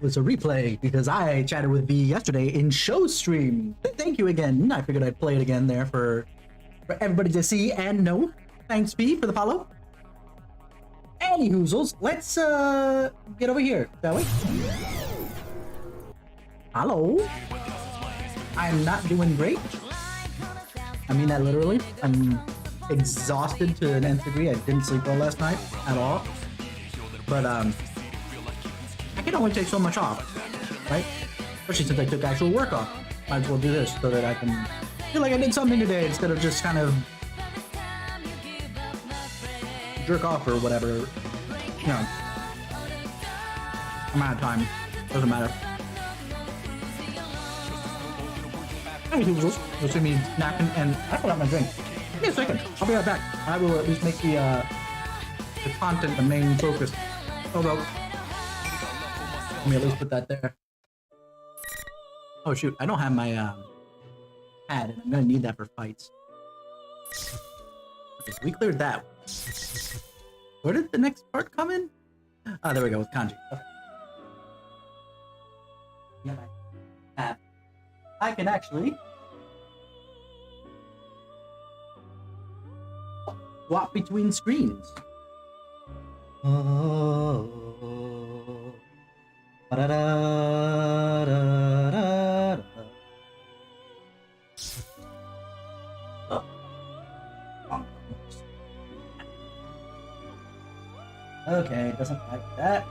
was a replay because I chatted with V yesterday in show stream. Thank you again. I figured I'd play it again there for everybody to see and know. Thanks, V, for the follow. Any hoozles, let's get over here, shall we? Hello. I'm not doing great. I mean that literally. I'm exhausted to an nth degree. I didn't sleep well last night at all. But I can only take so much off, right? Especially since I took actual work off. Might as well do this so that I can feel like I did something today instead of just kind of jerk off or whatever. You know, I'm out of time. Doesn't matter. Hey, you'll see me napping, and I forgot my drink. Give me a second. I'll be right back. I will at least make the content the main focus. Oh well. Let me at least put that there. Oh shoot, I don't have my pad, and I'm gonna need that for fights. Okay, so we cleared that. Where did the next part come in? Ah, there we go, with kanji. Okay. Yeah, my pad. I can actually swap between screens. Okay, doesn't like that.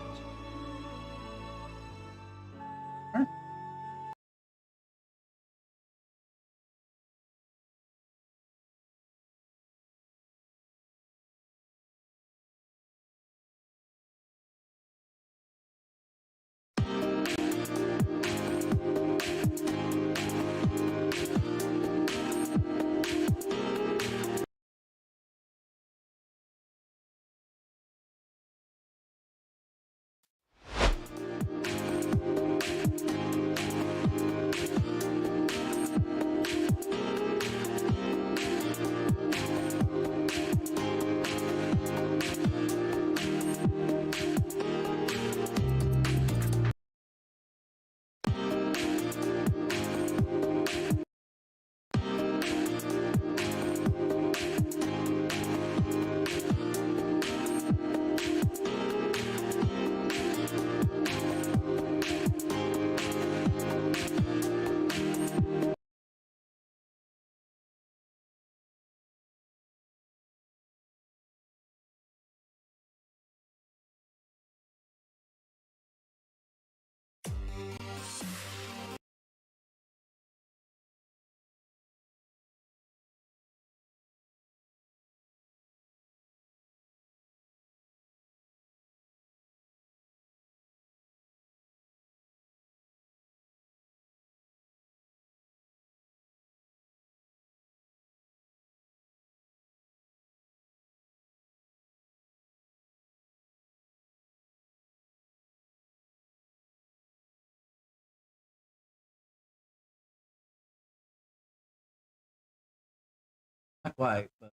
Not quite, but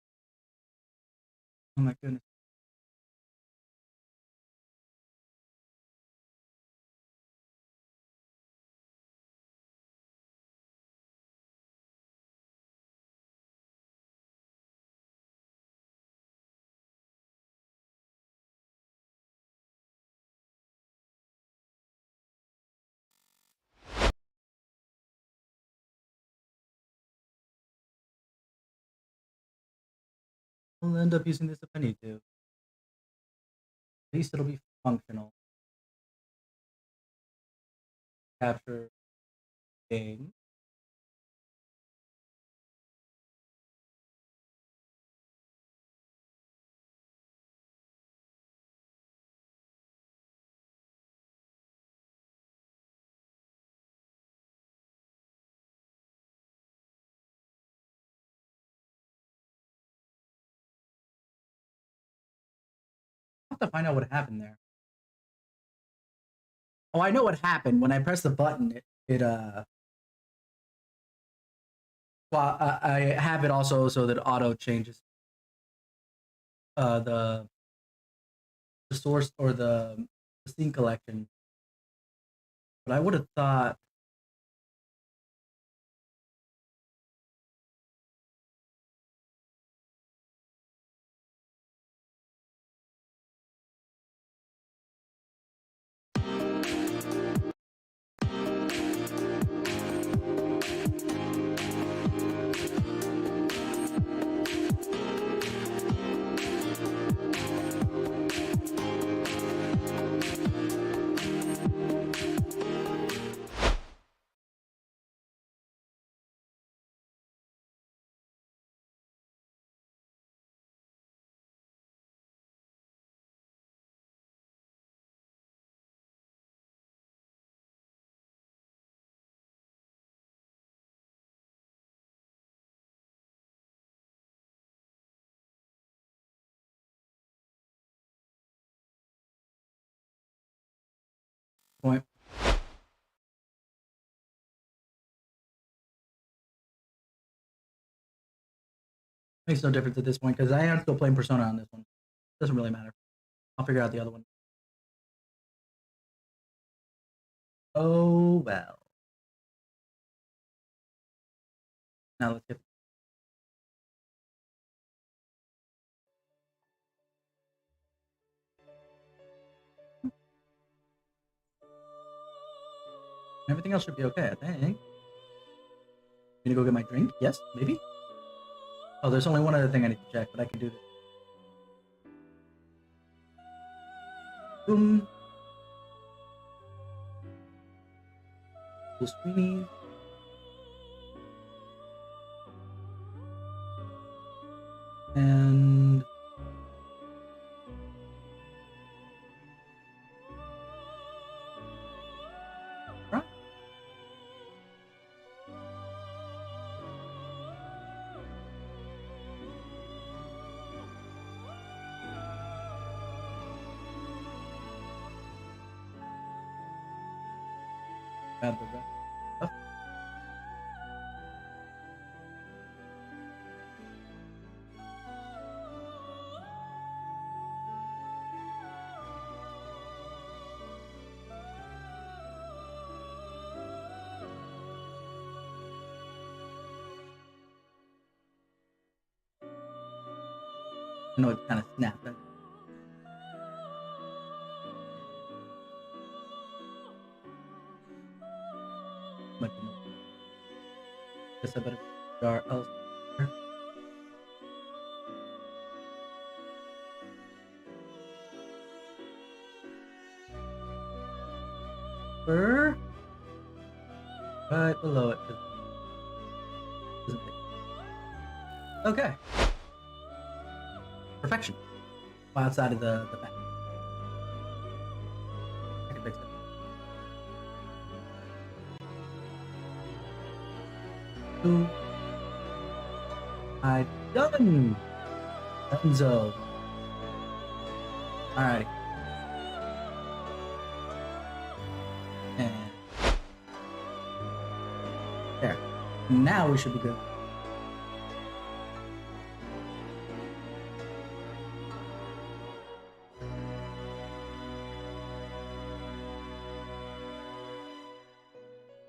oh my goodness. I'll end up using this if I need to. At least it'll be functional. Capture game. I'll have to find out what happened there. Oh, I know what happened. When I pressed the button, well, I have it also so that auto changes the source or the scene collection But I would have thought. Point. Makes no difference at this point because I am still playing Persona on this one. Doesn't really matter. I'll figure out the other one. Oh well. Now let's get. Everything else should be okay, I think. Gonna go get my drink? Yes, maybe. Oh, there's only one other thing I need to check, but I can do this. Boom. Little screenies. And right. Grab the rest of the stuff. I know it's kind of snapped. Might be more. Guess I better jar elsewhere. Right below it. Okay. Perfection. Outside of the back. I can fix it. Ooh. I done. Dunzo. Alrighty. And there. Now we should be good.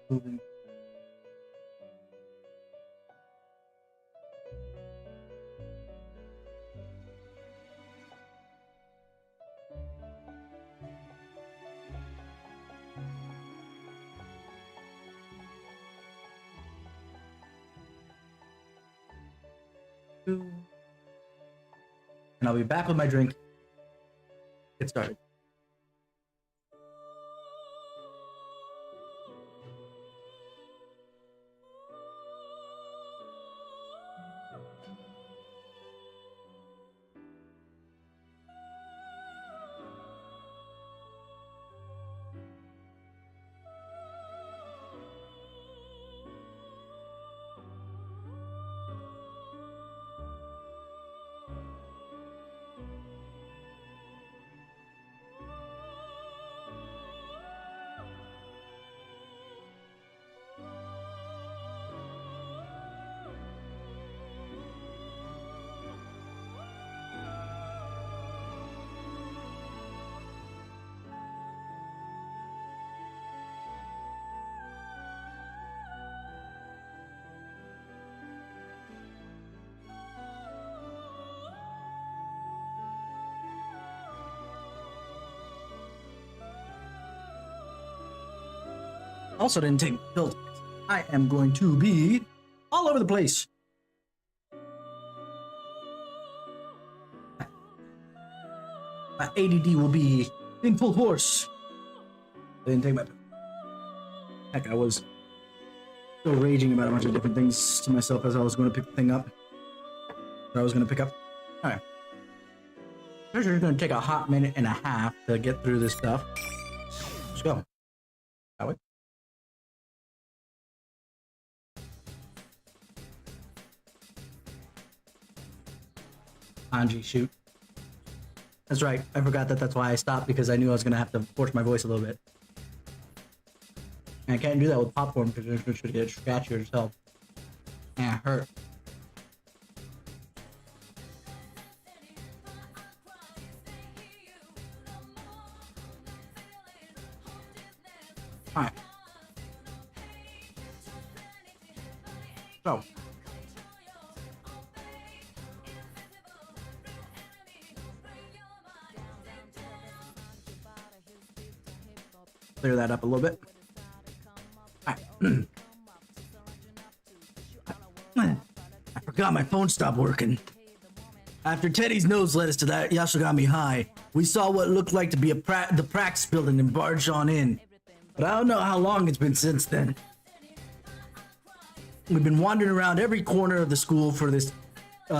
Moving. And I'll be back with my drink. Get started. Also didn't take Ultimax. I am going to be all over the place. My ADD will be in full force. I didn't take my... Heck, I was still raging about a bunch of different things to myself as I was going to pick the thing up. That I was going to pick up. Alright. This is going to take a hot minute and a half to get through this stuff. Let's go. That way. Anji, shoot. That's right. I forgot that that's why I stopped, because I knew I was going to have to force my voice a little bit. And I can't do that with popcorn because it's just going to get scratchy yourself. And it hurt. Alright. So. Clear that up a little bit. Alright. I forgot my phone stopped working. After Teddy's nose led us to that Yashigami High, we saw what looked like to be the Prax building and barged on in. But I don't know how long it's been since then. We've been wandering around every corner of the school for this,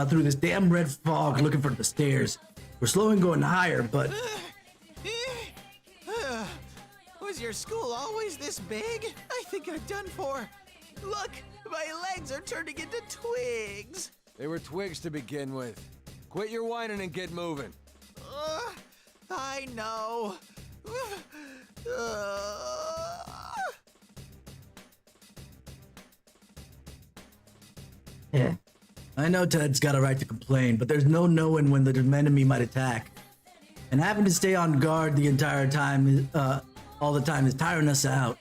through this damn red fog looking for the stairs. We're slowly going higher, but... Was your school always this big? I think I'm done for. Look, my legs are turning into twigs. They were twigs to begin with. Quit your whining and get moving. I know. Yeah. I know Ted's got a right to complain, but there's no knowing when the enemy might attack. And having to stay on guard the entire time, all the time, is tiring us out.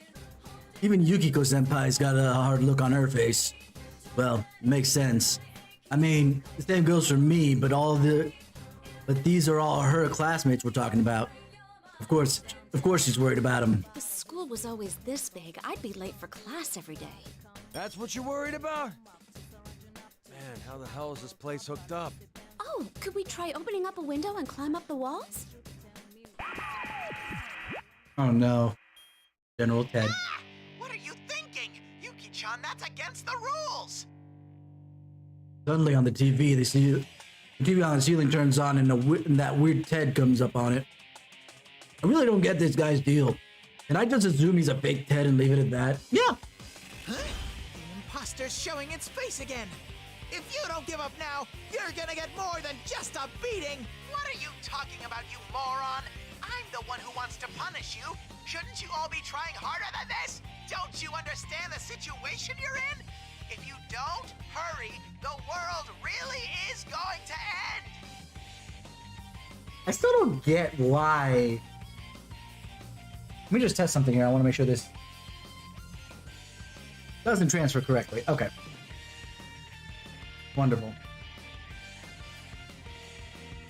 Even Yukiko-senpai's got a hard look on her face. Well, it makes sense. I mean, the same goes for me, but these are all her classmates we're talking about. Of course she's worried about them. If the school was always this big, I'd be late for class every day. That's what you're worried about? Man, how the hell is this place hooked up? Oh, could we try opening up a window and climb up the walls? Oh no. General Ted. What are you thinking? Yuki-chan, that's against the rules! Suddenly on the TV, the TV on the ceiling turns on and that weird Ted comes up on it. I really don't get this guy's deal. Can I just assume he's a fake Ted and leave it at that? Yeah. Huh? The imposter's showing its face again. If you don't give up now, you're gonna get more than just a beating. What are you talking about, you moron? I'm the one who wants to punish you. Shouldn't you all be trying harder than this? Don't you understand the situation you're in? If you don't hurry, the world really is going to end. I still don't get why. Let me just test something here. I want to make sure this doesn't transfer correctly. Okay. Wonderful.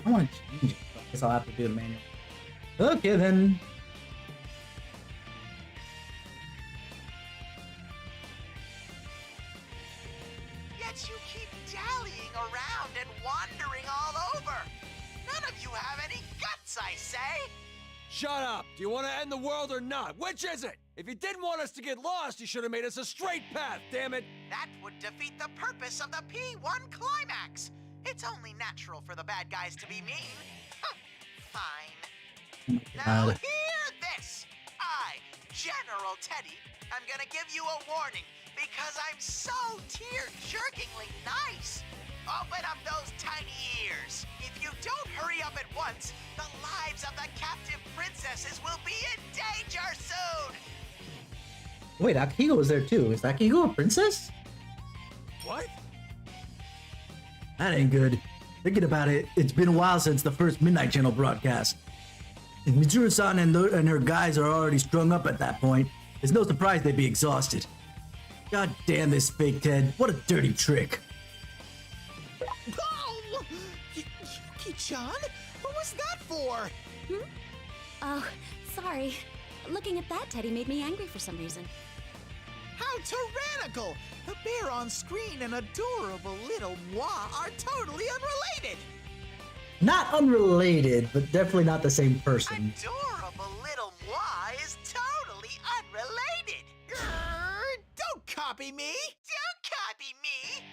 I want to change it. I guess I'll have to do the manual. Okay, then. Yet you keep dallying around and wandering all over. None of you have any guts, I say. Shut up! Do you want to end the world or not? Which is it? If you didn't want us to get lost, you should have made us a straight path, damn it! That would defeat the purpose of the P1 climax. It's only natural for the bad guys to be mean. Huh, fine. Now hear this. I, General Teddy, am gonna give you a warning because I'm so tear-jerkingly nice. Open up those tiny ears. If you don't hurry up at once, the lives of the captive princesses will be in danger soon. Wait, Akihiko was there too. Is Akihiko a princess? What? That ain't good. Thinking about it, it's been a while since the first Midnight Channel broadcast. If Mitsuru-san and her guys are already strung up at that point, it's no surprise they'd be exhausted. God damn this fake Ted. What a dirty trick. Oh! Yuki-chan? What was that for? Oh, sorry. Looking at that, Teddy made me angry for some reason. How tyrannical! The bear on screen and adorable little moi are totally unrelated! Not unrelated, but definitely not the same person. Adorable little moi is totally unrelated! Grrr, don't copy me! Don't copy me!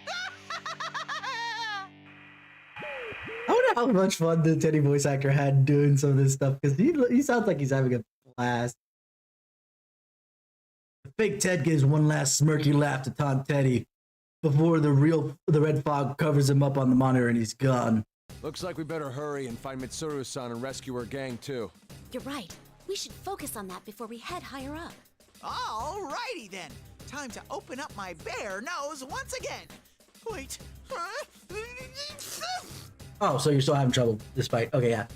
I wonder how much fun the Teddy voice actor had doing some of this stuff, because he sounds like he's having a blast. The fake Ted gives one last smirky laugh to taunt Teddy before the red fog covers him up on the monitor and he's gone. Looks like we better hurry and find Mitsuru-san and rescue her gang too. You're right. We should focus on that before we head higher up. Alrighty then. Time to open up my bear nose once again. Wait. Oh, so you're still having trouble despite... Okay, yeah.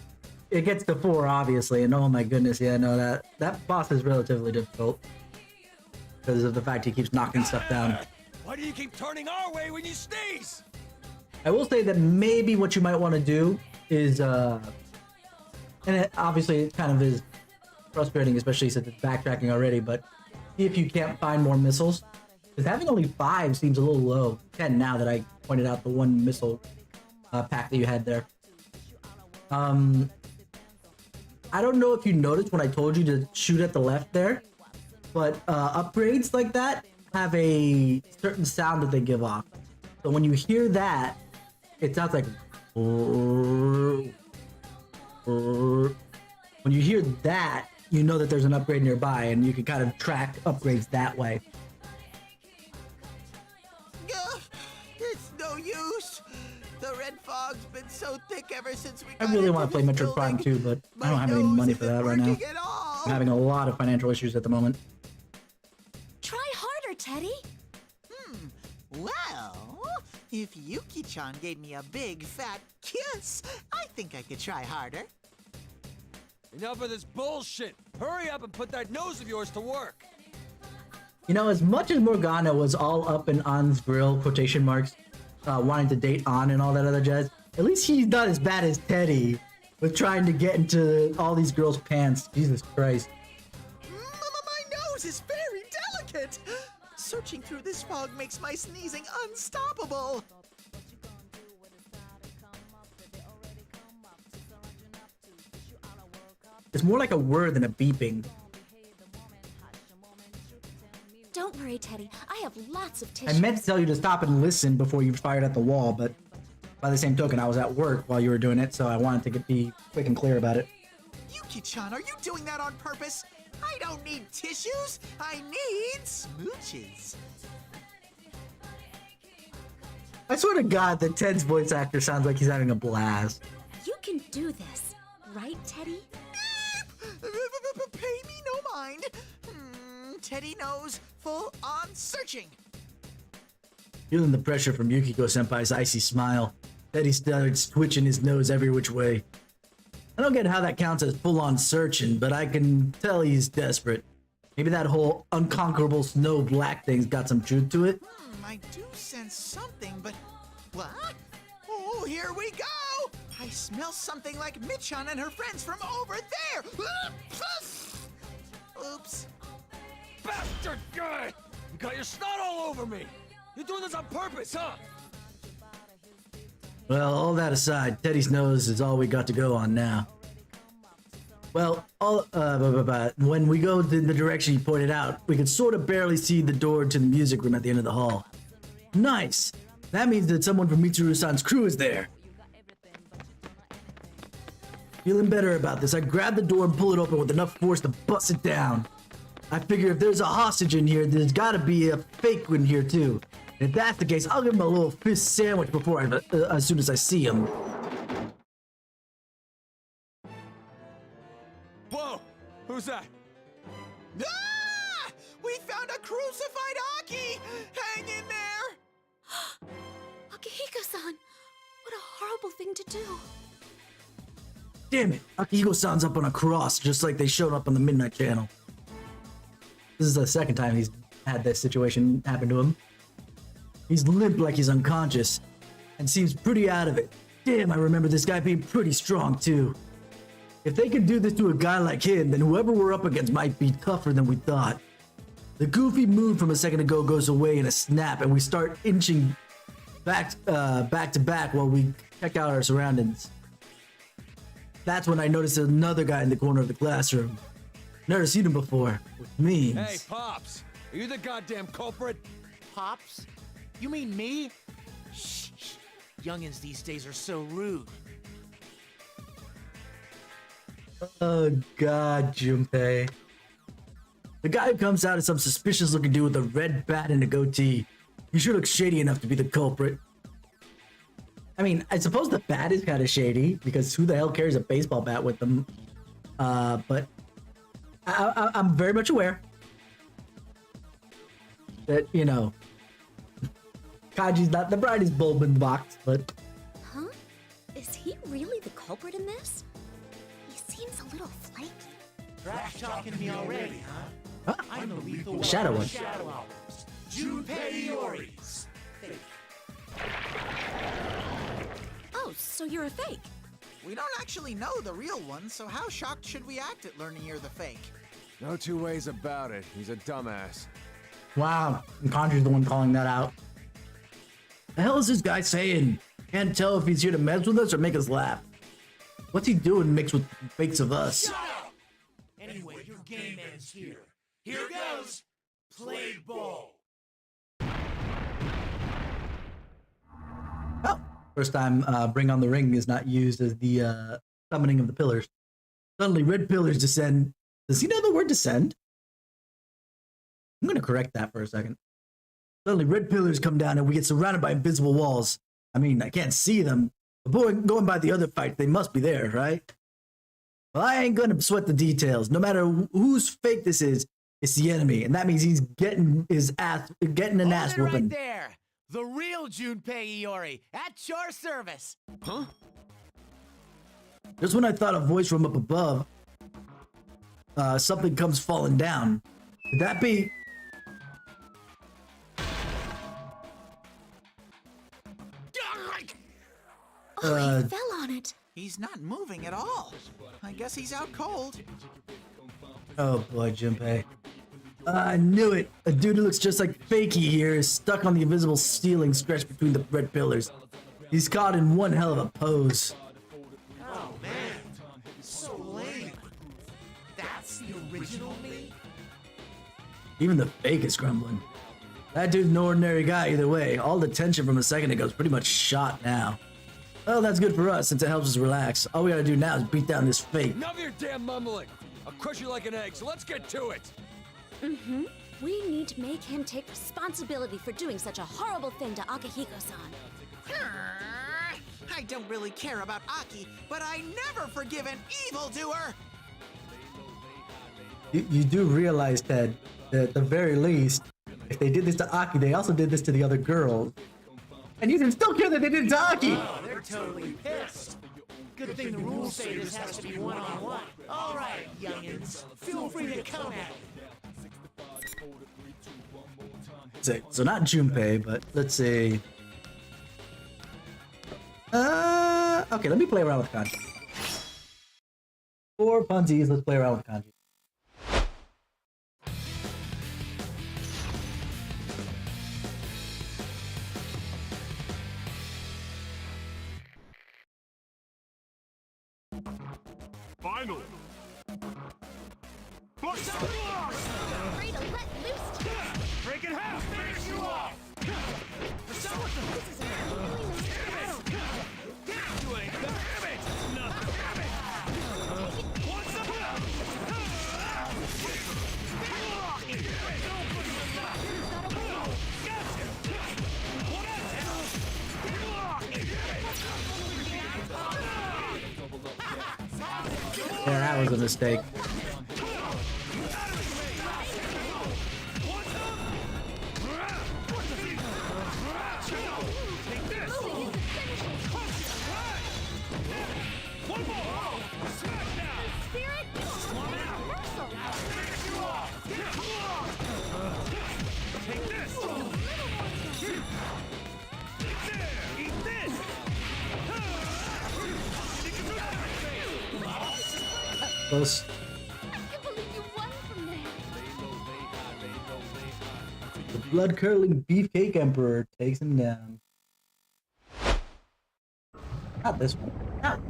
It gets to 4, obviously, and oh my goodness, yeah, no, that boss is relatively difficult. Because of the fact he keeps knocking stuff down. Why do you keep turning our way when you sneeze? I will say that maybe what you might want to do is... and obviously it kind of is frustrating, especially since it's backtracking already, but see if you can't find more missiles. Because having only 5 seems a little low. 10 now that I pointed out the one missile pack that you had there. I don't know if you noticed when I told you to shoot at the left there, but upgrades like that have a certain sound that they give off. So when you hear that, it sounds like... When you hear that, you know that there's an upgrade nearby, and you can kind of track upgrades that way. It's no use. The red fog's been so thick ever since we I got really into want to play this Metroid Prime building. 2, but I My don't have any nose money for isn't that right now. working at all. I'm having a lot of financial issues at the moment. Try harder, Teddy. Well, if Yuki-chan gave me a big fat kiss, I think I could try harder. Enough of this bullshit. Hurry up and put that nose of yours to work. You know, as much as Morgana was all up in An's grill, quotation marks, wanting to date An and all that other jazz, at least he's not as bad as Teddy with trying to get into all these girls' pants. Jesus Christ. My nose is very delicate. Searching through this fog makes my sneezing unstoppable. It's more like a word than a beeping. Don't worry, Teddy. I have lots of tissues. I meant to tell you to stop and listen before you fired at the wall, but by the same token, I was at work while you were doing it, so I wanted to be quick and clear about it. Yuki-chan, are you doing that on purpose? I don't need tissues. I need smooches. I swear to God that Ted's voice actor sounds like he's having a blast. You can do this, right, Teddy? Pay me no mind. Teddy knows. Full on searching. Feeling the pressure from Yukiko-senpai's icy smile, Teddy starts twitching his nose every which way. I don't get how that counts as full-on searching, but I can tell he's desperate. Maybe that whole unconquerable snow black thing's got some truth to it. I do sense something, but what? Oh, here we go! I smell something like Michan and her friends from over there. Oops. Bastard guy! You got your snot all over me! You're doing this on purpose, huh? Well, all that aside, Teddy's nose is all we got to go on now. Well, when we go in the direction he pointed out, we could sort of barely see the door to the music room at the end of the hall. Nice! That means that someone from Mitsuru-san's crew is there. Feeling better about this, I grab the door and pull it open with enough force to bust it down. I figure if there's a hostage in here, there's gotta be a fake in here too. And if that's the case, I'll give him a little fist sandwich before as soon as I see him. Whoa! Who's that? Ah! We found a crucified Aki! Hang in there! Akihiko-san! What a horrible thing to do. Damn it, Akihiko-san's up on a cross, just like they showed up on the Midnight Channel. This is the second time he's had this situation happen to him. He's limp like he's unconscious, and seems pretty out of it. Damn, I remember this guy being pretty strong too. If they could do this to a guy like him, then whoever we're up against might be tougher than we thought. The goofy mood from a second ago goes away in a snap, and we start inching back to back while we check out our surroundings. That's when I notice another guy in the corner of the classroom. Never seen him before, which means... Hey, Pops! Are you the goddamn culprit? Pops? You mean me? Shh. Youngins these days are so rude. Oh God, Junpei. The guy who comes out is some suspicious looking dude with a red bat and a goatee. You sure look shady enough to be the culprit. I mean, I suppose the bat is kind of shady, because who the hell carries a baseball bat with them? But I'm very much aware that, you know, Kaji's not the brightest bulb in the box, but... Huh? Is he really the culprit in this? He seems a little flaky. Trash talking me already, huh? Huh? I'm the lethal Shadow one. Shadow Hours. Junpei Iori's fake. Oh, so you're a fake. We don't actually know the real one, so how shocked should we act at learning you're the fake? No two ways about it. He's a dumbass. Wow, and Kanji's the one calling that out. The hell is this guy saying? Can't tell if he's here to mess with us or make us laugh. What's he doing mixed with fakes of us? Shut up! Anyway, your game ends here. Here goes. Play ball. Oh, first time Bring on the Ring is not used as the summoning of the pillars. Suddenly, red pillars descend. Does he know the word descend? I'm going to correct that for a second. Suddenly, red pillars come down and we get surrounded by invisible walls. I mean, I can't see them, but going by the other fights, they must be there, right? Well, I ain't going to sweat the details. No matter whose fake this is, it's the enemy, and that means he's getting an ass Hold it whooping. right there. The real Junpei Iori at your service. Huh? Just when I thought a voice from up above, something comes falling down. Could that be? Oh, he fell on it. He's not moving at all. I guess he's out cold. Oh boy, Junpei. I knew it. A dude who looks just like Fakey here is stuck on the invisible ceiling stretched between the red pillars. He's caught in one hell of a pose. Oh man, so lame. That's the original me. Even the fake is crumbling. That dude's an ordinary guy either way. All the tension from a second ago is pretty much shot now. Well, that's good for us since it helps us relax. All we gotta do now is beat down this fake. Enough of your damn mumbling. I'll crush you like an egg, so let's get to it. Mm-hmm. We need to make him take responsibility for doing such a horrible thing to Akihiko-san. I don't really care about Aki, but I never forgive an evildoer. You do realize, Ted, that at the very least, if they did this to Aki, they also did this to the other girls. And you can still care that they did it to Aki! Oh, they're totally pissed. Good thing the rules say this has to be one-on-one. All right, youngins, feel free to come at it. So not Junpei, but let's see. Okay, let me play around with kanji. For funsies, let's play around with kanji. Finally! Afraid to let loose. Break in half! Finish you off! This is a really nice battle. You ain't got it! Nothing! What's the Yeah, that was a mistake. close. I can't believe you won from there. The blood-curdling Beefcake Emperor takes him down. Not this one. Not.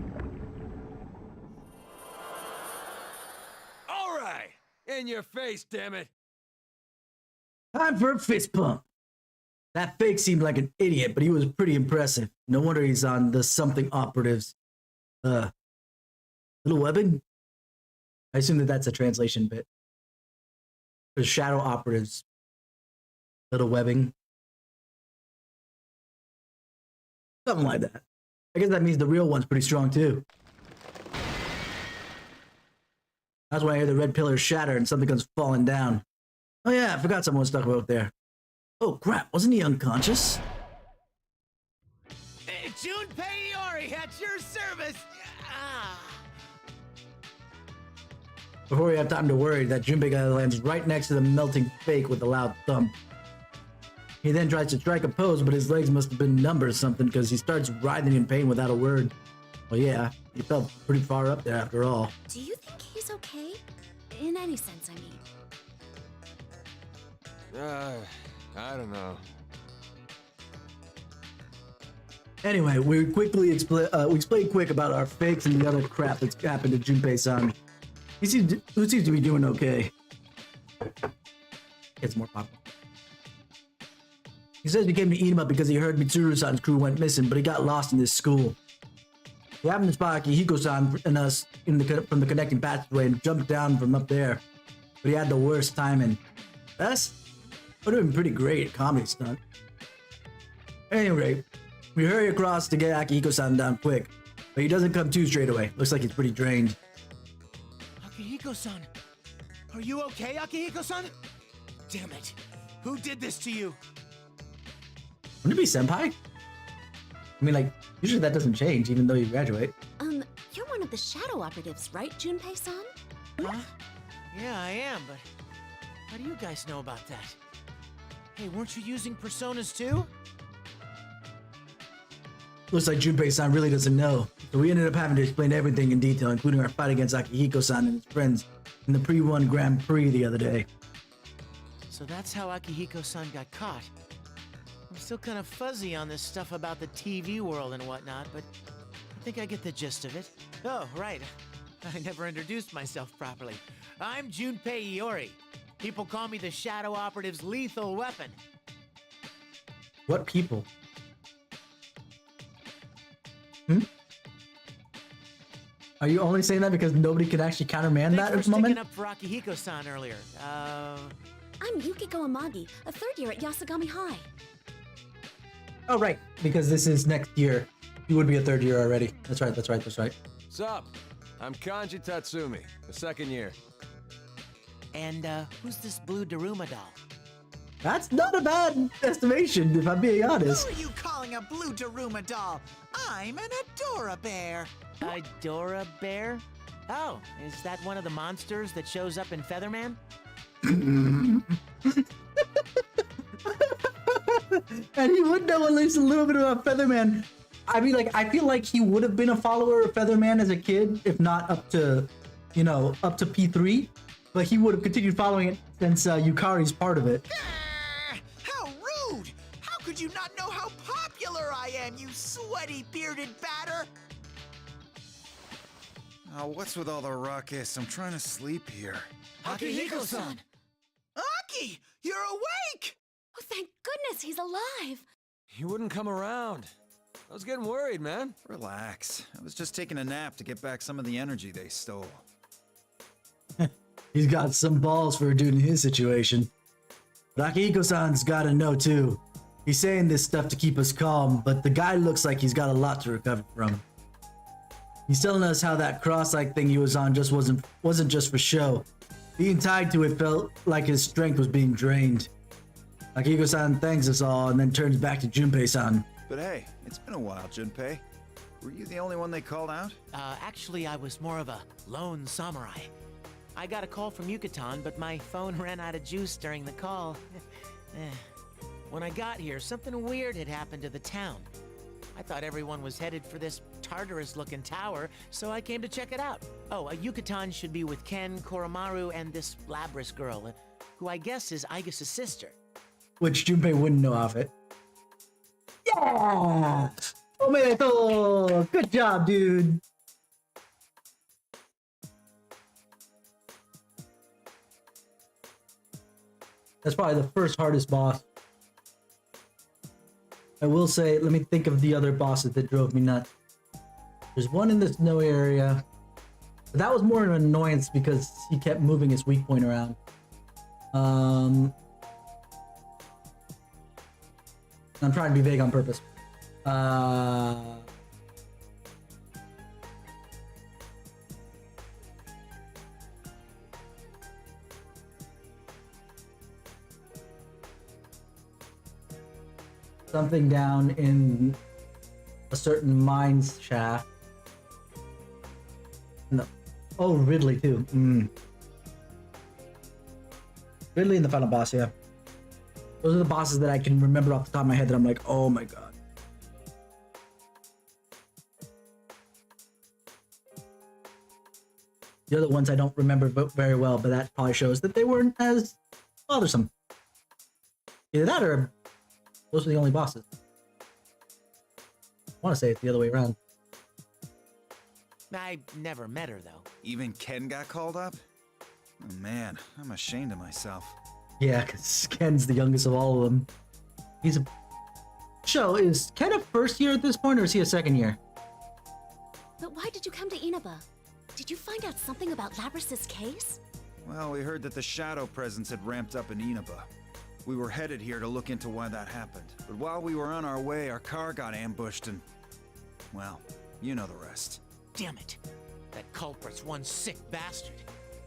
All right! In your face, damn it! Time for a fist pump. That fake seemed like an idiot, but he was pretty impressive. No wonder he's on the something operatives. Little webbing? I assume that that's a translation bit. The shadow operatives. Little webbing. Something like that. I guess that means the real one's pretty strong too. That's why I hear the red pillars shatter and something comes falling down. Oh yeah, I forgot someone was stuck out there. Oh crap, wasn't he unconscious? Junpei Iori at your service! Ah. Before we have time to worry, that Junpei guy lands right next to the melting fake with a loud thump. He then tries to strike a pose, but his legs must have been numb or something because he starts writhing in pain without a word. Well, yeah, he fell pretty far up there after all. Do you think he's okay? In any sense, I mean. I don't know. Anyway, we explain quick about our fakes and the other crap that's happened to Junpei-san. Who seems to be doing okay. It's more popular. He says we came to eat him up because he heard Mitsuru-san's crew went missing, but he got lost in this school. He happened to spot Akihiko-san and us from the connecting passageway and jumped down from up there. But he had the worst timing. That's would have been pretty great comedy stunt. Anyway, we hurry across to get Akihiko-san down quick, but he doesn't come to straight away. Looks like he's pretty drained. Akihiko-san! Are you okay, Akihiko-san? Damn it! Who did this to you? Wouldn't it be senpai? I mean, like, usually that doesn't change even though you graduate. You're one of the shadow operatives, right, Junpei-san? Huh? Yeah, I am, but how do you guys know about that? Hey, weren't you using personas too? Looks like Junpei-san really doesn't know, so we ended up having to explain everything in detail, including our fight against Akihiko-san and his friends in the pre-1 Grand Prix the other day. So that's how Akihiko-san got caught. I'm still kind of fuzzy on this stuff about the TV world and whatnot, but I think I get the gist of it. Oh, right. I never introduced myself properly. I'm Junpei Iori. People call me the Shadow Operative's lethal weapon. What people? Are you only saying that because nobody can actually countermand that at the moment? Thanks for sticking up for Akihiko-san earlier. I'm Yukiko Amagi, a third year at Yasagami High. Oh, right, because this is next year. You would be a third year already. That's right. Sup? I'm Kanji Tatsumi, the second year. And, who's this blue Daruma doll? That's not a bad estimation, if I'm being honest. Who are you calling a blue Daruma doll? I'm an Adora Bear. Adora Bear? Oh, is that one of the monsters that shows up in Featherman? And he would know at least a little bit about Featherman. I mean, like, I feel like he would have been a follower of Featherman as a kid, if not up to, up to P3. But he would have continued following it since Yukari's part of it. How rude! How could you not know how popular I am, you sweaty bearded batter? Oh, what's with all the ruckus? I'm trying to sleep here. Akihiko-san! Aki, you're awake! Oh, thank goodness he's alive. He wouldn't come around. I was getting worried, man. Relax. I was just taking a nap to get back some of the energy they stole. He's got some balls for a dude in his situation. But Akihiko-san's gotta know too. He's saying this stuff to keep us calm, but the guy looks like he's got a lot to recover from. He's telling us how that cross-like thing he was on just wasn't just for show. Being tied to it felt like his strength was being drained. Akihiko-san thanks us all and then turns back to Junpei-san. But hey, it's been a while, Junpei. Were you the only one they called out? Actually, I was more of a lone samurai. I got a call from Yucatan, but my phone ran out of juice during the call. When I got here, something weird had happened to the town. I thought everyone was headed for this Tartarus-looking tower, so I came to check it out. Oh, Yucatan should be with Ken, Koromaru, and this Labris girl, who I guess is Aigis' sister. Which Junpei wouldn't know of it. Yeah! Omedetou! Good job, dude! That's probably the first hardest boss. I will say, let me think of the other bosses that drove me nuts. There's one in the snow area. But that was more an annoyance because he kept moving his weak point around. I'm trying to be vague on purpose. Something down in a certain mine's shaft. No. Oh, Ridley too. Ridley and the final boss, yeah. Those are the bosses that I can remember off the top of my head that I'm like, oh my god. The other ones I don't remember very well, but that probably shows that they weren't as bothersome. Either that or those are the only bosses. I want to say it's the other way around. I never met her, though. Even Ken got called up? Oh man, I'm ashamed of myself. Yeah, because Ken's the youngest of all of them. He's a... Show, is Ken a first year at this point, or is he a second year? But why did you come to Inaba? Did you find out something about Labris's case? Well, we heard that the shadow presence had ramped up in Inaba. We were headed here to look into why that happened. But while we were on our way, our car got ambushed and... well, you know the rest. Damn it. That culprit's one sick bastard.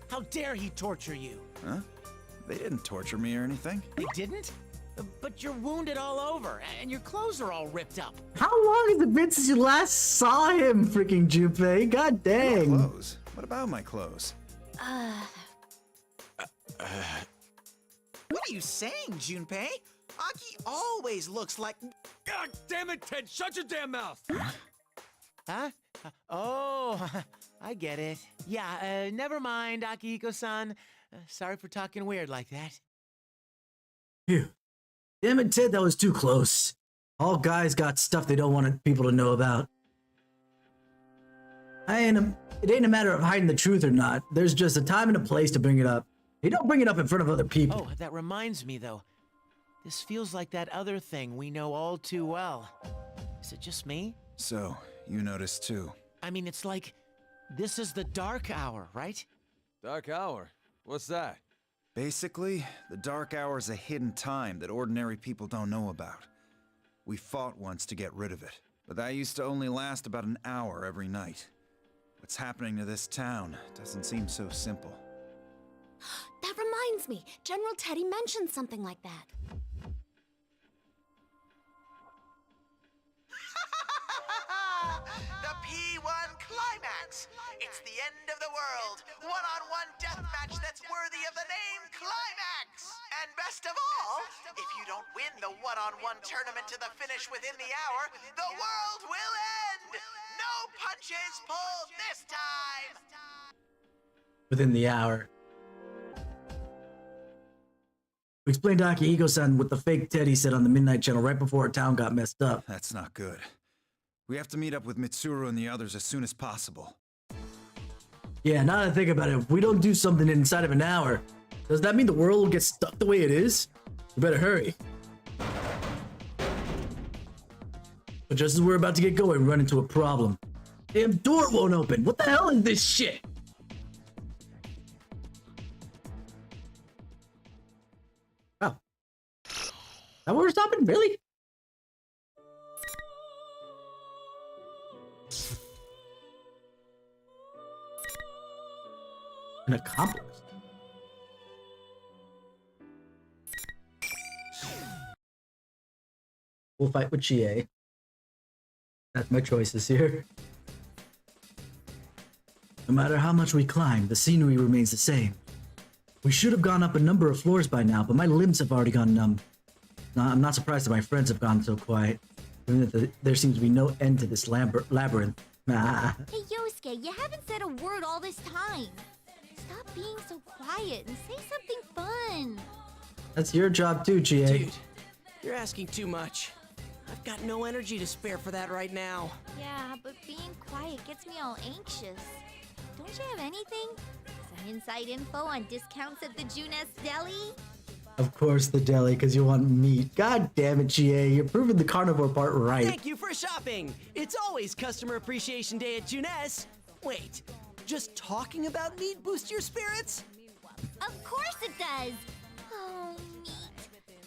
How dare he torture you? Huh? They didn't torture me or anything. They didn't? But you're wounded all over, and your clothes are all ripped up. How long has it been since you last saw him, freaking Junpei? God dang. My clothes? What about my clothes? What are you saying, Junpei? Aki always looks like... God damn it, Ted! Shut your damn mouth! Huh? Oh, I get it. Yeah, never mind, Akihiko-san. Sorry for talking weird like that. Phew. Damn it, Ted, that was too close. All guys got stuff they don't want people to know about. It ain't a matter of hiding the truth or not. There's just a time and a place to bring it up. You don't bring it up in front of other people. Oh, that reminds me, though. This feels like that other thing we know all too well. Is it just me? So, you noticed too. I mean, it's like, this is the dark hour, right? Dark hour? What's that? Basically, the dark hour is a hidden time that ordinary people don't know about. We fought once to get rid of it, but that used to only last about an hour every night. What's happening to this town doesn't seem so simple. That reminds me, General Teddy mentioned something like that. The P1 Climax! It's the end of the world! One-on-one deathmatch that's worthy of the name Climax! And best of all, if you don't win the one-on-one tournament to the finish within the hour, the world will end! No punches pulled this time! Within the hour. We explained to Akihiko-san what the fake Teddy said on the Midnight Channel right before our town got messed up. That's not good. We have to meet up with Mitsuru and the others as soon as possible. Yeah, now that I think about it, if we don't do something inside of an hour, does that mean the world will get stuck the way it is? We better hurry. But just as we're about to get going, we run into a problem. Damn door won't open. What the hell is this shit? Oh. Is that where we're stopping? Really? An accomplice. We'll fight with Chie. That's my choices here. No matter how much we climb, the scenery remains the same. We should have gone up a number of floors by now, but my limbs have already gone numb. I'm not surprised that my friends have gone so quiet. There seems to be no end to this labyrinth. Ah. Hey, Yosuke, you haven't said a word all this time. Stop being so quiet and say something fun. That's your job too, GA. Dude, you're asking too much. I've got no energy to spare for that right now. Yeah, but being quiet gets me all anxious. Don't you have anything? Some inside info on discounts at the Junes Deli? Of course, the deli, because you want meat. God damn it, GA. You're proving the carnivore part right. Thank you for shopping. It's always Customer Appreciation Day at Junes. Wait, just talking about meat boosts your spirits? Of course it does! Oh, meat.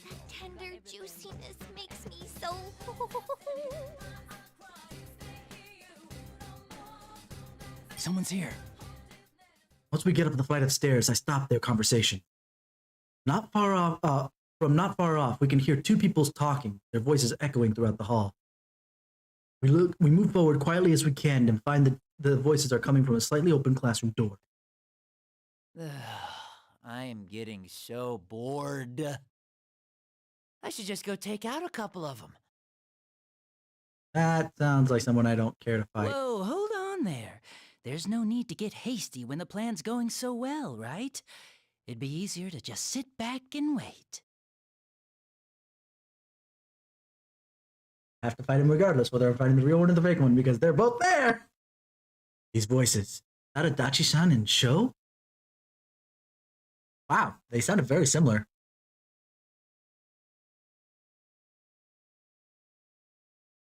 That tender juiciness makes me so... Someone's here. Once we get up the flight of stairs, I stop their conversation. Not far off, we can hear two people talking, their voices echoing throughout the hall. We move forward quietly as we can and find that the voices are coming from a slightly open classroom door. I am getting so bored. I should just go take out a couple of them. That sounds like someone I don't care to fight. Whoa, hold on there. There's no need to get hasty when the plan's going so well, right? It'd be easier to just sit back and wait. I have to fight him regardless, whether I'm fighting the real one or the fake one, because they're both there! These voices. Is that Adachi-san and Sho? Wow, they sounded very similar.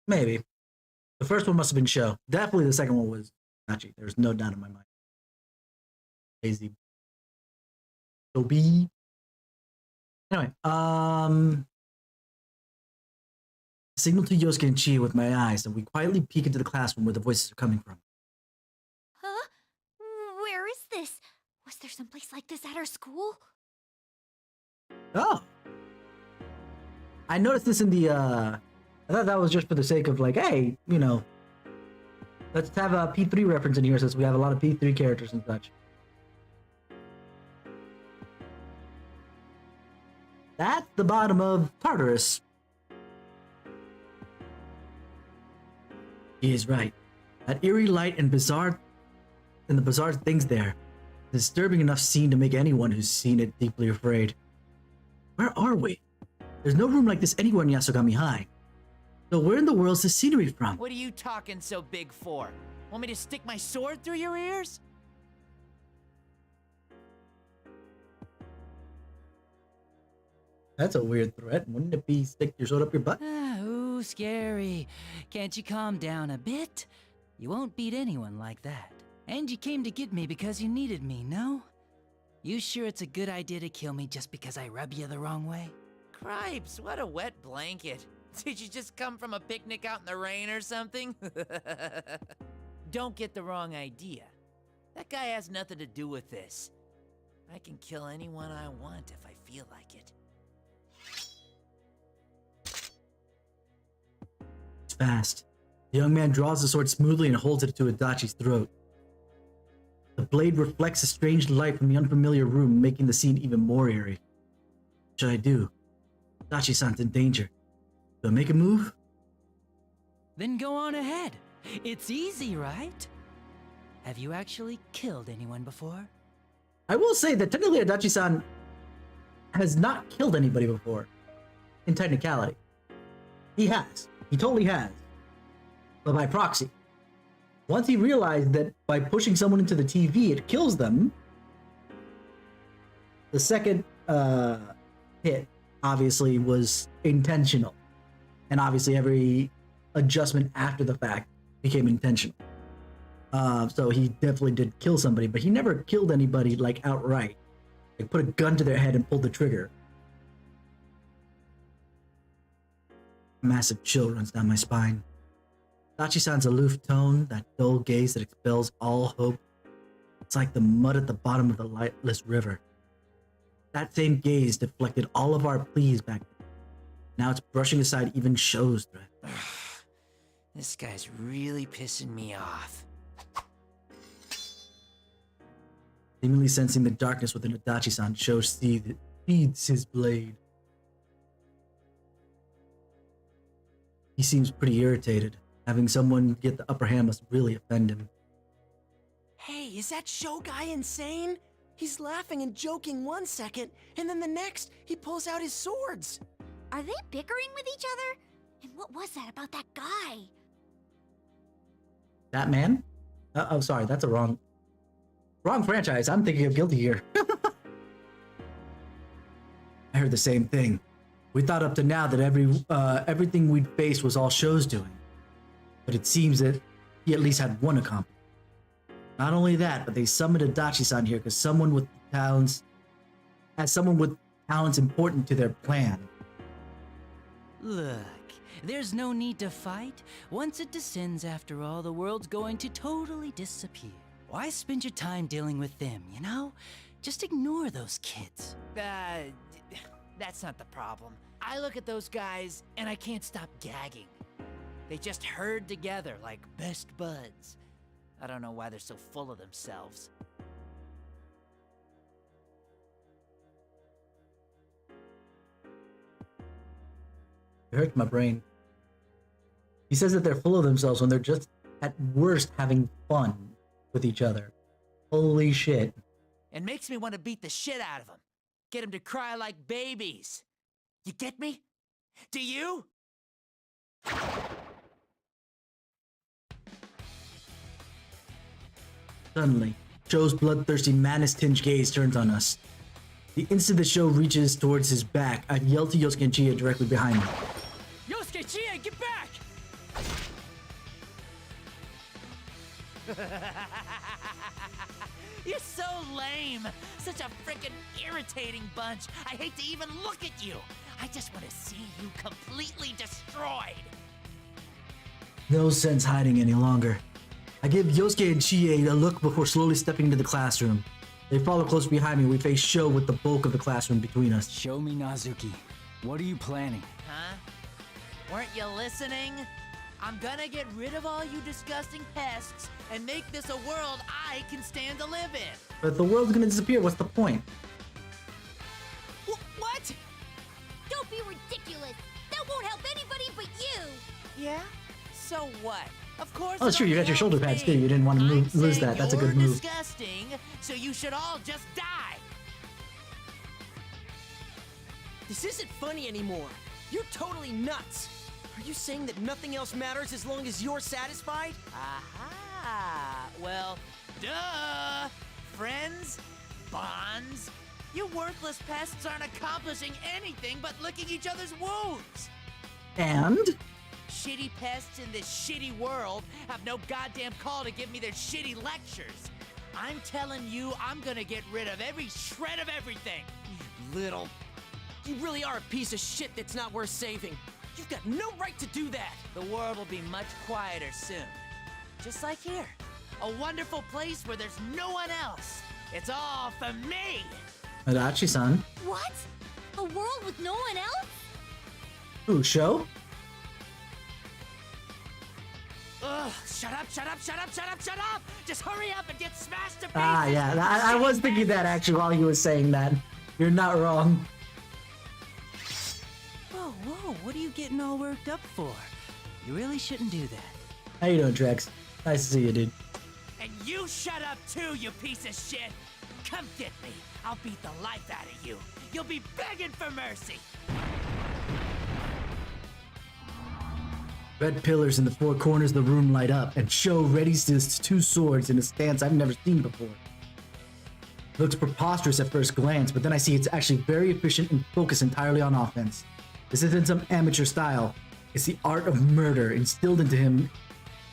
Maybe. The first one must have been Sho. Definitely the second one was Adachi. There's no doubt in my mind. Crazy. So be. Anyway, signal to Yosuke and Chie with my eyes, and we quietly peek into the classroom where the voices are coming from. Huh? Where is this? Was there someplace like this at our school? Oh. I noticed this in the, I thought that was just for the sake of like, hey, you know, let's have a P3 reference in here since we have a lot of P3 characters and such. That's the bottom of Tartarus. He is right. That eerie light and the bizarre things there. Disturbing enough scene to make anyone who's seen it deeply afraid. Where are we? There's no room like this anywhere in Yasogami High. So where in the world's this scenery from? What are you talking so big for? Want me to stick my sword through your ears? That's a weird threat. Wouldn't it be stick your sword up your butt? Ooh, scary. Can't you calm down a bit? You won't beat anyone like that. And you came to get me because you needed me, no? You sure it's a good idea to kill me just because I rub you the wrong way? Cripes, what a wet blanket. Did you just come from a picnic out in the rain or something? Don't get the wrong idea. That guy has nothing to do with this. I can kill anyone I want if I feel like it. It's fast. The young man draws the sword smoothly and holds it to Adachi's throat. The blade reflects a strange light from the unfamiliar room, making the scene even more eerie. What should I do? Adachi-san's in danger. Do I make a move? Then go on ahead. It's easy, right? Have you actually killed anyone before? I will say that technically Adachi-san has not killed anybody before. In technicality. He has. He totally has. But by proxy. Once he realized that by pushing someone into the TV, it kills them, the second hit obviously was intentional. And obviously every adjustment after the fact became intentional. So he definitely did kill somebody, but he never killed anybody like outright. Like put a gun to their head and pulled the trigger. A massive chill runs down my spine. Adachi-san's aloof tone, that dull gaze that expels all hope. It's like the mud at the bottom of the lightless river. That same gaze deflected all of our pleas back then. Now it's brushing aside even Sho's threat. This guy's really pissing me off. Seemingly sensing the darkness within Adachi-san, Sho seethes his blade. He seems pretty irritated. Having someone get the upper hand must really offend him. Hey, is that show guy insane? He's laughing and joking one second, and then the next, he pulls out his swords. Are they bickering with each other? And what was that about that guy? That man? Oh, sorry, that's a wrong franchise. I'm thinking of Guilty Gear. I heard the same thing. We thought up to now that everything we'd faced was all Show's doing. But it seems that he at least had one accomplishment. Not only that, but they summoned Adachi-san here because someone with talents important to their plan. Look, there's no need to fight. Once it descends, after all, the world's going to totally disappear. Why spend your time dealing with them, you know? Just ignore those kids. That's not the problem. I look at those guys and I can't stop gagging. They just herd together like best buds. I don't know why they're so full of themselves. It hurt my brain. He says that they're full of themselves when they're just, at worst, having fun with each other. Holy shit. It makes me want to beat the shit out of them. Get them to cry like babies. You get me? Do you? Suddenly, Show's bloodthirsty, madness-tinged gaze turns on us. The instant the Show reaches towards his back, I yell to Yosuke and Chie directly behind me. Yosuke, Chie, get back! You're so lame. Such a freaking irritating bunch. I hate to even look at you. I just want to see you completely destroyed. No sense hiding any longer. I give Yosuke and Chie a look before slowly stepping into the classroom. They follow close behind me. We face Sho with the bulk of the classroom between us. Show me Nazuki. What are you planning? Huh? Weren't you listening? I'm gonna get rid of all you disgusting pests and make this a world I can stand to live in. But if the world's gonna disappear, what's the point? What? Don't be ridiculous. That won't help anybody but you. Yeah? So what? Of course. Oh, sure, you got your shoulder pads too. You didn't want to lose that. That's a good you're move. Disgusting, so you should all just die. This isn't funny anymore. You're totally nuts. Are you saying that nothing else matters as long as you're satisfied? Aha! Well, duh! Friends? Bonds? You worthless pests aren't accomplishing anything but licking each other's wounds! And? Shitty pests in this shitty world have no goddamn call to give me their shitty lectures. I'm telling you, I'm gonna get rid of every shred of everything! Little. You really are a piece of shit that's not worth saving. You've got no right to do that! The world will be much quieter soon. Just like here. A wonderful place where there's no one else. It's all for me! Adachi-san. What? A world with no one else? Who, Sho? Ugh, shut up, shut up, shut up, shut up, shut up! Just hurry up and get smashed to pieces! Ah, yeah, I was thinking that actually while he was saying that. You're not wrong. Whoa, what are you getting all worked up for? You really shouldn't do that. How you doing, Trex? Nice to see you, dude. And you shut up too, you piece of shit! Come get me! I'll beat the life out of you! You'll be begging for mercy! Red pillars in the four corners of the room light up, and Sho readies his two swords in a stance I've never seen before. It looks preposterous at first glance, but then I see it's actually very efficient and focused entirely on offense. This isn't some amateur style. It's the art of murder instilled into him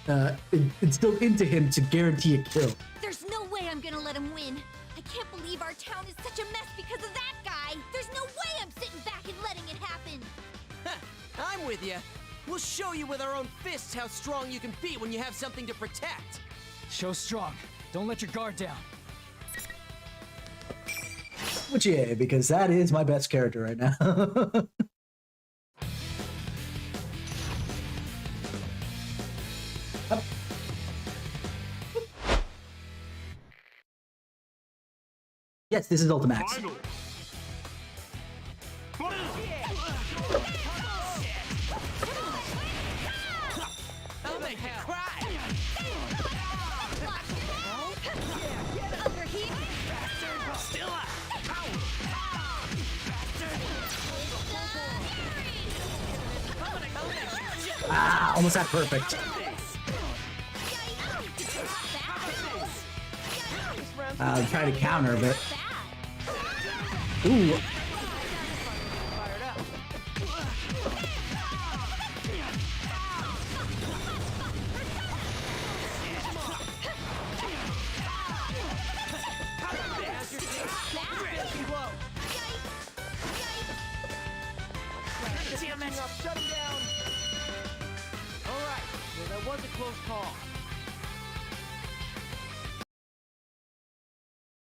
to guarantee a kill. There's no way I'm gonna let him win. I can't believe our town is such a mess because of that guy. There's no way I'm sitting back and letting it happen. I'm with you. We'll show you with our own fists how strong you can be when you have something to protect. Show strong. Don't let your guard down. Which, yeah, because that is my best character right now. Up. Yes, this is Ultimax. Finally. Almost at perfect. I'll try to counter, but... Ooh. Shut him down. All right, well, that was a close call.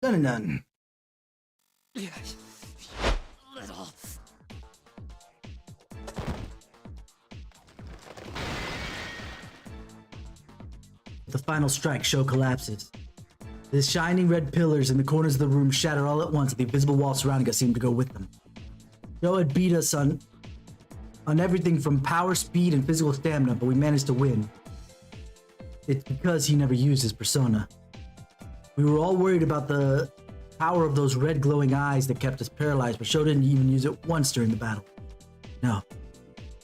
Done and done. Little. The final strike, show collapses. The shining red pillars in the corners of the room shatter all at once, and the invisible wall surrounding us seem to go with them. Joe had beat us on everything from power, speed, and physical stamina, but we managed to win. It's because he never used his persona. We were all worried about the power of those red glowing eyes that kept us paralyzed, but Sho didn't even use it once during the battle. No.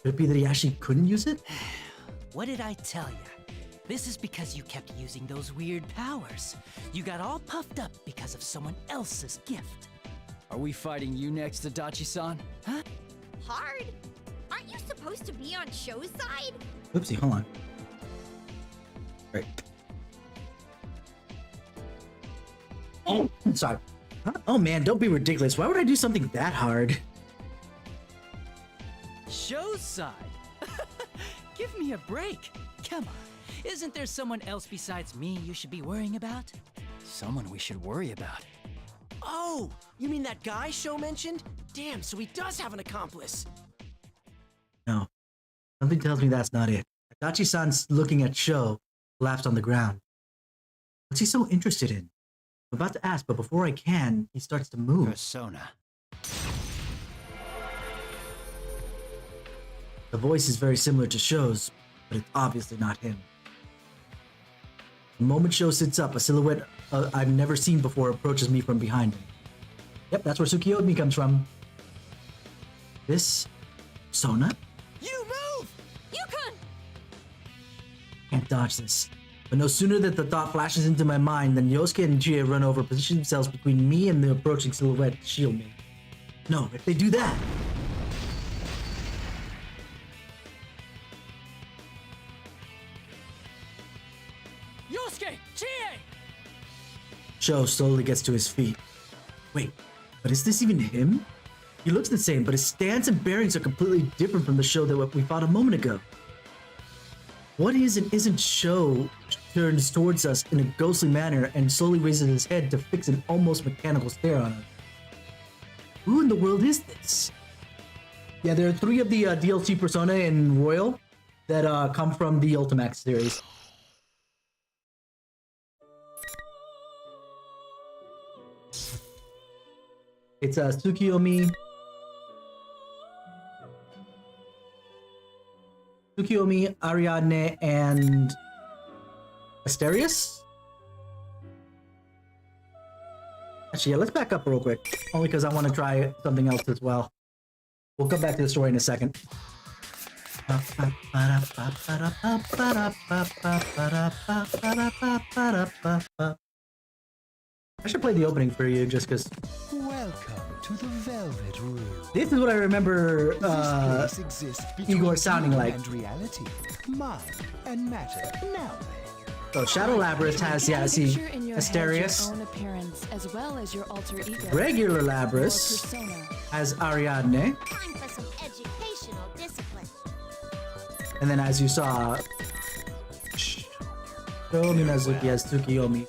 Could it be that he actually couldn't use it? What did I tell you? This is because you kept using those weird powers. You got all puffed up because of someone else's gift. Are we fighting you next, Adachi-san? Huh? Hard? Aren't you supposed to be on Sho's side? Oopsie, hold on. Right. Oh, I'm sorry. Huh? Oh man, don't be ridiculous. Why would I do something that hard? Sho's side? Give me a break. Come on. Isn't there someone else besides me you should be worrying about? Someone we should worry about. Oh, you mean that guy Sho mentioned? Damn, so he does have an accomplice. No. Something tells me that's not it. Adachi-san's looking at Sho, collapsed on the ground. What's he so interested in? I'm about to ask, but before I can, he starts to move. Persona. The voice is very similar to Sho's, but it's obviously not him. The moment Sho sits up, a silhouette I've never seen before approaches me from behind him. Yep, that's where Tsukiyomi comes from. This... Sona? You move! Yukon! Can't dodge this. But no sooner that the thought flashes into my mind than Yosuke and Jie run over, position themselves between me and the approaching silhouette to shield me. No, if they do that... Yosuke! Chie! Sho slowly gets to his feet. Wait, but is this even him? He looks the same, but his stance and bearings are completely different from the Sho that we fought a moment ago. What is and isn't Sho turns towards us in a ghostly manner and slowly raises his head to fix an almost mechanical stare on us. Who in the world is this? Yeah, there are 3 of the DLC Persona in Royal that come from the Ultimax series. It's Tsukiyomi, Ariadne, and Asterius? Actually, yeah, let's back up real quick. Only because I want to try something else as well. We'll come back to the story in a second. I should play the opening for you just because. Welcome to the Velvet Room. This is what I remember This place exists between Igor sounding dream like. and reality, mind and matter. Now So Shadow Labrys has, yeah, see, Asterius. Your own appearance as well as your alter ego. Regular Or Labrys persona. has Ariadne. Time for some educational discipline. And then as you saw, Sho Minazuki has Tsukiyomi.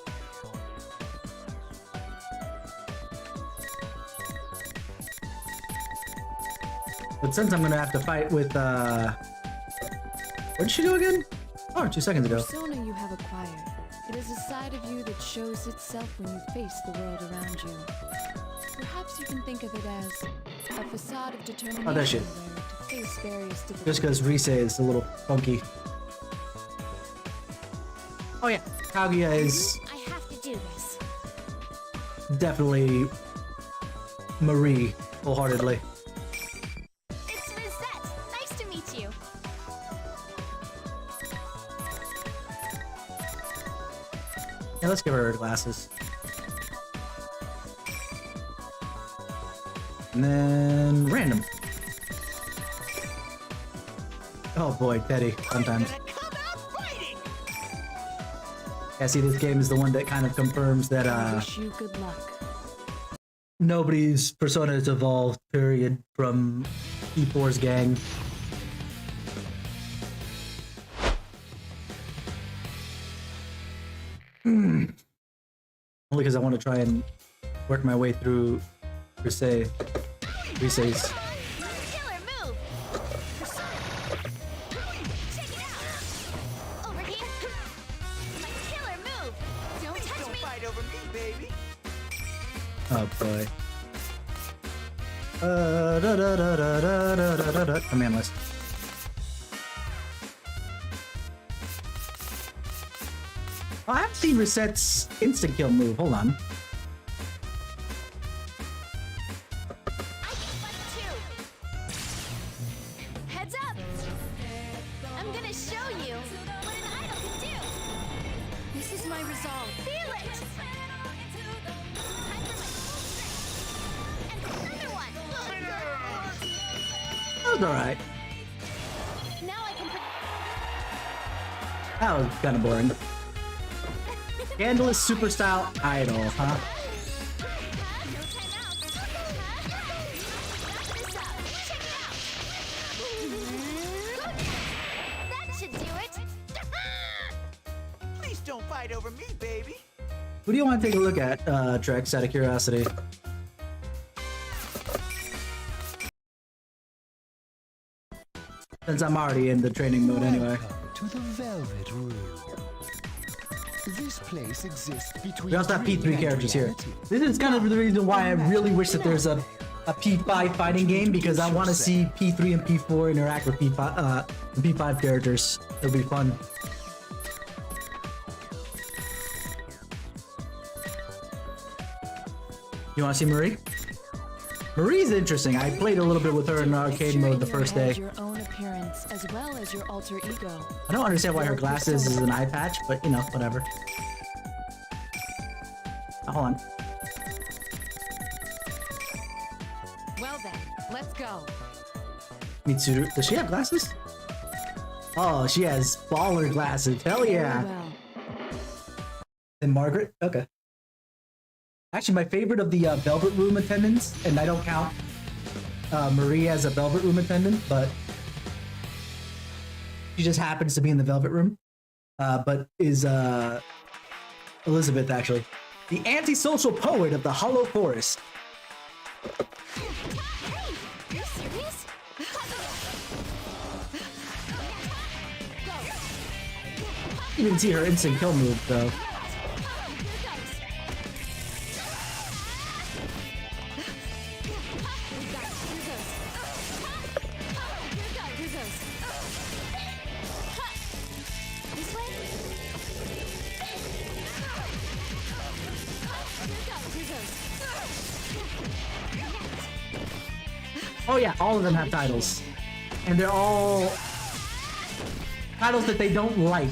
But since I'm gonna have to fight with, what did she do again? Oh, 2 seconds The ago. persona you have acquired. It is a side of you that shows itself when you face the world around you. Perhaps you can think of it as a facade of determination Oh, there she is. where to face various difficulties. Just because Rise is a little funky. Oh yeah, Kaguya is I have to do this. definitely Marie, wholeheartedly. It's Rosette. Nice to meet you. Yeah, let's give her her glasses. And then random. Oh boy, Teddy, sometimes. Yeah, see, this game is the one that kind of confirms that I wish you good luck. nobody's persona has evolved, period, from E4's gang. Only because I want to try and work my way through Crusade. Crisade's. Killer move! Check it out! Over here! My killer move! Don't touch me! Fight over me, baby. Oh boy. Command list. Oh, I haven't seen Reset's instant kill move. Hold on. Heads up! I'm gonna show you what an idol can do! This is my resolve. Feel it! Time for my full strength! And another one! That was alright. Now I can That was kind of boring. Scandalous super style idol, huh? That should do it! Please don't fight over me, baby. Who do you want to take a look at, Trex, out of curiosity? Since I'm already in the training mode anyway. To the Velvet Room. This place exists between. We also have P3 dream and characters here. reality. This is kind of the reason why I really wish that there's a P5 fighting game, because I want to see P3 and P4 interact with P5 the P5 characters. It'll be fun. You want to see Marie? Marie's interesting. I played a little bit with her in arcade mode the first day. Your own appearance as well as your alter ego. I don't understand why her glasses is an eye patch, but you know, whatever. Oh, hold on. Well then, let's go. Mitsuru, does she have glasses? Oh, she has baller glasses. Hell yeah. Very well. And Margaret? Okay. Actually, my favorite of the Velvet Room attendants, and I don't count Marie as a Velvet Room attendant, but she just happens to be in the Velvet Room, but is Elizabeth, actually. The antisocial poet of the Hollow Forest. Hey! Are you serious? You can see her instant kill move, though. Oh yeah, all of them have titles. And they're all titles that they don't like.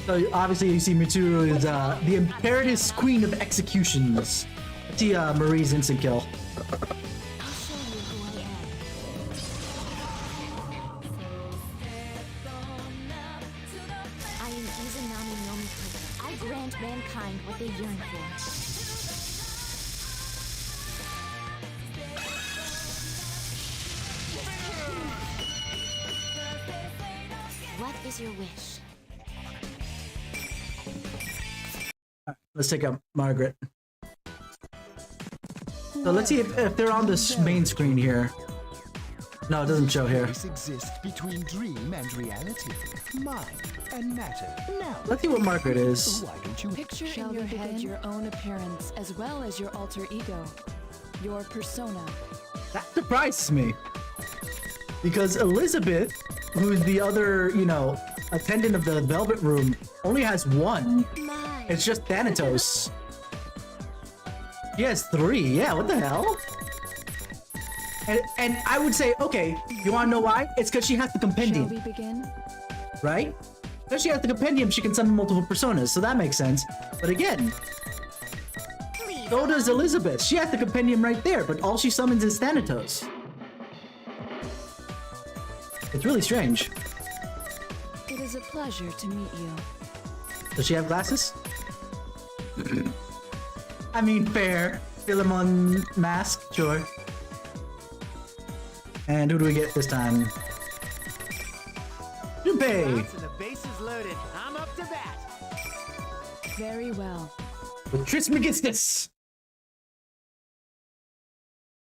So obviously you see Mitsuru is the Imperatrice Queen of Executions. Let's see Marie's instant kill. I'll show you who I am. I am Izanami no Mikoto. I grant mankind what they yearn for. What is your wish? Let's take out Margaret. So let's see if they're on this main screen here. No, it doesn't show here. This exists between dream and reality, mind and matter. Now, Let's see what Margaret is. why don't you Picture in your head your own appearance as well as your alter ego. Your persona. That surprises me. Because Elizabeth, who's the other, you know, attendant of the Velvet Room, only has one. It's just Thanatos. She has 3. Yeah, what the hell? And I would say, okay, you wanna know why? It's because she has the Shall compendium, we begin? right? Because she has the compendium, she can summon multiple personas, so that makes sense. But again, so does Elizabeth. She has the compendium right there, but all she summons is Thanatos. It's really strange. It is a pleasure to meet you. Does she have glasses? I mean, fair. Philemon mask, sure. And who do we get this time? Junpei! The base is loaded. I'm up to bat. Very well. With Trismegistus!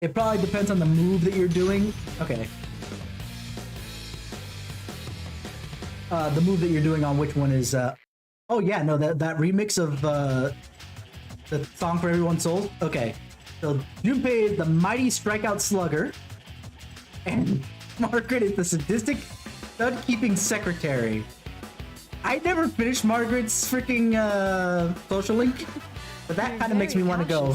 It probably depends on the move that you're doing. Okay. The move that you're doing on which one is, oh yeah, no, that remix of, the Song for Everyone's Soul? Okay. So, Junpei is the mighty strikeout slugger, and Margaret is the sadistic stud-keeping secretary. I never finished Margaret's freaking, social link, but that kind of makes me want to go,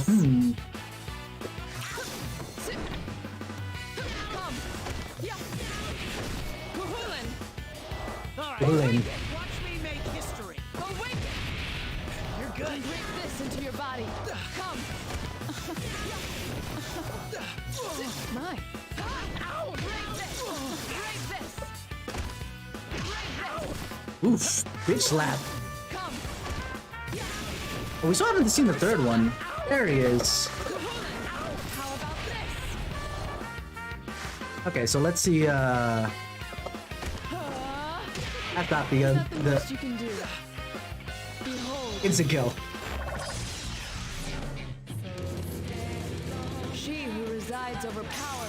Bullying. Watch me make history. You're good. Break this into your body. Come. My. Ow! Break this. Break this. Break this. Oof, bitch slap. Come. Oh, we still haven't seen the third one. There he is. How about this? Okay, so let's see, That's not the Best you can do. Behold. instant kill. She who resides over power.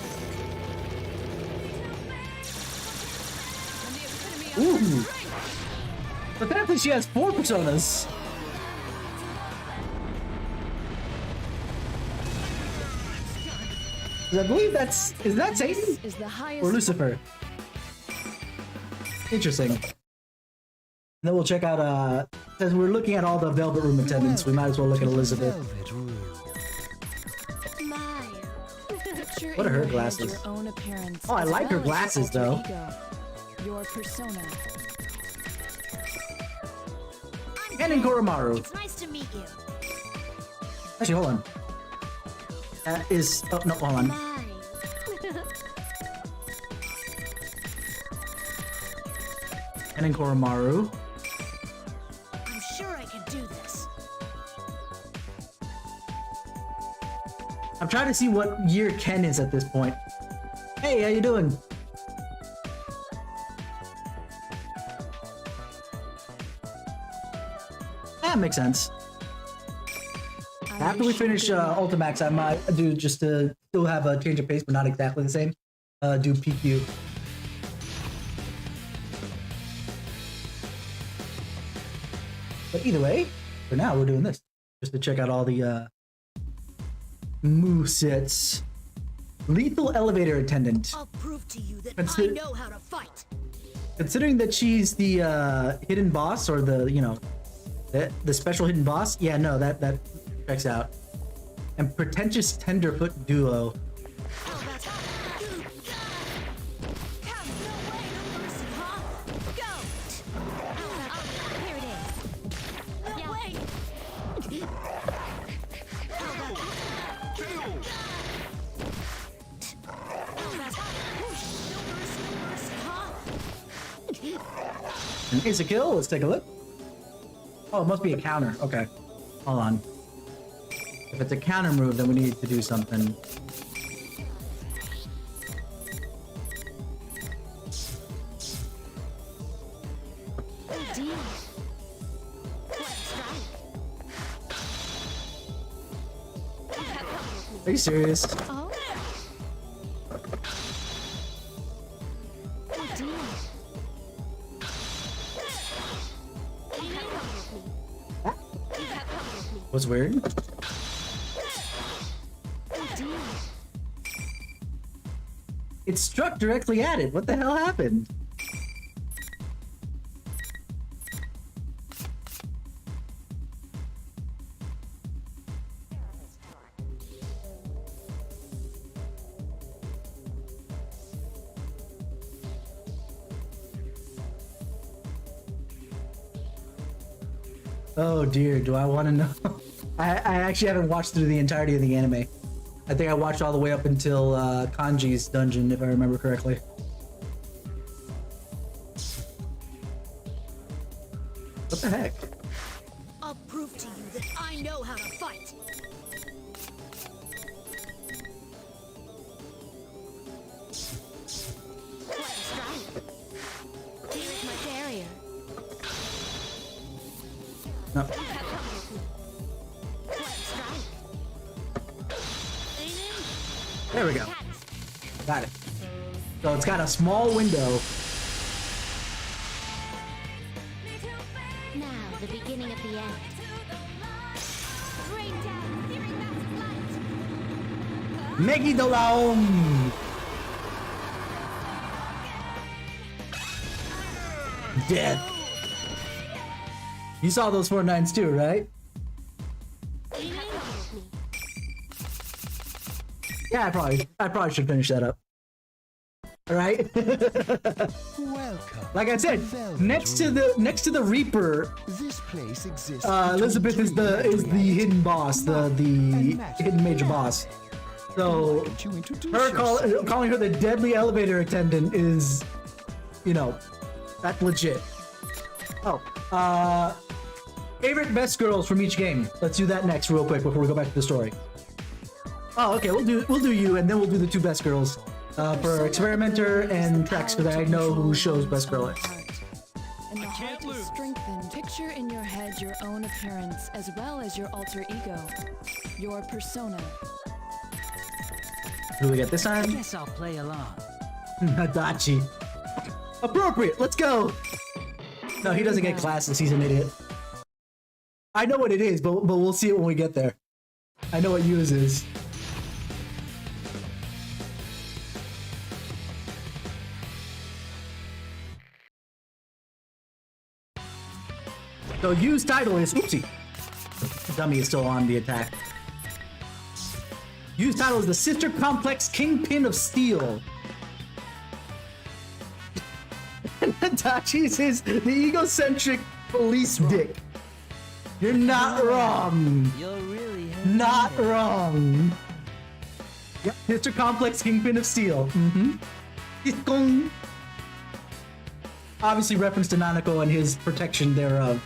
And the epitome of Ooh. strength. But thankfully she has 4 personas. I believe is that Satan? Is the highest Or Lucifer? Interesting. And then we'll check out, since we're looking at all the Velvet Room attendants, we might as well look at Elizabeth. What are her glasses? Your own appearance, Oh, I as like her well as glasses, your though. alter ego, your persona. And Koromaru. It's nice to meet you. Actually, hold on. Oh, no, hold on. And Koromaru. I'm sure I can do this. I'm trying to see what year Ken is at this point. Hey, how you doing? That makes sense. After we finish Ultimax, I might do, just to still have a change of pace, but not exactly the same, do PQ. But either way, for now, we're doing this. Just to check out all the movesets. Lethal elevator attendant. I'll prove to you that Consi- I know how to fight. Considering that she's the hidden boss, or the, you know, the special hidden boss, yeah, no, that checks out. And pretentious tenderfoot duo. And it's a kill. Let's take a look. Oh, it must be a counter. Okay. Hold on. If it's a counter move, then we need to do something. Are you serious? Oh? What's weird? It struck directly at it. What the hell happened? Oh dear, do I want to know? I actually haven't watched through the entirety of the anime. I think I watched all the way up until Kanji's dungeon, if I remember correctly. What the heck? I'll prove to you that I know how to fight. Here's my barrier. No. There we go. Got it. So it's got a small window. Now, the beginning of the end. Rain down, searing massive light. Megi Dolaum! Dead. You saw those 4-9s too, right? Yeah, I probably should finish that up. All right. Welcome. Like I said, next to the Reaper, This place exists. Elizabeth is the hidden boss, the hidden major boss. So her calling her the deadly elevator attendant is, you know, that's legit. Oh, favorite best girls from each game. Let's do that next real quick before we go back to the story. Oh, okay, we'll do you, and then we'll do the two best girls for Experimenter and Trex, because I know who show's best girl is. And the heart is strengthened. Picture in your head your own appearance as well as your alter ego, your persona. Who do we get this I time? guess I'll play along. Hadachi. Appropriate. Let's go. No, he doesn't get classes. He's an idiot. I know what it is, but we'll see it when we get there. I know what Yu's is. So Yu's title is oopsie. The dummy is still on the attack. Yu's title is the Sister Complex Kingpin of Steel. And Hitachi's is the egocentric police dick. You're not wrong. You'll really have Not wrong. Yep, Sister Complex Kingpin of Steel. Mm-hmm. Obviously reference to Nanako and his protection thereof.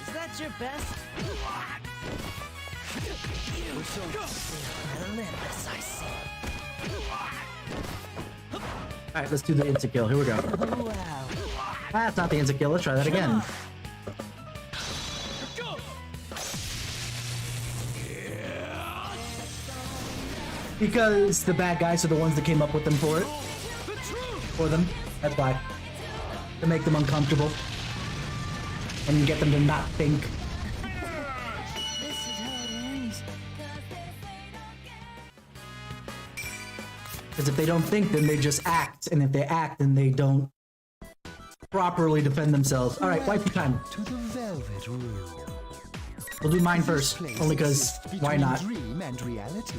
Is that your best? We're so relentless, I see. Alright, let's do the instant kill. Here we go. Oh, wow. That's not the instant kill. Let's try that again. Because the bad guys are the ones that came up with them for it. For them. That's why. To make them uncomfortable. And get them to not think. This is how it ends. Because if they don't think, then they just act. And if they act, then they don't properly defend themselves. Alright, waifu time. To the Velvet Room. We'll do mine first. Only because, why not? Dream and reality.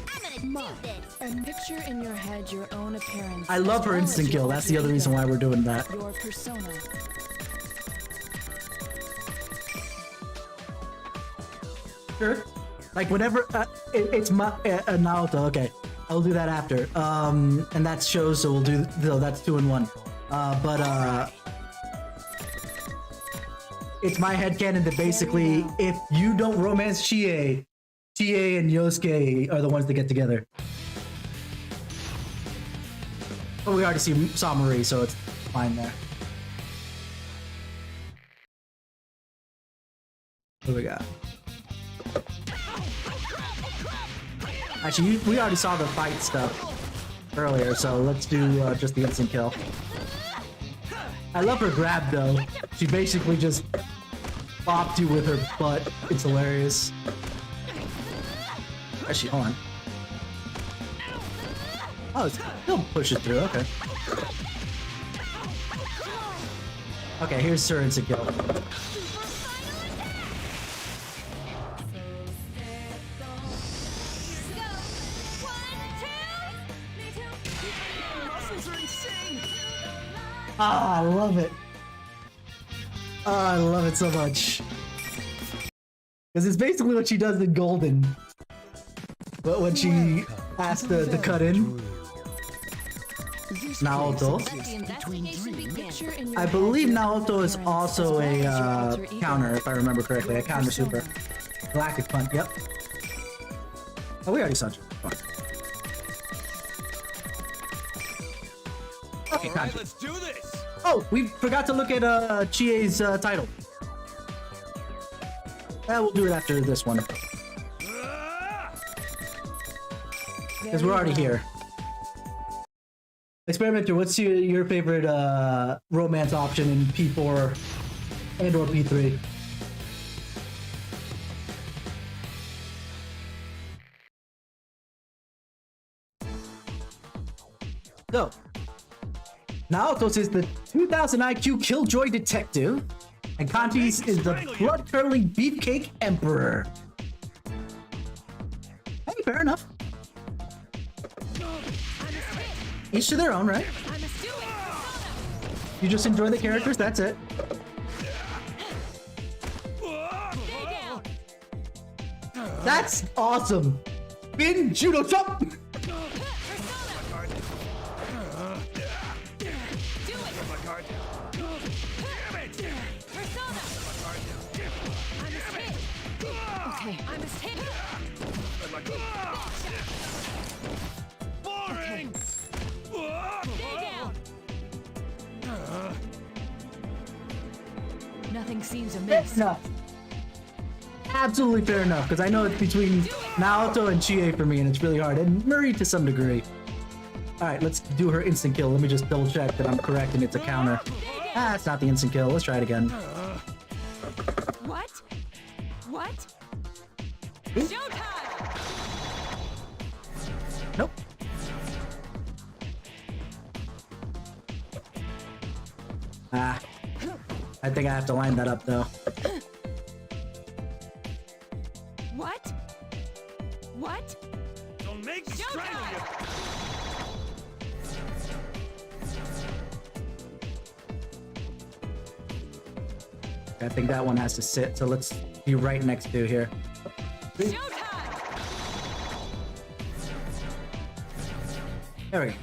And picture in your head your own appearance. I love as her well as instant your kill. That's the alter other reason ego, why we're doing that. Your persona. Sure. Like whenever it's my Naoto. Okay, I'll do that after. And that's shows, so we'll do. So that's 2 in 1. It's my headcanon that basically, if you don't romance Chie, Chie and Yosuke are the ones that get together. But we already saw Marie, so it's fine there. What do we got? Actually, we already saw the fight stuff earlier, so let's do just the instant kill. I love her grab though. She basically just bopped you with her butt. It's hilarious. Actually, hold on. Oh, it still pushes through. Okay. Okay, here's her instant kill. Ah, I love it. Oh, I love it so much. Because it's basically what she does in Golden. But when she asks to cut in. Naoto. I believe Naoto is also a counter, if I remember correctly. A counter super. Galactic Punch, yep. Oh, we already saw it. Okay, Alright, let's do this! Oh, we forgot to look at Chie's title. We'll do it after this one. Because we're already here. Experimenter, what's your favorite romance option in P4 and or P3? So, Naoto's is the 2000 IQ Killjoy Detective, and Kanti's is the blood-curdling Beefcake Emperor. Hey, fair enough. Each to their own, right? You just enjoy the characters, that's it. That's awesome! Bin Judo Chop! Okay. Boring! Nothing seems amiss. No. Absolutely fair enough, because I know it's between Naoto and Chie for me, and it's really hard, and Murray to some degree. Alright, let's do her instant kill. Let me just double check that I'm correct and it's a counter. Ah, it's not the instant kill. Let's try it again. What? What? Ooh. Showtime! Nope. Ah. I think I have to line that up, though. What? What? Don't make me strangle you! I think that one has to sit, so let's be right next to here. Showtime! There we go.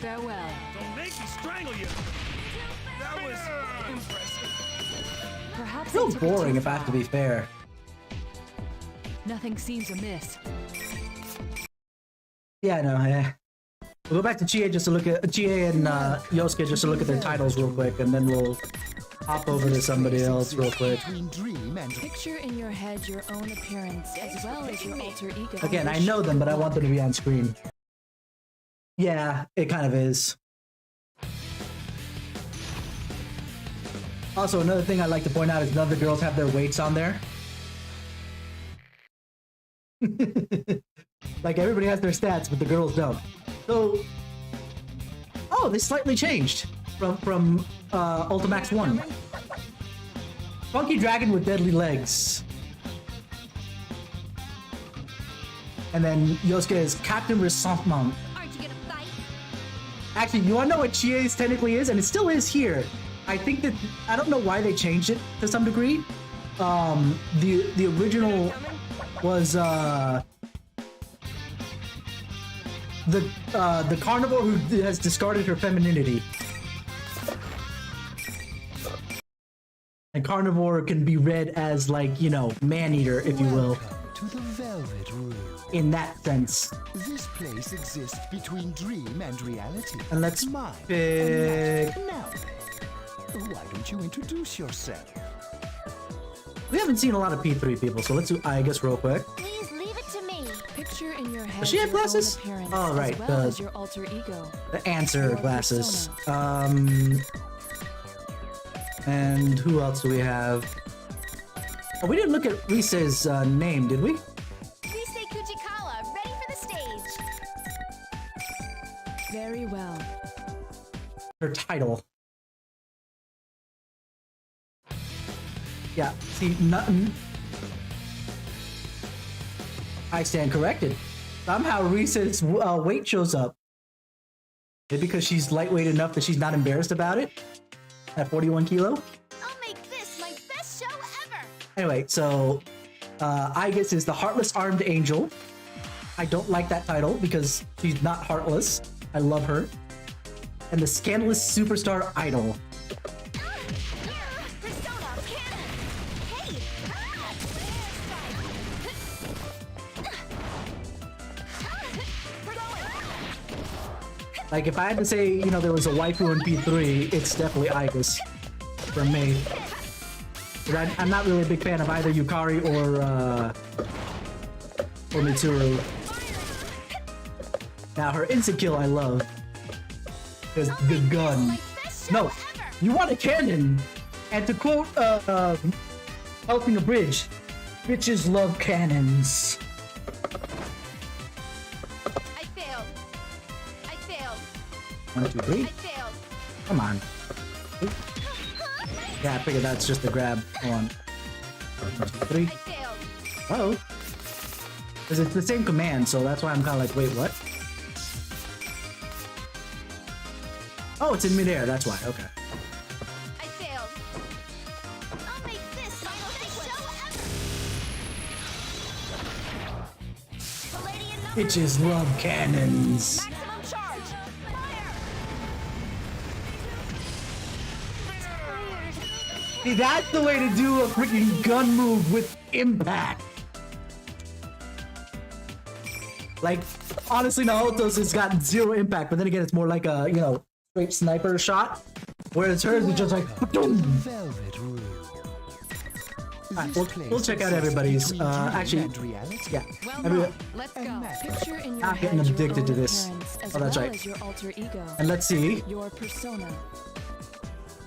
Farewell. Don't make me strangle you! That was impressive. Perhaps Real I took it boring too if I have to far. be fair. Nothing seems amiss. Yeah, no, yeah. We'll go back to Chie just to look at Chie and Yosuke just to look at their titles real quick, and then we'll hop over to somebody else real quick. Picture in your head your own appearance as well as your alter ego. Again, I know them, but I want them to be on screen. Yeah, it kind of is. Also, another thing I'd like to point out is none of the girls have their weights on there. Like, everybody has their stats, but the girls don't. So... Oh, they slightly changed from Ultimax 1. Funky Dragon with deadly legs. And then Yosuke is Captain Ressentiment. Aren't you gonna fight? Actually, you wanna know what Chie's technically is? And it still is here. I think that... I don't know why they changed it to some degree. The original was, the carnivore who has discarded her femininity. And carnivore can be read as, like, you know, man-eater, if you will. To the Velvet Room. In that sense. This place exists between dream and reality. And let's Mine. pick... Now, why don't you introduce yourself? We haven't seen a lot of P3 people, so let's do I guess real quick. Please leave it to me. Picture in your head Does she have your own glasses? appearance Oh, right, as well the- as your alter ego. The answer Your glasses. And who else do we have? Oh, we didn't look at Rise's name, did we? Rise Kujikawa, ready for the stage. Very well. Her her title. Yeah, see, nothing. I stand corrected. Somehow Risa's weight shows up. Maybe because she's lightweight enough that she's not embarrassed about it? At 41 kilo? I'll make this my best show ever! Anyway, so Aigis is the Heartless Armed Angel. I don't like that title because she's not heartless. I love her. And the Scandalous Superstar Idol. Like, if I had to say, you know, there was a waifu in P3, it's definitely Aigis for me. But I'm not really a big fan of either Yukari or Mitsuru. Now, her instant kill I love. Because the gun. No, you want a cannon! And to quote, Helping a Bridge, bitches love cannons. I failed. 1, 2, 3. I failed. Come on. Yeah, I figured that's just a grab. Hold on. 1, 2, 3. I failed. Oh. Because it's the same command, so that's why I'm kind of like, wait, what? Oh, it's in midair, that's why. Okay. I failed. I'll make this my best show ever. Palladian number. Bitches love cannons. Maximum charge. Fire. See, that's the way to do a freaking gun move with impact. Like, honestly, Naoto's has gotten 0 impact, but then again, it's more like a, you know, straight sniper shot. Whereas hers is just like, boom. Alright, we'll check out everybody's. Actually, yeah. Let's go. Picture in your I'm head getting your addicted to own this. appearance as Oh, that's well right. as your alter ego. And let's see. Your persona.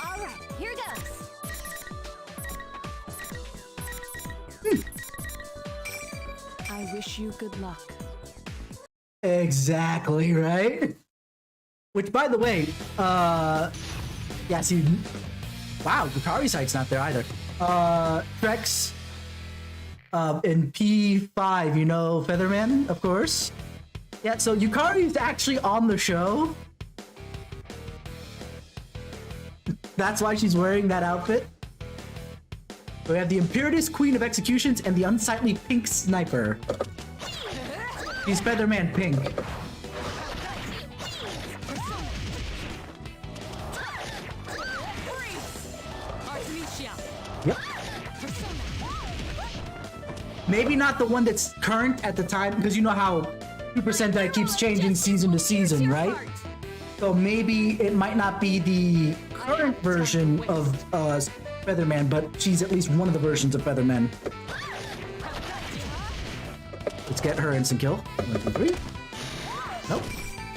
All right, here goes. I wish you good luck. Exactly, right? Which, by the way, yeah, see, wow, Yukari's site's not there either. Trex, in P5, you know Featherman, of course. Yeah, so Yukari's actually on the show. That's why she's wearing that outfit. We have the Imperatrice Queen of Executions and the Unsightly Pink Sniper. He's Featherman Pink. Yep. Maybe not the one that's current at the time, because you know how Super Sentai keeps changing season to season, right? So maybe it might not be the current version of Featherman, but she's at least one of the versions of Featherman. Let's get her instant kill. 1, 2, 3. Nope.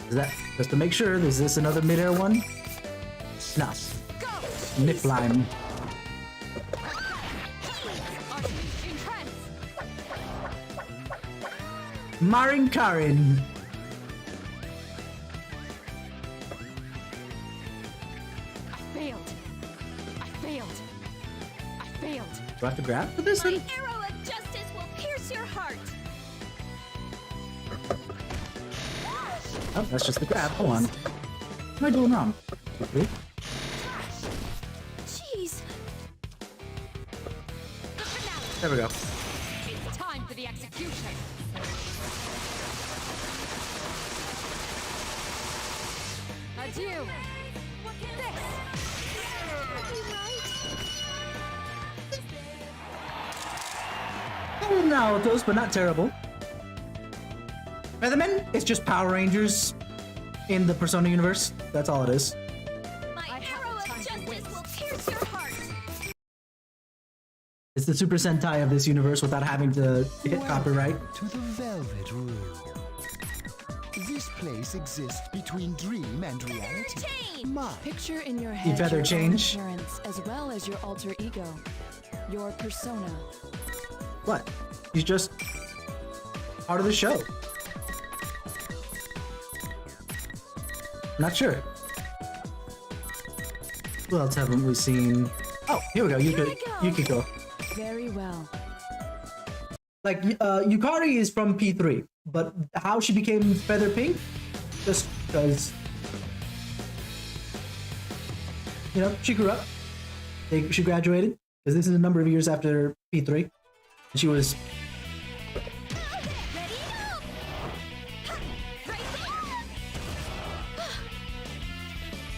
Is that just to make sure? Is this another midair one? No. Nip line. Marin Karin. Do I have to grab for this one? My arrow of justice will pierce your heart. Oh, that's just the grab. Hold on. What am I doing wrong? 2, 3. Jeez. There we go. It's time for the execution. Adieu. No, those, but not terrible. Featherman, it's just Power Rangers in the Persona universe. That's all it is. My arrow of justice will pierce your heart. It's the Super Sentai of this universe without having to hit copyright. To the Velvet Room. This place exists between dream and reality. Picture in your head feather your change. own appearance as well as your alter ego. Your persona. What? He's just part of the show. Not sure. Who else haven't we seen? Oh, here we go. Yukiko. Very well. Like, Yukari is from P3, but how she became Feather Pink? Just because, you know, she grew up. She graduated, because this is a number of years after P3. She was...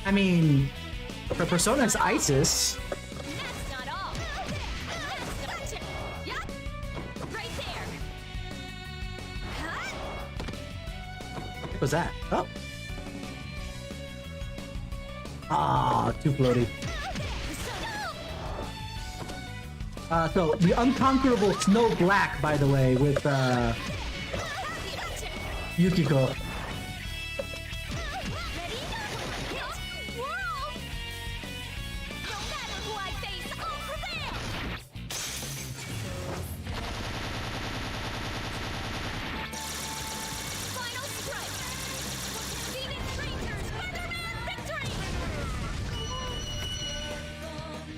I mean, her persona is Isis. What was that? Oh. Ah, too floaty. So, the unconquerable Snow Black, by the way, with, Yukiko.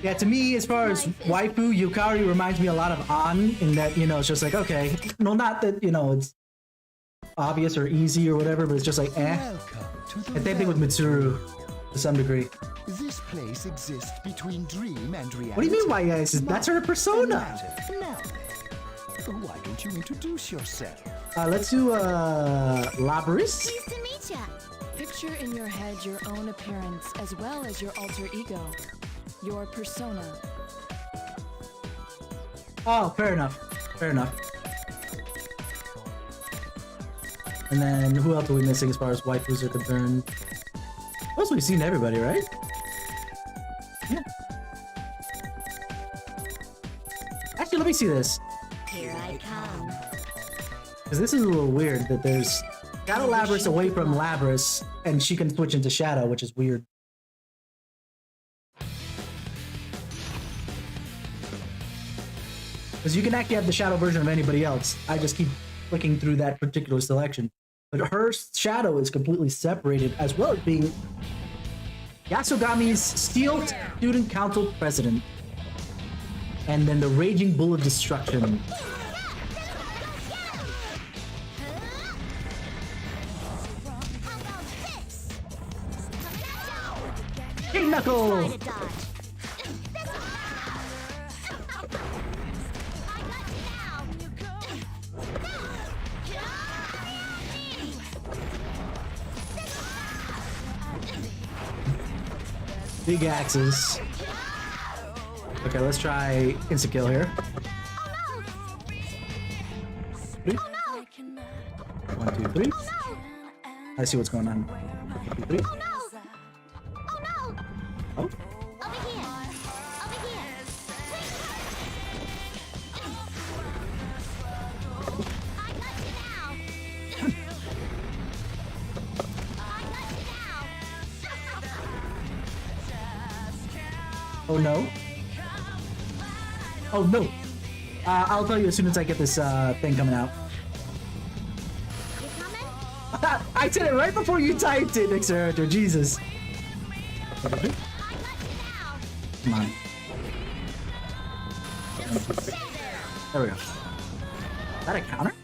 Yeah, to me, as far as waifu, Yukari reminds me a lot of An in that, you know, it's just like, okay, no, not that, you know, it's obvious or easy or whatever, but it's just like, eh. And same thing with Mitsuru, to some degree. This place exists between dream and reality. What do you mean, why guys? That's her persona. Why don't you introduce yourself? Let's do, Labris. Pleased to meet ya. Picture in your head your own appearance as well as your alter ego. Your persona. Oh, fair enough. Fair enough. And then, who else are we missing as far as waifus are concerned? Most we've seen everybody, right? Yeah. Actually, let me see this. Here I come. Because this is a little weird that there's Shadow Labris away from Labris, and she can switch into Shadow, which is weird. Because you can actually have the Shadow version of anybody else. I just keep flicking through that particular selection. But her Shadow is completely separated, as well as being Yasogami's Steel Student Council President. And then the Raging Bull of Destruction. King Knuckle! Big axes. Okay, let's try instant kill here. Three. 1, 2, 3. I see what's going on. 1, 2, 3. Oh. Oh no. Oh no. I'll tell you as soon as I get this thing coming out. I said it right before you typed it, Xerator. Jesus. Come on. There we go. Is that a counter?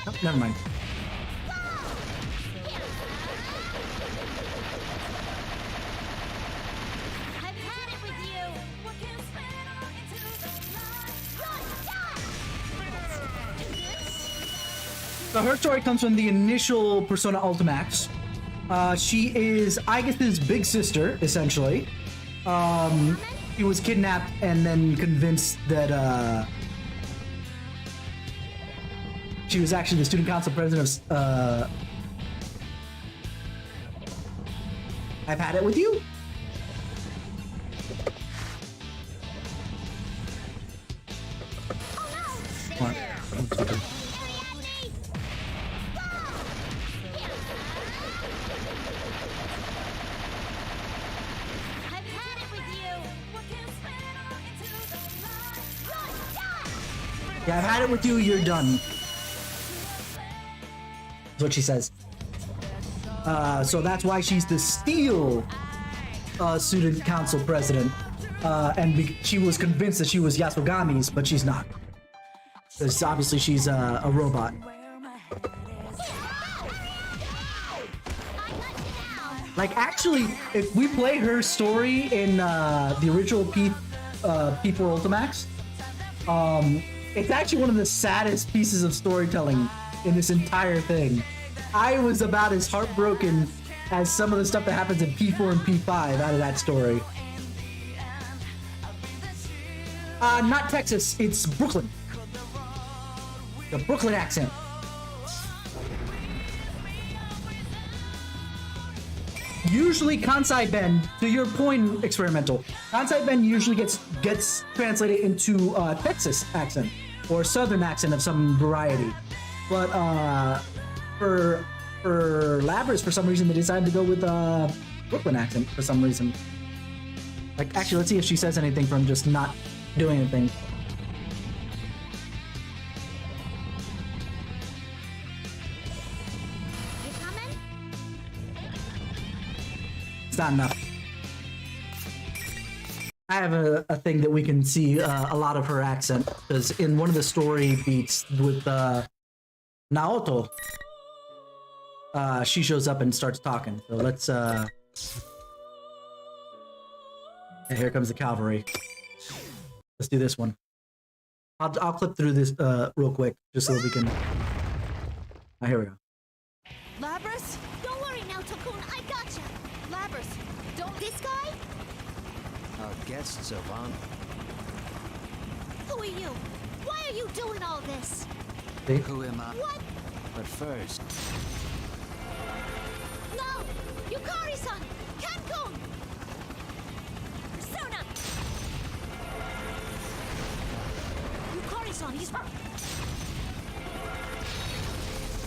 Oh, never mind. So her story comes from the initial Persona Ultimax. She is Aigis' big sister, essentially. She was kidnapped and then convinced that she was actually the student council president of I've had it with you? Come on. Yeah, I've had it with you, you're done. That's what she says. So that's why she's the Steel Student Council president. She was convinced that she was Yasugami's, but she's not. Because obviously she's a robot. Like, actually, if we play her story in the original P4 Ultimax, it's actually one of the saddest pieces of storytelling in this entire thing. I was about as heartbroken as some of the stuff that happens in P4 and P5 out of that story. Not Texas, it's Brooklyn. The Brooklyn accent. Usually Kansai Ben, to your point, Experimental, Kansai Ben usually gets translated into Texas accent or Southern accent of some variety. But for Labras, for some reason, they decided to go with Brooklyn accent for some reason. Like, actually, let's see if she says anything from just not doing anything. It's not enough. I have a thing that we can see a lot of her accent, because in one of the story beats with Naoto, she shows up and starts talking. So let's and here comes the cavalry. Let's do this one. I'll clip through this real quick just so that we can. Here we go. Labras? Don't worry now, Takun. I gotcha. Labras, don't this guy? Our guests of honor. Who are you? Why are you doing all this? See? Who am I? What? But first, No! Yukari-san! Kenkun! Persona! Yukari-san, he's...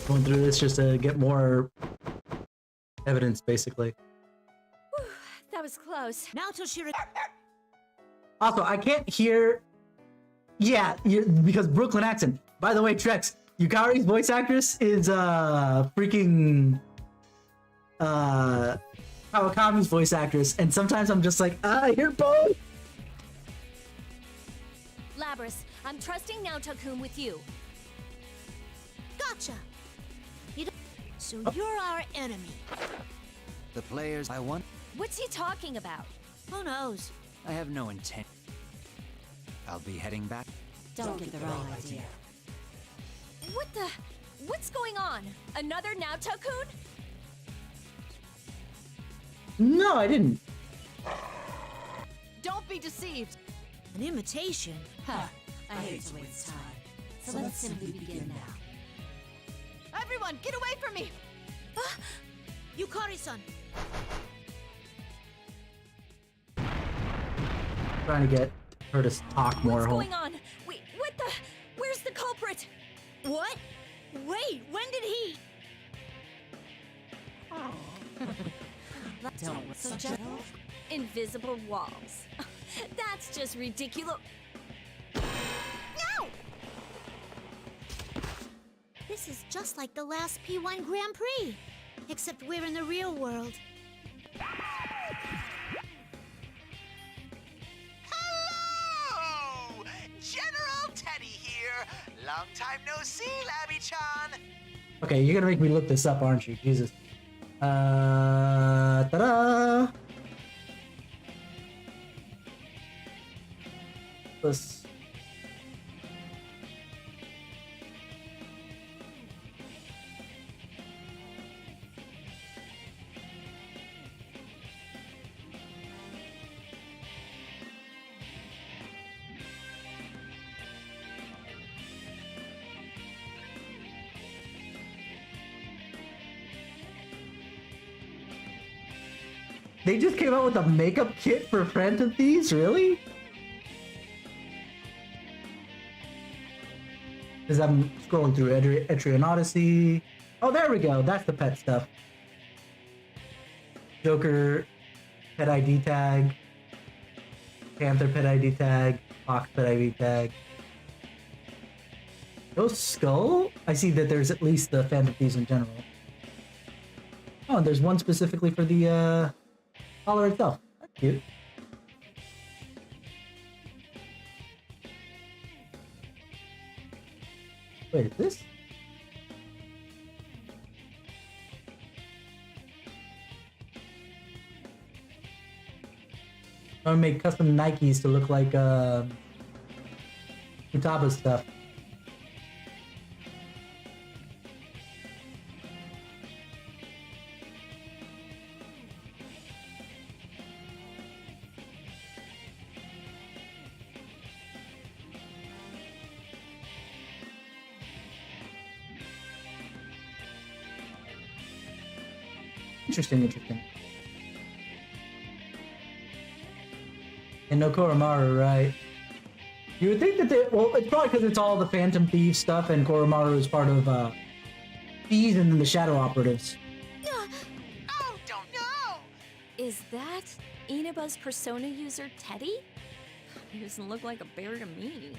Going through this just to get more evidence, basically. Whew, that was close. Now Toshiro... Also, I can't hear... Yeah, because Brooklyn accent. By the way, Trex, Yukari's voice actress is freaking Kawakami's voice actress, and sometimes I'm just like, I hear both. Labras, I'm trusting Naoto-kun with you. Gotcha. So you're our enemy. the players I want. What's he talking about? Who knows? I have no intent. I'll be heading back. Don't get the wrong idea. What the? What's going on? Another Naoto-kun? No, I didn't. Don't be deceived. An imitation? Huh. I hate to waste time. So let's simply begin now. Everyone, get away from me! Yukari-san! Trying to get her to talk more. What's going on? Wait, what the? Where's the culprit? What? Wait, when did he? Don't so gentle. Invisible walls. That's just ridiculous. No! This is just like the last P1 Grand Prix, except we're in the real world. Hello! General Teddy here. Long time no see, Labby-chan. Okay, you're gonna make me look this up, aren't you? Jesus. Ta-da! Let's... They just came out with a makeup kit for Phantom Thieves? Really? As I'm scrolling through Etrian Odyssey. Oh, there we go. That's the pet stuff. Joker pet ID tag. Panther pet ID tag. Fox pet ID tag. Ghost Skull? I see that there's at least the Phantom Thieves in general. Oh, there's one specifically for the collar itself. That's cute. Wait, is this? I'm gonna make custom Nikes to look like Futaba stuff. Interesting. And no Koromaru, right? You would think that they... Well, it's probably because it's all the Phantom Thieves stuff, and Koromaru is part of, Thieves and then the Shadow Operatives. Oh, don't know! Is that Inaba's persona user, Teddy? He doesn't look like a bear to me.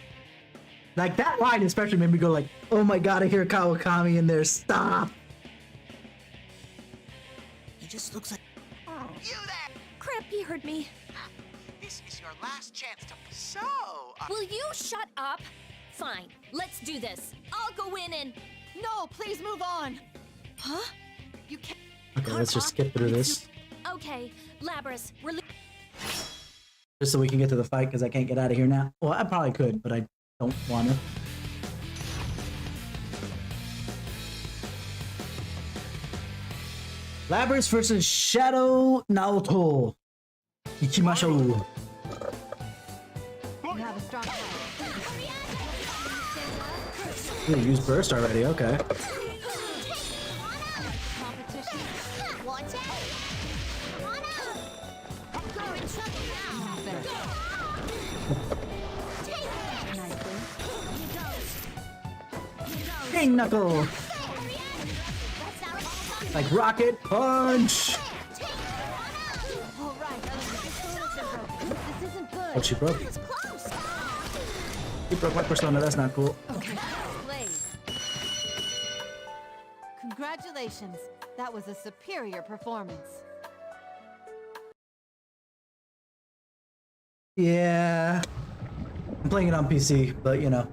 Like, that line especially made me go like, oh my god, I hear Kawakami in there, stop! He just looks like... You there! Crap, he heard me. This is your last chance to... So... Will you shut up? Fine, let's do this. I'll go in and... No, please move on. Huh? You can't... Okay, let's just skip through this. Okay, Labras, Just so we can get to the fight, because I can't get out of here now. Well, I probably could, but I don't want to. Labras versus Shadow Naoto. Ikimashou. You have a strong Ooh, use burst already, okay. competition. Watch out! Come on out! You're in trouble now! Take it! King Knuckle! Like Rocket Punch! All right, this isn't good. Oh, she broke. It's close! She broke my persona, that's not cool. Congratulations. That was a superior performance. Yeah. I'm playing it on PC, but you know.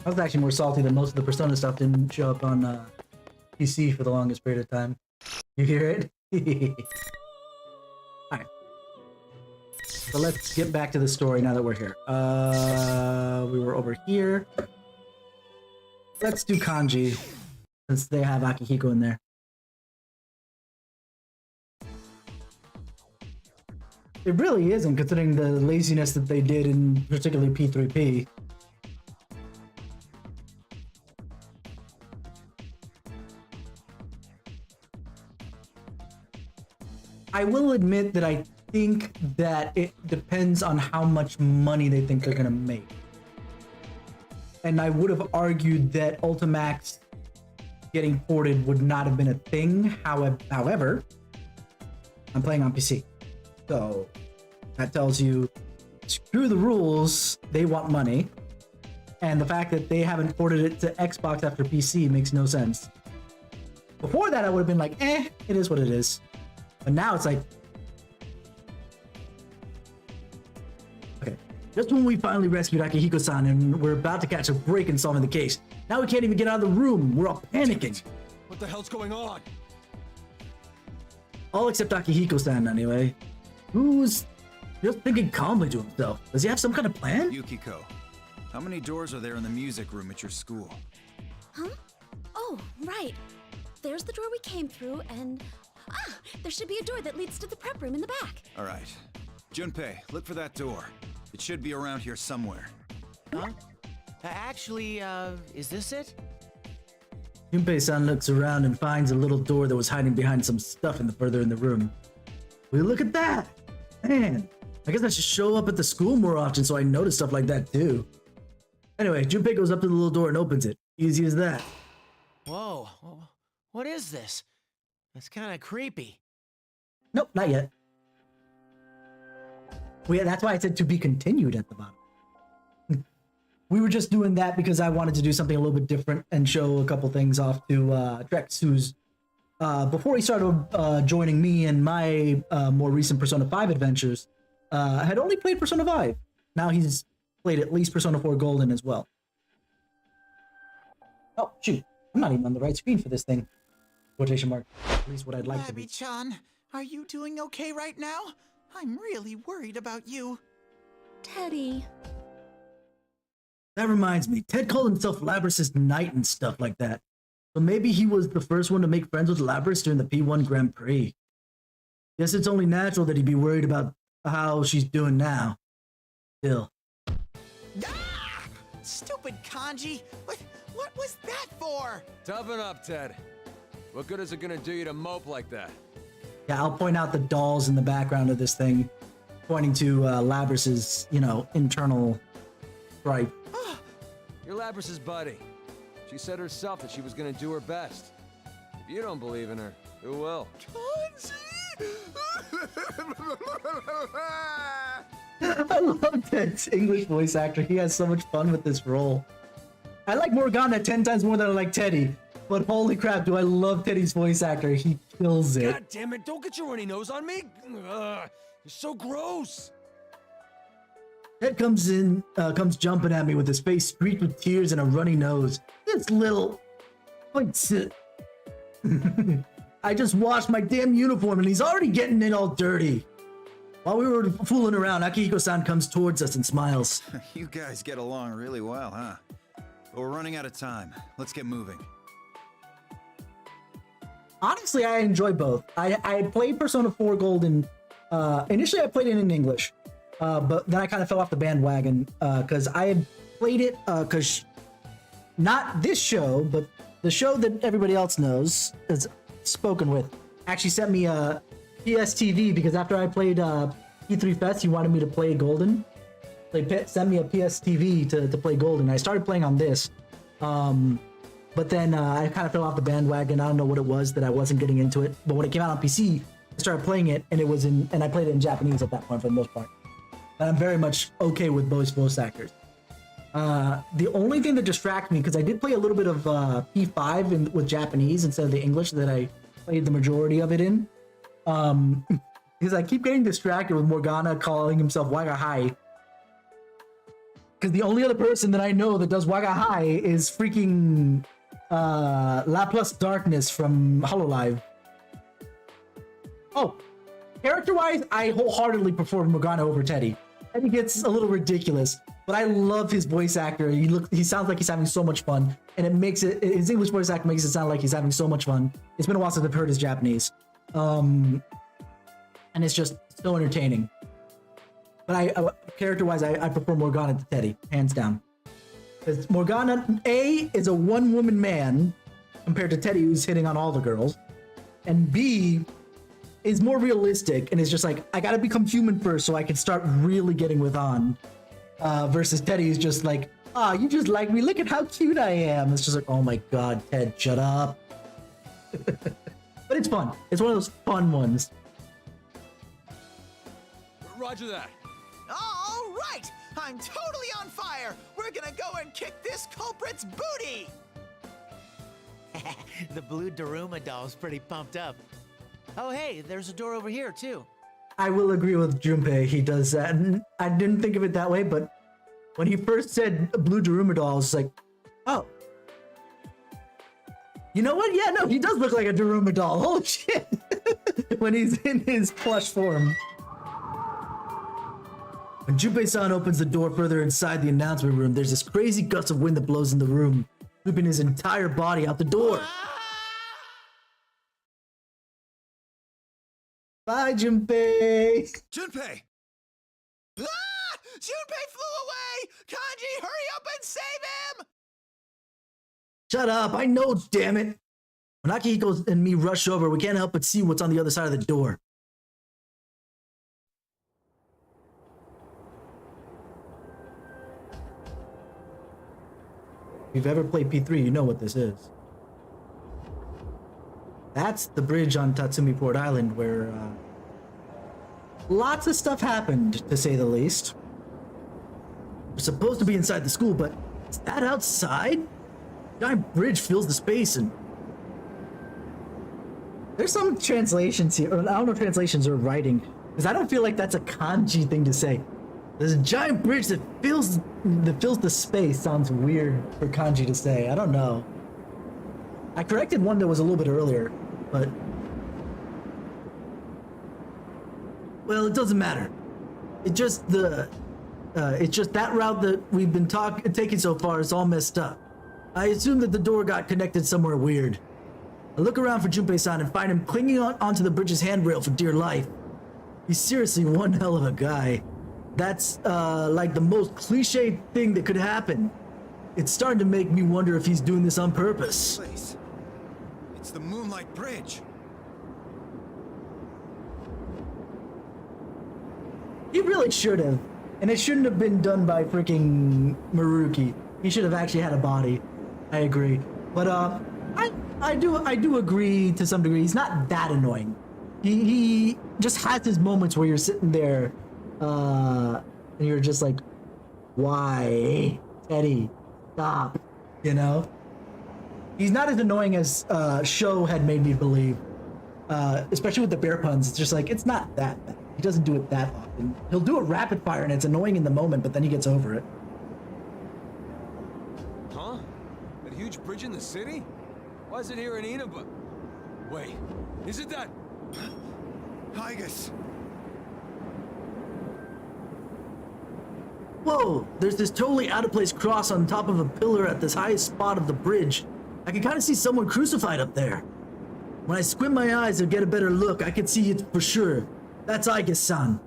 I was actually more salty that most of the Persona stuff didn't show up on PC for the longest period of time. You hear it? Alright. So let's get back to the story now that we're here. We were over here. Let's do kanji, since they have Akihiko in there. It really isn't, considering the laziness that they did in particularly P3P. I will admit that I think that it depends on how much money they think they're gonna make. And I would have argued that Ultimax getting ported would not have been a thing. However, I'm playing on PC. So that tells you, screw the rules, they want money. And the fact that they haven't ported it to Xbox after PC makes no sense. Before that, I would have been like, it is what it is. But now it's like, okay, just when we finally rescued Akihiko-san and we're about to catch a break in solving the case, now we can't even get out of the room. We're all panicking. What the hell's going on? All except Akihiko-san, anyway. Who's just thinking calmly to himself. Does he have some kind of plan? Yukiko, how many doors are there in the music room at your school? Huh? Oh, right. There's the door we came through, and... there should be a door that leads to the prep room in the back. All right. Junpei, look for that door. It should be around here somewhere. Huh? Actually, is this it? Junpei-san looks around and finds a little door that was hiding behind some stuff further in the room. Will you look at that? Man, I guess I should show up at the school more often so I notice stuff like that too. Anyway, Junpei goes up to the little door and opens it. Easy as that. Whoa, what is this? That's kind of creepy. Nope, not yet. Well, yeah, that's why I said to be continued at the bottom. we were just doing that because I wanted to do something a little bit different and show a couple things off to Drex, who's before he started joining me in my more recent Persona 5 adventures, had only played Persona 5. Now he's played at least Persona 4 Golden as well. Oh, shoot. I'm not even on the right screen for this thing. Quotation mark. At least what I'd like to be. Labby-chan, are you doing okay right now? I'm really worried about you. Teddy. That reminds me, Ted called himself Labrys's Knight and stuff like that. So maybe he was the first one to make friends with Labrys during the P1 Grand Prix. Guess it's only natural that he'd be worried about how she's doing now. Still. Ah! Stupid kanji! What was that for? Toughen up, Ted. What good is it gonna do you to mope like that? Yeah, I'll point out the dolls in the background of this thing, pointing to Labrys's, you know, internal strife. You're Labrys's buddy. She said herself that she was gonna do her best. If you don't believe in her, who will? I love Ted's English voice actor. He has so much fun with this role. I like Morgana 10 times more than I like Teddy, but holy crap, do I love Teddy's voice actor. He kills it. God damn it, don't get your runny nose on me! Ugh, you're so gross! Ted comes jumping at me with his face streaked with tears and a runny nose. This little... Wait, sit. I just washed my damn uniform and he's already getting it all dirty. While we were fooling around, Akihiko-san comes towards us and smiles. You guys get along really well, huh? But we're running out of time. Let's get moving. Honestly, I enjoy both. I played Persona 4 Golden. Initially, I played it in English. But then I kind of fell off the bandwagon because I had played it because not this show, but the show that everybody else knows is spoken with actually sent me a PSTV because after I played P3 Fest, he wanted me to play Golden. They sent me a PSTV to play Golden. I started playing on this, but then I kind of fell off the bandwagon. I don't know what it was that I wasn't getting into it. But when it came out on PC, I started playing it, and I played it in Japanese at that point for the most part. But I'm very much okay with both voice actors. The only thing that distracts me, because I did play a little bit of P5 with Japanese instead of the English that I played the majority of it in, because I keep getting distracted with Morgana calling himself Wagahai. Because the only other person that I know that does Wagahai is freaking Laplace Darkness from Hololive. Oh, character-wise, I wholeheartedly prefer Morgana over Teddy. Teddy gets a little ridiculous, but I love his voice actor. He sounds like he's having so much fun, and his English voice actor makes it sound like he's having so much fun. It's been a while since I've heard his Japanese, and it's just so entertaining. But character-wise, I prefer Morgana to Teddy, hands down. Because Morgana, A, is a one-woman man compared to Teddy, who's hitting on all the girls, and B, is more realistic and is just like, I gotta become human first so I can start really getting with on. Versus Teddy, who's just like, you just like me, look at how cute I am. It's just like, oh my god, Ted, shut up. But it's fun. It's one of those fun ones. Roger that. All right! I'm totally on fire! We're gonna go and kick this culprit's booty! The blue Daruma doll's pretty pumped up. Oh, hey, there's a door over here, too. I will agree with Junpei. He does that. And I didn't think of it that way, but when he first said blue Daruma doll, I was like, oh. You know what? Yeah, no, he does look like a Daruma doll. Holy shit. When he's in his plush form. When Junpei-san opens the door further inside the announcement room, there's this crazy gust of wind that blows in the room, sweeping his entire body out the door. Bye, Junpei! Junpei! Ah! Junpei flew away! Kanji, hurry up and save him! Shut up, I know, damn it! When Akihiko and me rush over, we can't help but see what's on the other side of the door. If you've ever played P3, you know what this is. That's the bridge on Tatsumi Port Island where lots of stuff happened, to say the least. We're supposed to be inside the school, but is that outside? Giant bridge fills the space, and there's some translations here, or I don't know if translations or writing, because I don't feel like that's a kanji thing to say. There's a giant bridge that fills the space. Sounds weird for kanji to say. I don't know. I corrected one that was a little bit earlier, but well, it doesn't matter. It's just that route that we've been taking so far is all messed up. I assume that the door got connected somewhere weird. I look around for Junpei-san and find him clinging onto the bridge's handrail for dear life. He's seriously one hell of a guy. That's like the most cliche thing that could happen. It's starting to make me wonder if he's doing this on purpose. Place. It's the Moonlight Bridge. He really should have. And it shouldn't have been done by freaking Maruki. He should have actually had a body. I agree. But I do agree to some degree. He's not that annoying. He just has his moments where you're sitting there and you're just like, why? Teddy, stop. You know? He's not as annoying as Sho had made me believe. Especially with the bear puns. It's just like, it's not that bad. He doesn't do it that often. He'll do it rapid fire and it's annoying in the moment, but then he gets over it. Huh? That huge bridge in the city? Why is it here in Inaba? Wait, is it that? Hygus! Whoa! There's this totally out-of-place cross on top of a pillar at this highest spot of the bridge. I can kind of see someone crucified up there. When I squint my eyes and get a better look, I can see it for sure. That's Aigis-san.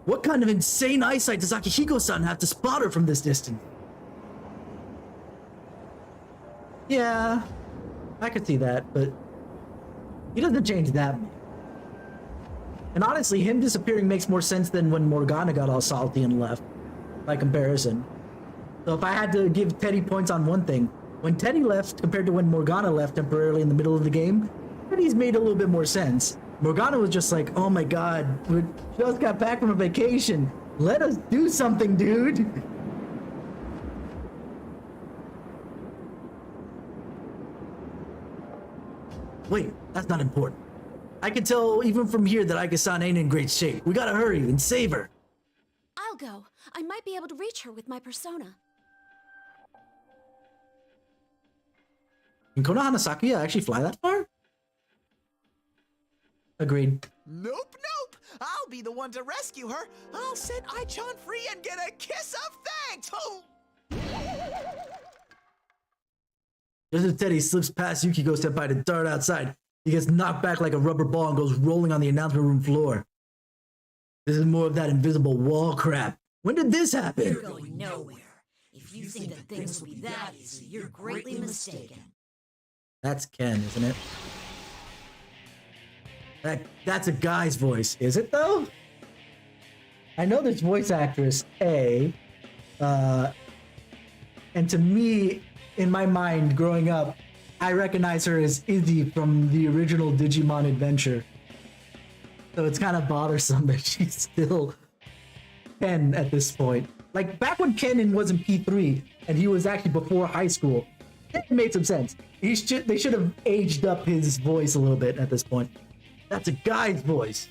What kind of insane eyesight does Akihiko-san have to spot her from this distance? Yeah, I could see that, but he doesn't change that much. And honestly, him disappearing makes more sense than when Morgana got all salty and left, by comparison. So if I had to give Teddy points on one thing, when Teddy left compared to when Morgana left temporarily in the middle of the game, Teddy's made a little bit more sense. Morgana was just like, oh my god, we just got back from a vacation. Let us do something, dude. Wait, that's not important. I can tell even from here that Aika-san ain't in great shape. We gotta hurry and save her. I'll go. I might be able to reach her with my persona. Can Konohana Sakuya actually fly that far? Agreed. Nope. I'll be the one to rescue her. I'll set Ai-chan free and get a kiss of thanks. Oh. Just as Teddy slips past Yukiko Senpai to dart outside, he gets knocked back like a rubber ball and goes rolling on the announcement room floor. This is more of that invisible wall crap. When did this happen? You're going nowhere. If you think that things will be that easy, you're greatly mistaken. That's Ken, isn't it? That's a guy's voice, is it though? I know this voice actress, and to me, in my mind, growing up, I recognize her as Izzy from the original Digimon Adventure. So it's kind of bothersome that she's still Ken at this point. Like, back when Ken was in P3, and he was actually before high school, it made some sense. They should have aged up his voice a little bit at this point. That's a guy's voice.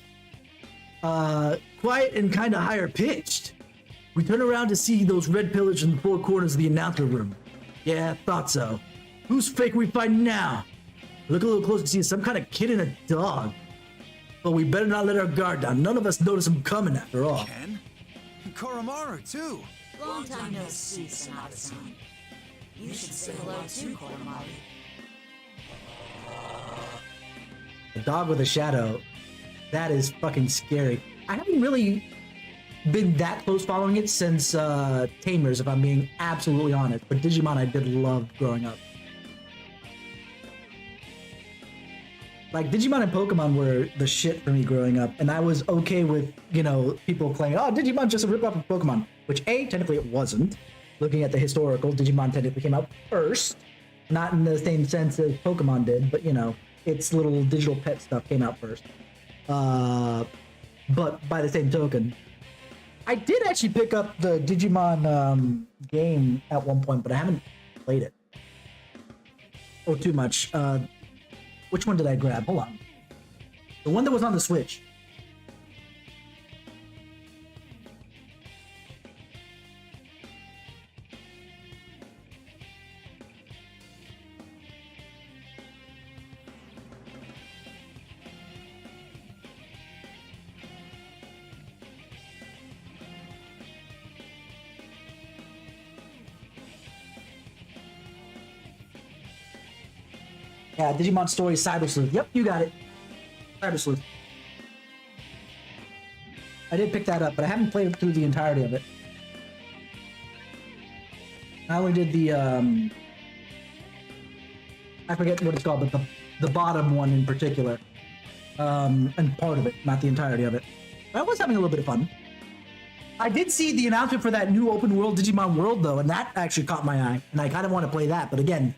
Quiet and kind of higher pitched. We turn around to see those red pillars in the four corners of the announcer room. Yeah, thought so. Who's fake we find now? Look a little closer to see some kind of kid and a dog. But we better not let our guard down. None of us notice him coming after all. Ken? And Koromaru, too. Long time no see, Sonata-san. You should say hello too, Koromaru. A dog with a shadow. That is fucking scary. I haven't really been that close following it since Tamers, if I'm being absolutely honest. But Digimon I did love growing up. Like, Digimon and Pokemon were the shit for me growing up, and I was okay with, you know, people playing, oh, Digimon's just a rip-off of Pokemon, which, A, technically it wasn't. Looking at the historical, Digimon technically came out first. Not in the same sense as Pokemon did, but, you know, its little digital pet stuff came out first. But by the same token, I did actually pick up the Digimon game at one point, but I haven't played it. Oh, too much. Which one did I grab? Hold on. The one that was on the Switch. Yeah, Digimon Story Cyber Sleuth. Yep, you got it. Cyber Sleuth. I did pick that up, but I haven't played through the entirety of it. I only did the, I forget what it's called, but the bottom one in particular. And part of it, not the entirety of it. But I was having a little bit of fun. I did see the announcement for that new open world Digimon World, though, and that actually caught my eye. And I kind of want to play that, but again,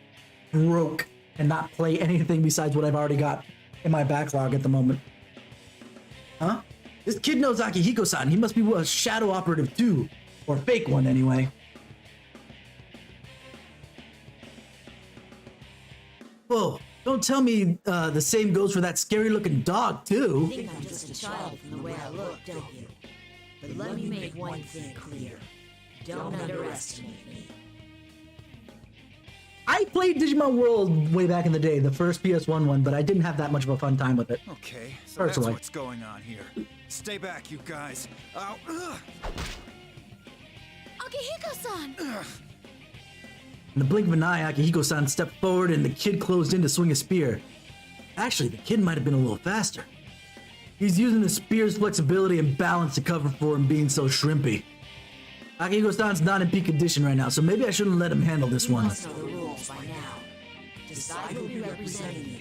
broke. And not play anything besides what I've already got in my backlog at the moment. Huh? This kid knows Akihiko-san. He must be a shadow operative too. Or a fake one anyway. Whoa, don't tell me the same goes for that scary looking dog too. You think I'm just a child from the way I look, don't you? But let me make one thing clear. Don't underestimate me. I played Digimon World way back in the day, the first PS1 one, but I didn't have that much of a fun time with it. Okay, so personally. that's what's going on here. Stay back, you guys. Ow. Akihiko-san! In the blink of an eye, Akihiko-san stepped forward and the kid closed in to swing a spear. Actually, the kid might have been a little faster. He's using the spear's flexibility and balance to cover for him being so shrimpy. Akihiko-san's not in peak condition right now, so maybe I shouldn't let him handle this one. By now. Decide who'll be representing you.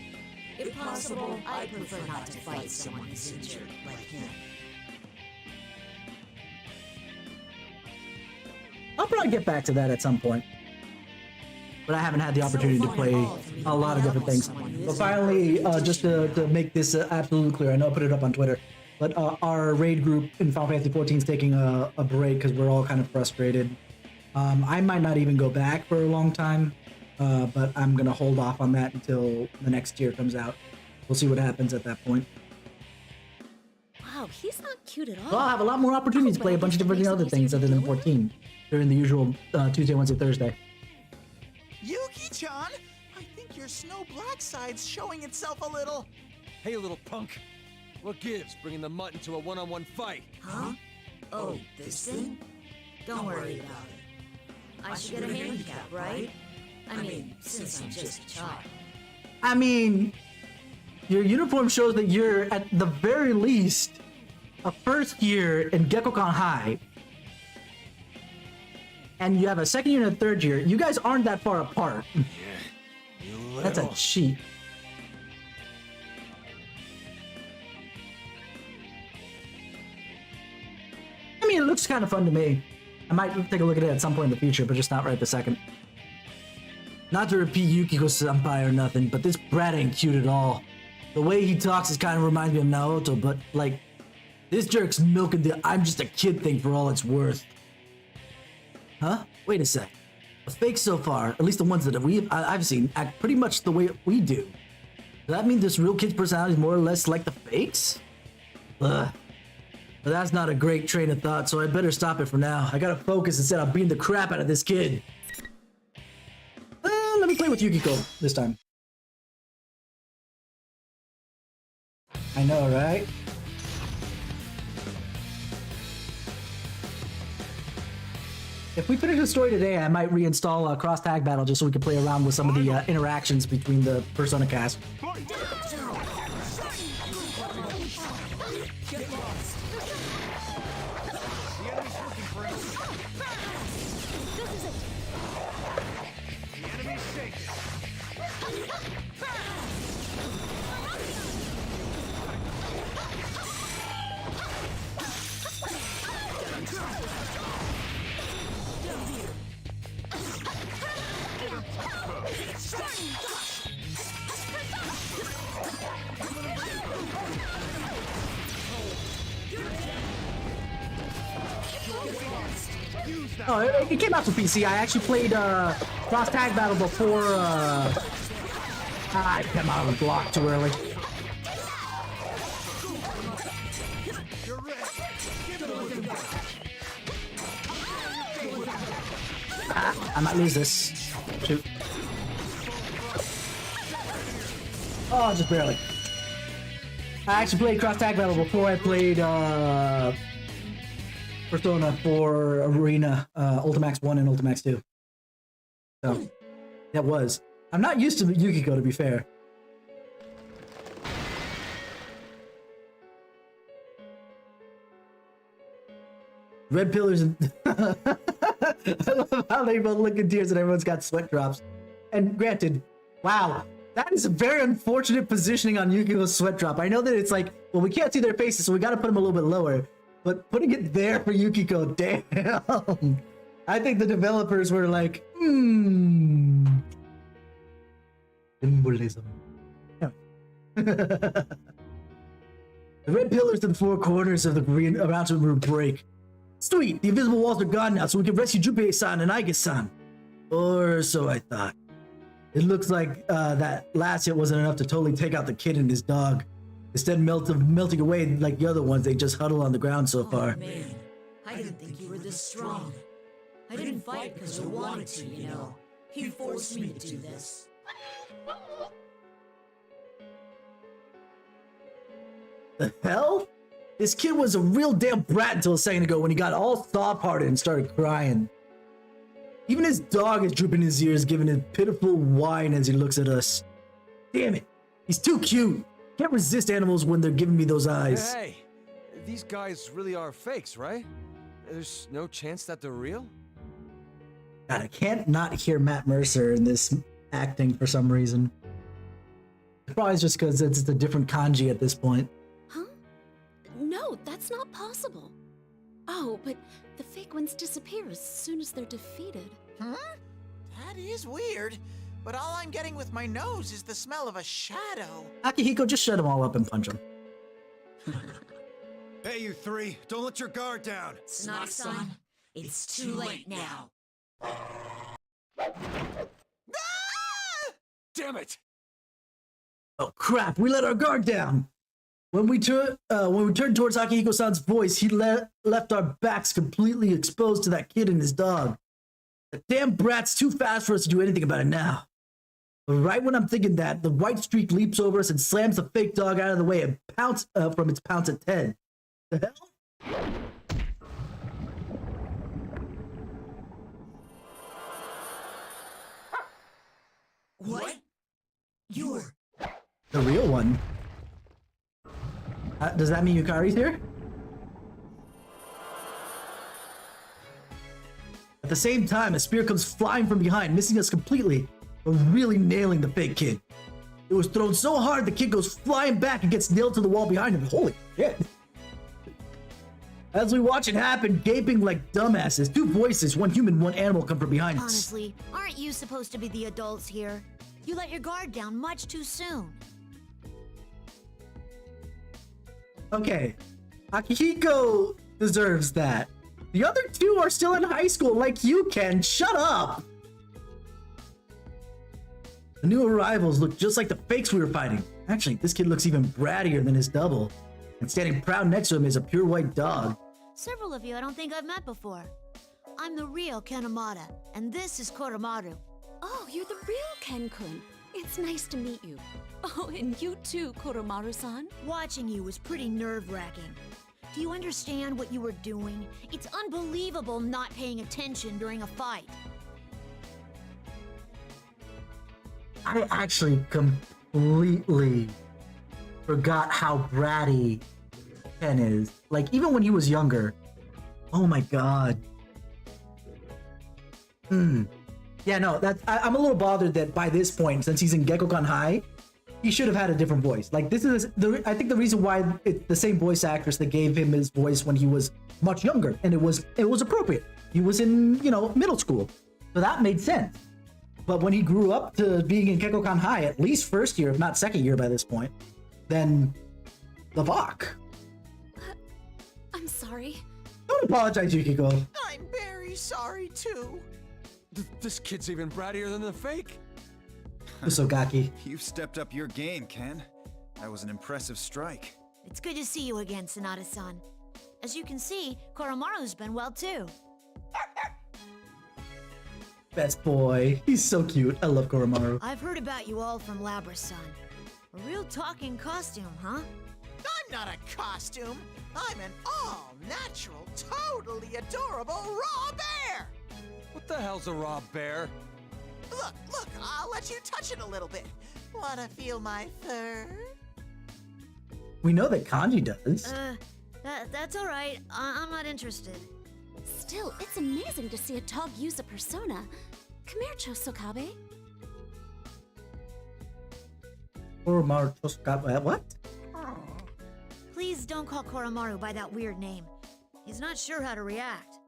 If possible, I prefer not to fight someone who's injured like him. I'll probably get back to that at some point. But I haven't had the opportunity to play a lot of different things. But finally, just to make this absolutely clear, I know I put it up on Twitter, but our raid group in Final Fantasy XIV is taking a break because we're all kind of frustrated. I might not even go back for a long time. But I'm gonna hold off on that until the next tier comes out. We'll see what happens at that point. Wow, he's not cute at all. Well, I'll have a lot more opportunities to play a bunch of different other things other than 14 during the usual Tuesday, Wednesday, Thursday. Yuki-chan, I think your snow black side's showing itself a little. Hey, little punk. What gives bringing the mutt into a one-on-one fight? Huh? Oh, this thing? Don't worry about it. I should get a handicap, right? I mean, since I'm just a child. I mean, your uniform shows that you're, at the very least, a first year in Gekkokan High. And you have a second year and a third year. You guys aren't that far apart. That's a cheat. I mean, it looks kind of fun to me. I might take a look at it at some point in the future, but just not right this second. Not to repeat Yukiko-senpai or nothing, but this brat ain't cute at all. The way he talks is kind of reminds me of Naoto, but, like, this jerk's milking the I'm just a kid thing for all it's worth. Huh? Wait a sec. The fakes so far, at least the ones that I've seen, act pretty much the way we do. Does that mean this real kid's personality is more or less like the fakes? Ugh. But that's not a great train of thought, so I better stop it for now. I gotta focus instead of beating the crap out of this kid. Let me play with Yukiko this time. I know, right? If we finish the story today, I might reinstall a cross-tag battle just so we can play around with some of the interactions between the Persona cast. Oh, it came out to PC. I actually played Cross Tag Battle before. I came out of the block too early. I might lose this. Shoot. Oh, just barely. I actually played Cross Tag Battle before I played Persona 4 Arena, Ultimax 1 and Ultimax 2. So, that was. I'm not used to Yukiko, to be fair. Red pillars and I love how they both look in tears and everyone's got sweat drops. And granted, wow, that is a very unfortunate positioning on Yukiko's sweat drop. I know that it's like, well, we can't see their faces, so we gotta put them a little bit lower. But putting it there for Yukiko, damn. I think the developers were like, symbolism. The red pillars in the four corners of the green mountain room break. Sweet, the invisible walls are gone now, so we can rescue Junpei-san and Aige-san. Or so I thought. It looks like that last hit wasn't enough to totally take out the kid and his dog. Instead melting away like the other ones, they just huddle on the ground so far. Man, I didn't think you were this strong. I didn't fight because I wanted to, you know. He forced me to do this. The hell? This kid was a real damn brat until a second ago when he got all soft-hearted and started crying. Even his dog is drooping his ears, giving a pitiful whine as he looks at us. Damn it, he's too cute. Can't resist animals when they're giving me those eyes. Hey, these guys really are fakes, right? There's no chance that they're real? God, I can't not hear Matt Mercer in this acting for some reason. It's probably just because it's a different kanji at this point. Huh? No, that's not possible. Oh, but the fake ones disappear as soon as they're defeated. Huh? That is weird. But all I'm getting with my nose is the smell of a shadow. Akihiko, just shut them all up and punch them. Hey, you three, don't let your guard down. Snot-san, it's too late now. Damn it! Oh crap, we let our guard down. When we turned towards Akihiko-san's voice, he left our backs completely exposed to that kid and his dog. The damn brat's too fast for us to do anything about it now. But right when I'm thinking that, the white streak leaps over us and slams the fake dog out of the way and pounce from its pounce at Ted. The hell? What? You're... The real one? Does that mean Yukari's here? At the same time, a spear comes flying from behind, missing us completely, but really nailing the fake kid. It was thrown so hard the kid goes flying back and gets nailed to the wall behind him. Holy shit. As we watch it happen, gaping like dumbasses, two voices, one human, one animal come from behind us. Honestly, aren't you supposed to be the adults here? You let your guard down much too soon. Okay, Akihiko deserves that. The other two are still in high school like you, Ken. Shut up! The new arrivals look just like the fakes we were fighting. Actually, this kid looks even brattier than his double. And standing proud next to him is a pure white dog. Several of you I don't think I've met before. I'm the real Kanemata, and this is Koromaru. Oh, you're the real Ken-kun. It's nice to meet you. Oh, and you too, Koromaru-san. Watching you was pretty nerve-wracking. Do you understand what you were doing? It's unbelievable not paying attention during a fight. I actually completely forgot how bratty Ken is. Like, even when he was younger. Oh my god. Yeah, no, I'm a little bothered that by this point, since he's in Gekkokan High, he should have had a different voice. Like, this is, I think the reason why it's the same voice actress that gave him his voice when he was much younger, and it was appropriate. He was in, middle school. So that made sense. But when he grew up to being in Gekkokan High, at least first year, if not second year by this point, then Lavok. I'm sorry. Don't apologize, Yukiko. I'm very sorry too. This kid's even brattier than the fake. Usogaki. You've stepped up your game, Ken. That was an impressive strike. It's good to see you again, Sonata-san. As you can see, Koromaru's been well too. Best boy. He's so cute. I love Koromaru. I've heard about you all from Labra-san. A real talking costume, huh? I'm not a costume. I'm an all-natural, totally adorable raw bear. What the hell's a raw bear? Look, I'll let you touch it a little bit. Wanna feel my fur? We know that Kanji does. That's all right. I'm not interested. Still, it's amazing to see a dog use a persona. Come here, Chosokabe. Koromaru Chosukabe. What? Please don't call Koromaru by that weird name. He's not sure how to react.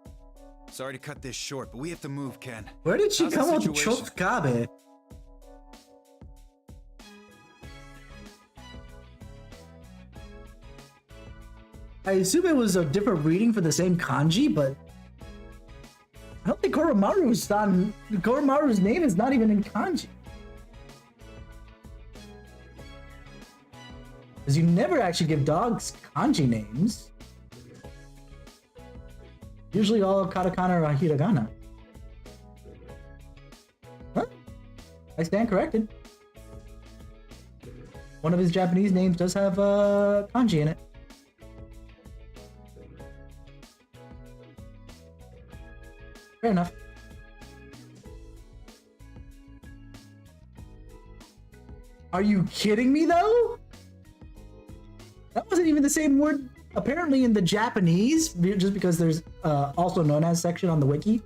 Sorry to cut this short, but we have to move, Ken. Where did she How's the come with situation? Chosukabe? I assume it was a different reading for the same kanji, but I don't think Koromaru's name is not even in kanji. Because you never actually give dogs kanji names. Usually all katakana or hiragana. Huh? I stand corrected. One of his Japanese names does have kanji in it. Fair enough. Are you kidding me though? That wasn't even the same word apparently in the Japanese, just because there's also known as section on the wiki.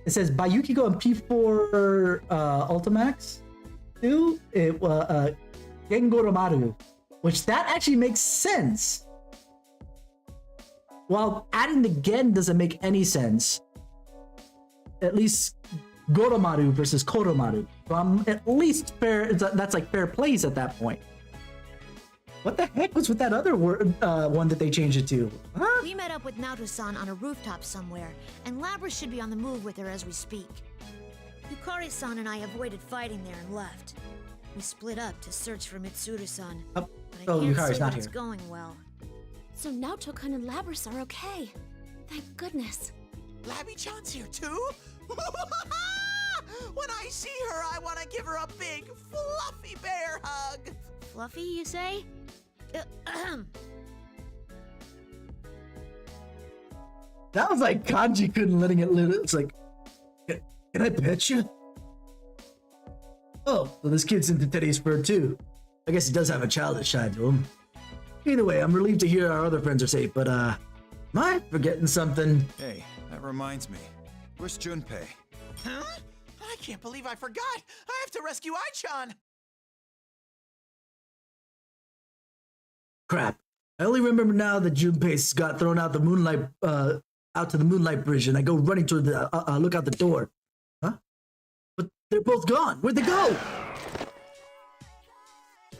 It says by Yukiko and P4 Ultimax 2, Gengoromaru, which that actually makes sense. While adding the gen doesn't make any sense. At least Goromaru versus Koromaru. So I'm at least fair. That's like fair plays at that point. What the heck was with that other word, one that they changed it to? Huh? We met up with Naoto-san on a rooftop somewhere, and Labra should be on the move with her as we speak. Yukari-san and I avoided fighting there and left. We split up to search for Mitsuru-san, but I can't Yukari's say not that it's here. going well. So Naoto-kun and Labras are okay. Thank goodness. Labby-chan's here too? When I see her, I want to give her a big, fluffy bear hug. Fluffy, you say? That was like kanji couldn't letting it live. It's like, can I pet you? Oh, so this kid's into Teddy's fur too. I guess he does have a childish side to him. Either way, I'm relieved to hear our other friends are safe, but am I forgetting something? Hey, that reminds me. Where's Junpei? Huh? I can't believe I forgot. I have to rescue Ai-chan. Crap. I only remember now that Junpei got thrown out out to the Moonlight Bridge, and I go running toward the look out the door. Huh? But they're both gone. Where'd they go?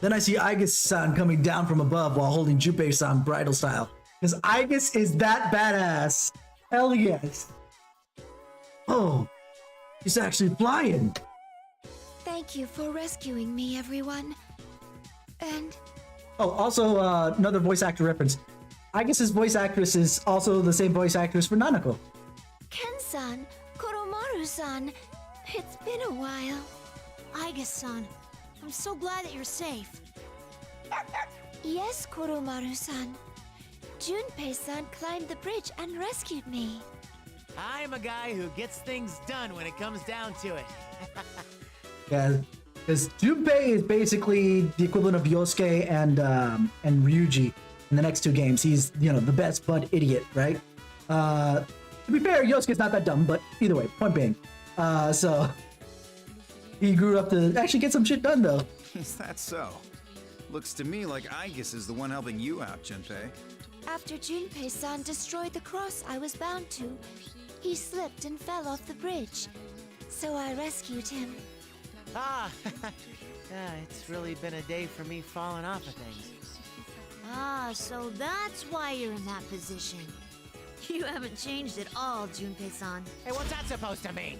Then I see Aigis-san coming down from above while holding Junpei-san bridal style. Because Aigis is that badass. Hell yes. Oh, he's actually flying. Thank you for rescuing me, everyone. And Oh, also another voice actor reference. Aigis' voice actress is also the same voice actress for Nanako. Ken-san, Koromaru-san, it's been a while. Aigis-san, I'm so glad that you're safe. Yes, Koromaru-san. Junpei-san climbed the bridge and rescued me. I'm a guy who gets things done when it comes down to it. Yeah, because Junpei is basically the equivalent of Yosuke and Ryuji in the next two games. He's, the best bud idiot, right? To be fair, Yosuke's not that dumb, but either way, point being. So he grew up to actually get some shit done, though. Is that so? Looks to me like Aigis is the one helping you out, Junpei. After Junpei-san destroyed the cross I was bound to, he slipped and fell off the bridge. So I rescued him. It's really been a day for me falling off of things. Ah, so that's why you're in that position. You haven't changed at all, Junpei-san. Hey, what's that supposed to mean?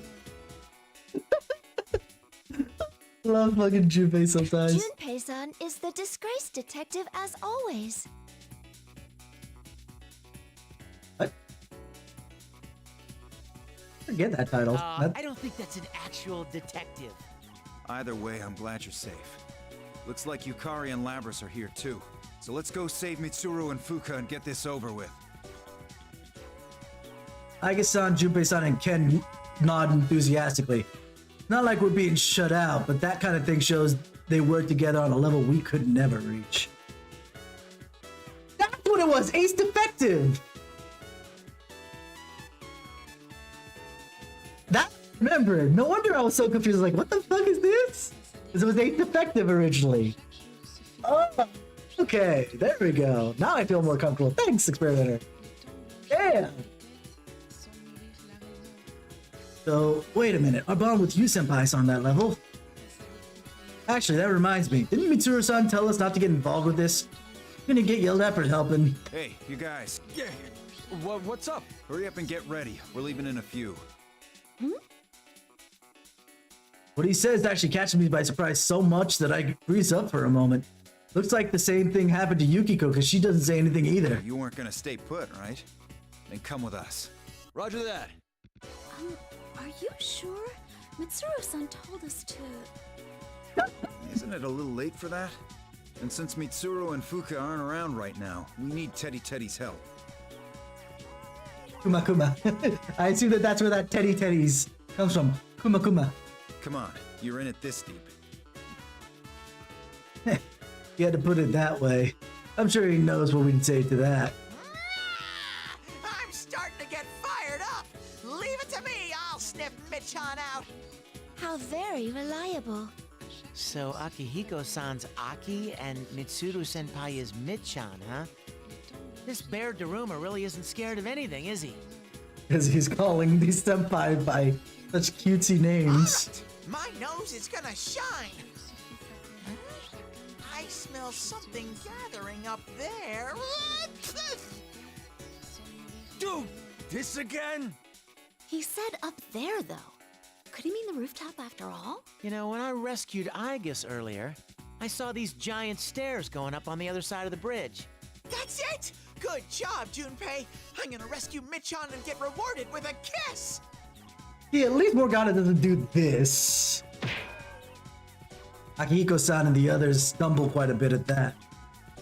Love fucking Junpei sometimes. Junpei-san is the disgraced detective as always. What? Forget that title. I don't think that's an actual detective. Either way, I'm glad you're safe. Looks like Yukari and Labras are here too. So let's go save Mitsuru and Fuka and get this over with. Aige-san, Junpei-san, and Ken nod enthusiastically. Not like we're being shut out, but that kind of thing shows they work together on a level we could never reach. That's what it was! Ace Defective! That, remember, no wonder I was so confused, like, what the fuck is this? Because it was Ace Defective originally. Oh, okay, there we go. Now I feel more comfortable. Thanks, Experimenter. Damn! So, wait a minute, our bond with you senpai's on that level. Actually, that reminds me, didn't Mitsuru-san tell us not to get involved with this? We're gonna get yelled at for helping. Hey, you guys. Yeah, what's up? Hurry up and get ready. We're leaving in a few. What he says actually catches me by surprise so much that I freeze up for a moment. Looks like the same thing happened to Yukiko because she doesn't say anything either. You weren't gonna stay put, right? Then come with us. Roger that. Are you sure? Mitsuru-san told us to... Isn't it a little late for that? And since Mitsuru and Fuka aren't around right now, we need Teddy's help. Kuma Kuma. I assume that that's where that Teddy's comes from. Kuma Kuma. Come on, you're in it this deep. You had to put it that way. I'm sure he knows what we'd say to that. I'm starting to get fired up. Leave it to me. I'll sniff Michan out. How very reliable. So Akihiko-san's Aki and Mitsuru-senpai is Michan, huh? This Bear Daruma really isn't scared of anything, is he? Because he's calling these senpai by such cutesy names. My nose is gonna shine. I smell something gathering up there. Dude, this again? He said up there, though. Could he mean the rooftop after all? You know, when I rescued Igus earlier, I saw these giant stairs going up on the other side of the bridge. That's it! Good job, Junpei. I'm gonna rescue Michan and get rewarded with a kiss. Yeah, at least Morgana doesn't do this. Akihiko-san and the others stumble quite a bit at that.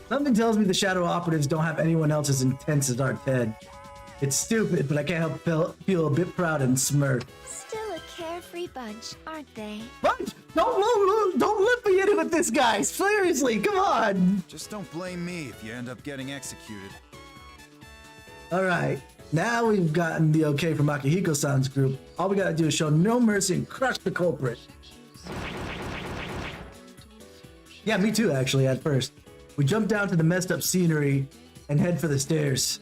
Something tells me the Shadow Operatives don't have anyone else as intense as our Ted. It's stupid, but I can't help feel a bit proud and smirk. Still a carefree bunch, aren't they? What? Don't let me in with this, guy. Seriously, come on. Just don't blame me if you end up getting executed. All right, now we've gotten the okay from Akihiko-san's group. All we gotta do is show no mercy and crush the culprit. Yeah, me too, actually, at first. We jump down to the messed up scenery and head for the stairs.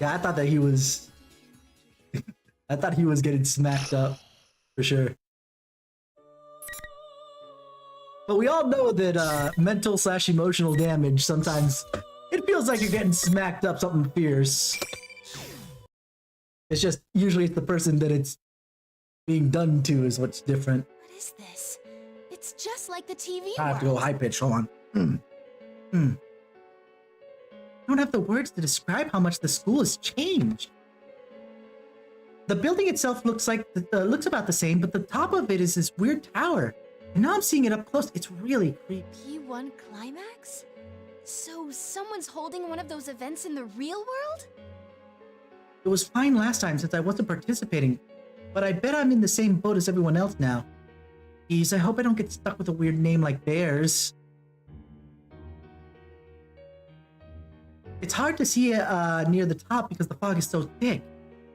Yeah, I thought that he was... I thought he was getting smacked up, for sure. But we all know that mental/emotional damage, sometimes it feels like you're getting smacked up something fierce. It's just, usually it's the person that it's being done to is what's different. What is this? It's just like the TV I have to go high pitch, hold on. I don't have the words to describe how much the school has changed. The building itself looks like looks about the same, but the top of it is this weird tower. And now I'm seeing it up close. It's really creepy. P1 Climax? So someone's holding one of those events in the real world? It was fine last time since I wasn't participating, but I bet I'm in the same boat as everyone else now. Geez, I hope I don't get stuck with a weird name like theirs. It's hard to see near the top because the fog is so thick,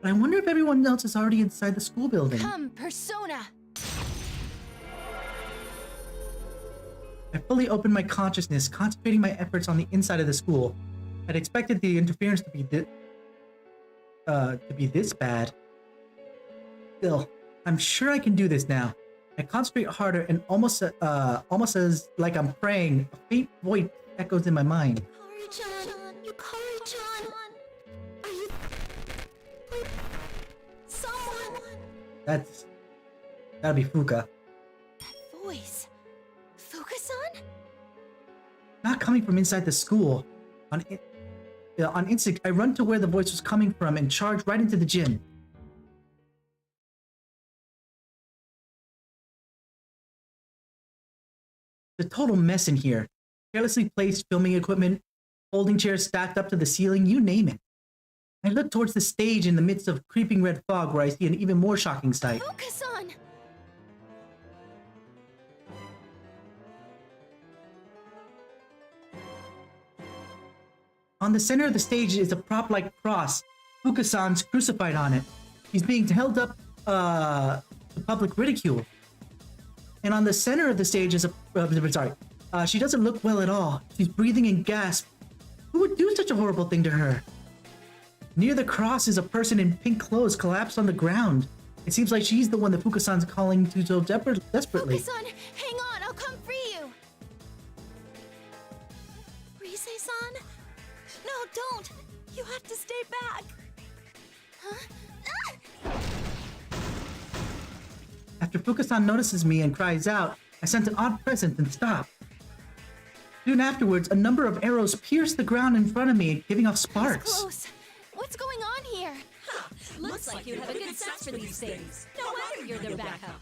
but I wonder if everyone else is already inside the school building. Come, Persona! I fully opened my consciousness, concentrating my efforts on the inside of the school. I'd expected the interference to be this bad. Still, I'm sure I can do this now. I concentrate harder and almost as like I'm praying, a faint voice echoes in my mind. Yukari-chan! That's gotta be Fuka. Voice. Fuka-san? Not coming from inside the school. On instinct, I run to where the voice was coming from and charge right into the gym. The total mess in here. Carelessly placed filming equipment, folding chairs stacked up to the ceiling, you name it. I look towards the stage in the midst of creeping red fog where I see an even more shocking sight. Fuka-san! On the center of the stage is a prop-like cross. Fuka-san's crucified on it. He's being held up to public ridicule. And on the center of the stage is a... she doesn't look well at all. She's breathing in gasps. Who would do such a horrible thing to her? Near the cross is a person in pink clothes collapsed on the ground. It seems like she's the one that Fuka-san's calling to so desperately. Fuka-san, hang on, I'll come free you! Rise-san? No, don't! You have to stay back! Huh? After Fuka-san notices me and cries out, I sense an odd presence and stop. Soon afterwards, a number of arrows pierce the ground in front of me, giving off sparks. That's close. What's going on here? Huh. Looks like you have a good sense for these things. No wonder you're their backup.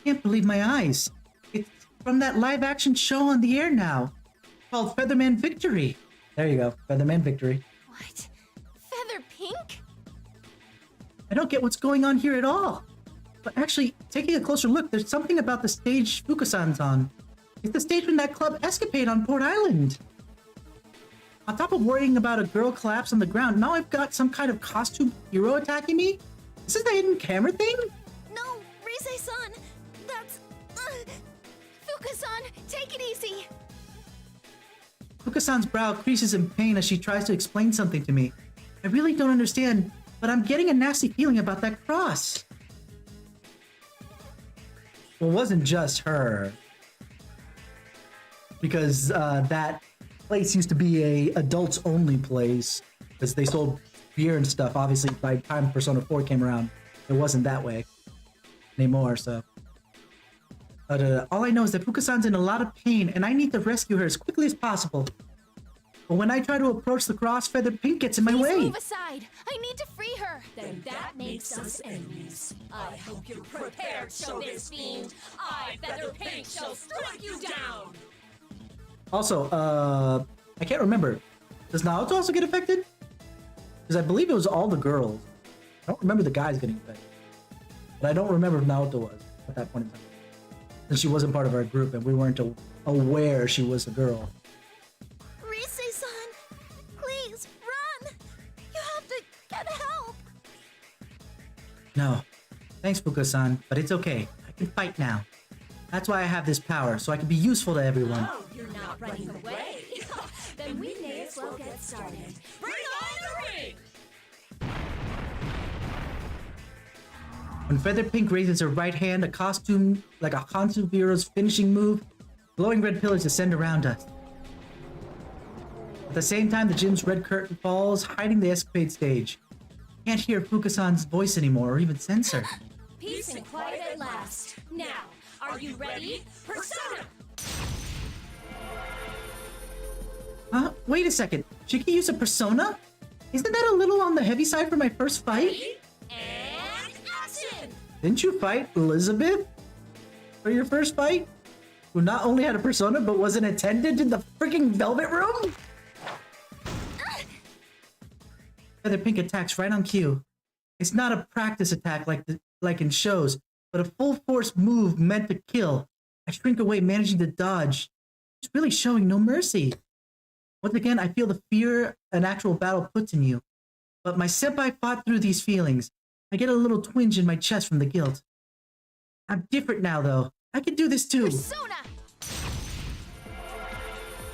Can't believe my eyes. It's from that live-action show on the air now, called Featherman Victory. There you go, Featherman Victory. What? Feather Pink? I don't get what's going on here at all. But actually, taking a closer look, there's something about the stage Fuka-san's on. It's the stage from that club escapade on Port Island. On top of worrying about a girl collapse on the ground, now I've got some kind of costume hero attacking me? Is this the hidden camera thing? No, Rise-san! That's... Fuka-san, take it easy! Fuka-san's brow creases in pain as she tries to explain something to me. I really don't understand, but I'm getting a nasty feeling about that cross. Well, it wasn't just her. Because that place used to be a adults only place. Because they sold beer and stuff. Obviously, by the time Persona 4 came around, it wasn't that way anymore, so. But all I know is that Fuka-san's in a lot of pain, and I need to rescue her as quickly as possible. But when I try to approach the cross, Feather Pink gets in my way. Please move aside! I need to free her! Then that makes us enemies. I hope you're prepared, Shogun's fiend. I, Feather Pink, shall strike you down! Also, I can't remember. Does Naoto also get affected? Because I believe it was all the girls. I don't remember the guys getting affected. But I don't remember if Naoto was at that point in time. Since she wasn't part of our group and we weren't aware she was a girl. Rise-san, please, run! You have to get help! No. Thanks, Fuka-san, but it's okay. I can fight now. That's why I have this power, so I can be useful to everyone. Oh, you're not running away. Then we may as well get started. Bring on the ring! When Feather Pink raises her right hand, a costume hero's finishing move, glowing red pillars descend around us. At the same time, the gym's red curtain falls, hiding the escapade stage. Can't hear Fuka-san's voice anymore, or even sense her. Peace and quiet at last. Now, are you ready? Persona! Wait a second. She can use a persona? Isn't that a little on the heavy side for my first fight? Ready? And action! Didn't you fight Elizabeth for your first fight? Who not only had a persona, but was an attendant in the freaking Velvet Room? Feather Pink attacks right on cue. It's not a practice attack like in shows, but a full force move meant to kill. I shrink away, managing to dodge. It's really showing no mercy. Once again, I feel the fear an actual battle puts in you. But my senpai fought through these feelings. I get a little twinge in my chest from the guilt. I'm different now, though. I can do this too. Persona!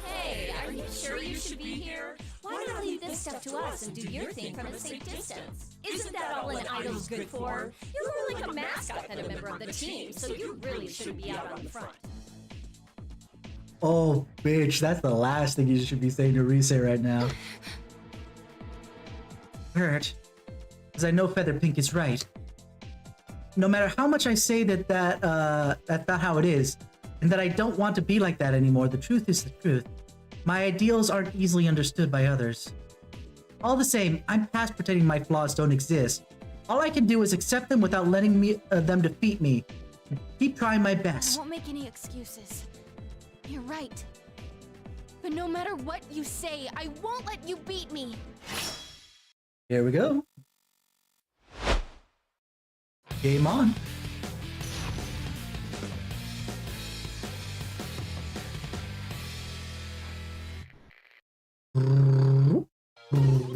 Hey, are you sure you should be here? Why not leave this stuff to us and do your thing from a safe distance? Isn't that all an idol's good for? You're more like a mascot than a member of the team, so you really shouldn't be out on the front. Oh, bitch, that's the last thing you should be saying to Rise right now. Hurt. Because I know Feather Pink is right. no matter how much I say that's not how it is, and that I don't want to be like that anymore, the truth is the truth. My ideals aren't easily understood by others. All the same, I'm past pretending my flaws don't exist. All I can do is accept them without letting them defeat me. Keep trying my I best. won't make any excuses. You're right. But no matter what you say, I won't let you beat me. Here we go. Game on.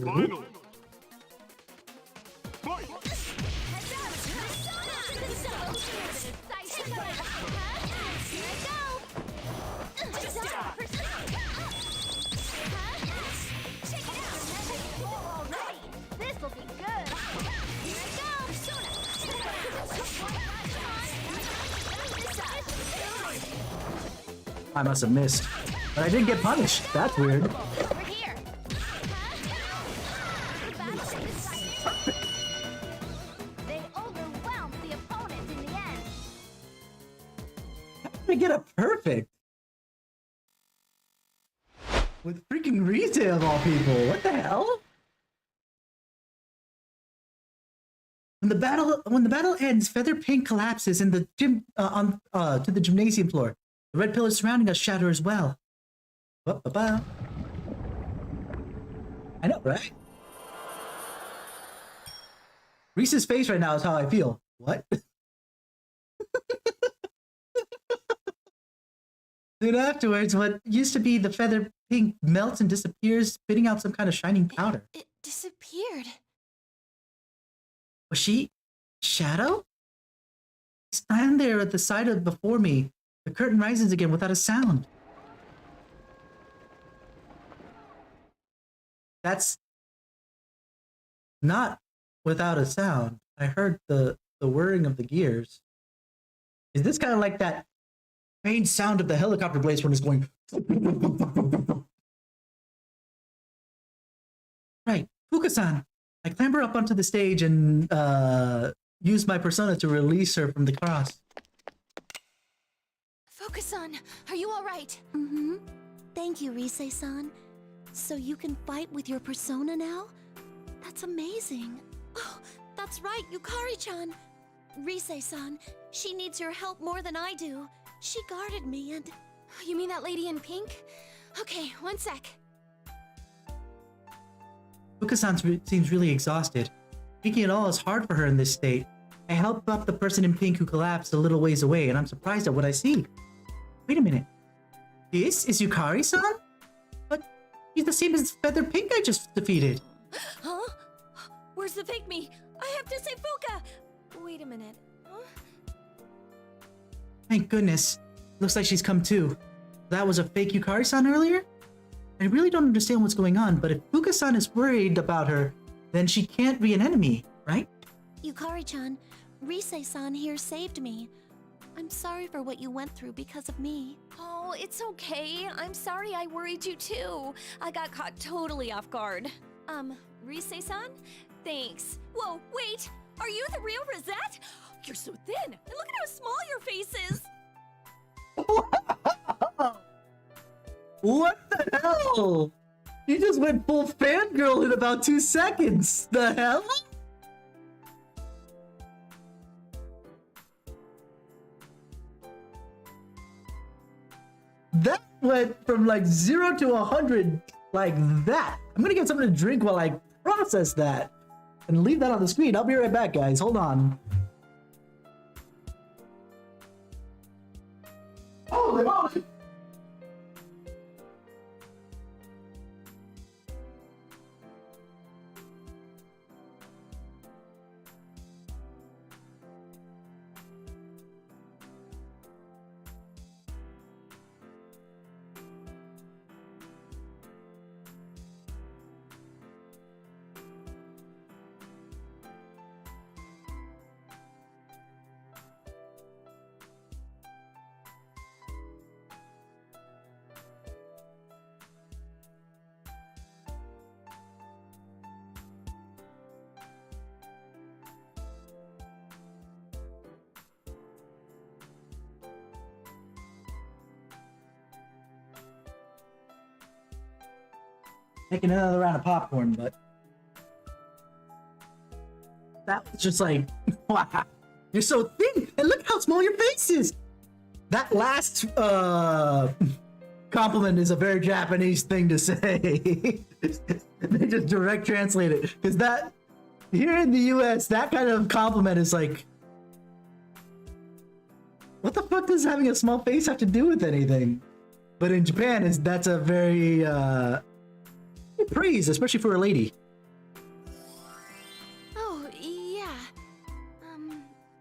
Final. Fight! This'll be good. Here I I must have missed. But I didn't get punished. That's weird. Over here. They overwhelmed the opponent in the end. How did I get a perfect? With freaking Rita of all people. What the hell? When the battle ends, Feather Pink collapses in the gym to the gymnasium floor. The red pillars surrounding us shatter as well. I know, right? Reese's face right now is how I feel. What? Soon afterwards, what used to be the Feather Pink melts and disappears, spitting out some kind of shining powder. It disappeared. Was she Shadow? Stand there at the side of before me. The curtain rises again without a sound. That's not without a sound. I heard the whirring of the gears. Is this kind of like that faint sound of the helicopter blades when it's going? Right, Fuka-san. I clamber up onto the stage and use my persona to release her from the cross. Fuka-san, are you all right? Mm-hmm. Thank you, Rise-san. So you can fight with your persona now? That's amazing. Oh, that's right, Yukari-chan. Rise-san, she needs your help more than I do. She guarded me and... You mean that lady in pink? Okay, one sec. Fuka-san seems really exhausted. Speaking at all is hard for her in this state. I help up the person in pink who collapsed a little ways away, and I'm surprised at what I see. Wait a minute. This is Yukari-san? But she's the same as Feather Pink I just defeated. Huh? Where's the fake me? I have to say Fuka! Wait a minute. Huh? Thank goodness. Looks like she's come too. That was a fake Yukari-san earlier? I really don't understand what's going on, but if Fuka-san is worried about her, then she can't be an enemy, right? Yukari-chan, Rise-san here saved me. I'm sorry for what you went through because of me. Oh, it's okay. I'm sorry I worried you too. I got caught totally off guard. Rise-san? Thanks. Whoa, wait! Are you the real Rosette? You're so thin, and look at how small your face is! What the hell? You just went full fangirl in about 2 seconds. The hell? That went from like 0 to 100 like that. I'm gonna get something to drink while I process that and leave that on the screen. I'll be right back, guys. Hold on. Holy moly! making another round of popcorn, but that was just like, wow, you're so thin, and look how small your face is. That last compliment is a very Japanese thing to say. They just direct translate it, because that here in the US, that kind of compliment is like, what the fuck does having a small face have to do with anything? But in Japan, that's a very praise, especially for a lady. Oh, yeah.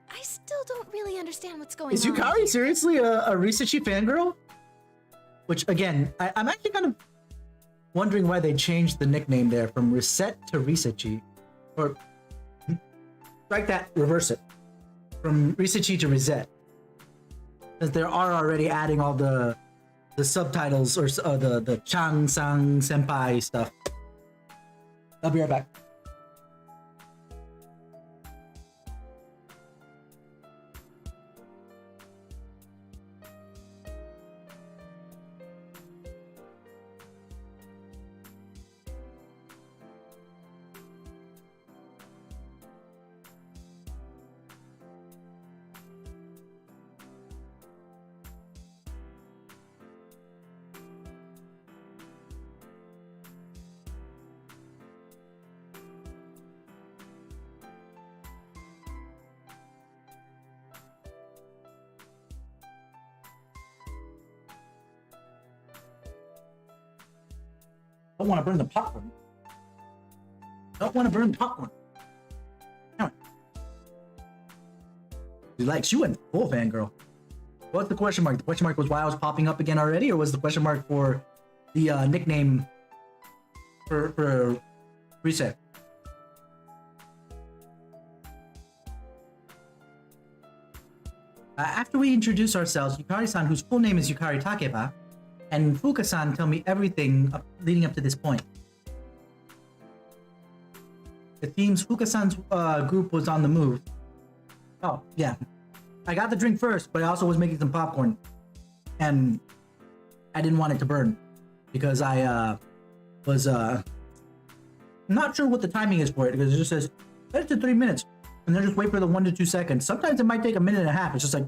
I still don't really understand what's going Is on. Yukari seriously a Risachi fangirl? Which, again, I'm actually kind of wondering why they changed the nickname there from Reset to Risachi. Or, strike that, reverse it. From Risachi to Reset. Because they are already adding all the subtitles or the Chang-sang senpai stuff. I'll be right back. Don't want to burn the popcorn. Don't want to burn the popcorn. Damn it. She likes you and full fangirl. What's the question mark? The question mark was why I was popping up again already, or was the question mark for the nickname for Reset? After we introduce ourselves, Yukari-san, whose full name is Yukari Takeba, and Fuka-san tell me everything leading up to this point. It seems Fuka-san's group was on the move. Oh, yeah. I got the drink first, but I also was making some popcorn. And I didn't want it to burn. Because I was not sure what the timing is for it, because it just says, set it to 3 minutes. And then just wait for the 1 to 2 seconds. Sometimes it might take a minute and a half. It's just like,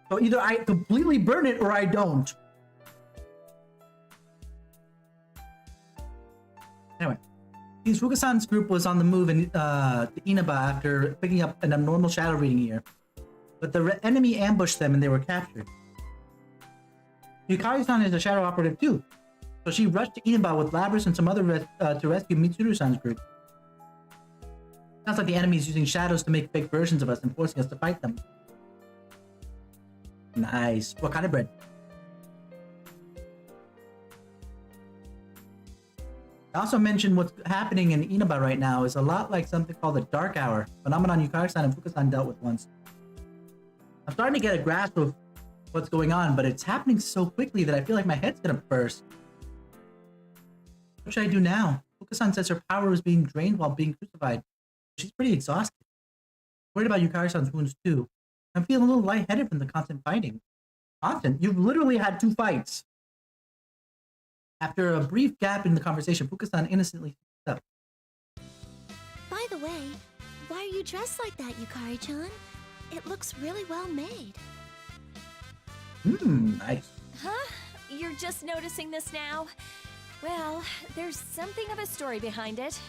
so either I completely burn it or I don't. Anyway, since Fuka-san's group was on the move in Inaba after picking up an abnormal shadow reading here, but the enemy ambushed them and they were captured. Yukari-san is a shadow operative too, so she rushed to Inaba with Labris and some other to rescue Mitsuru-san's group. Sounds like the enemy is using shadows to make fake versions of us and forcing us to fight them. Nice. What kind of bread? I also mentioned what's happening in Inaba right now is a lot like something called the Dark Hour, phenomenon Yukari-san and Fuka-san dealt with once. I'm starting to get a grasp of what's going on, but it's happening so quickly that I feel like my head's gonna burst. What should I do now? Fuka-san says her power is being drained while being crucified. She's pretty exhausted. Worried about Yukari-san's wounds too. I'm feeling a little lightheaded from the constant fighting. Constant? You've literally had 2 fights. After a brief gap in the conversation, Fuka-san innocently stepped up. By the way, why are you dressed like that, Yukari-chan? It looks really well made. Nice. Huh? You're just noticing this now? Well, there's something of a story behind it.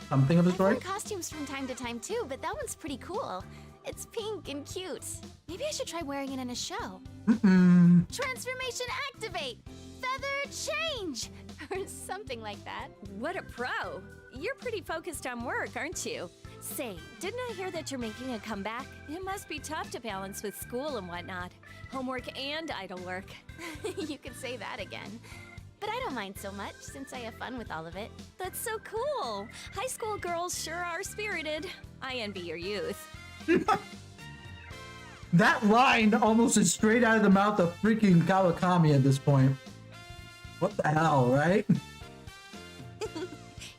Something of a I've story? worn costumes from time to time too, but that one's pretty cool. It's pink and cute. Maybe I should try wearing it in a show. Transformation activate! Feather change! Or something like that. What a pro! You're pretty focused on work, aren't you? Say, didn't I hear that you're making a comeback? It must be tough to balance with school and whatnot. Homework and idle work. You could say that again. But I don't mind so much, since I have fun with all of it. That's so cool! High school girls sure are spirited. I envy your youth. That line almost is straight out of the mouth of freaking Kawakami at this point. What the hell, right?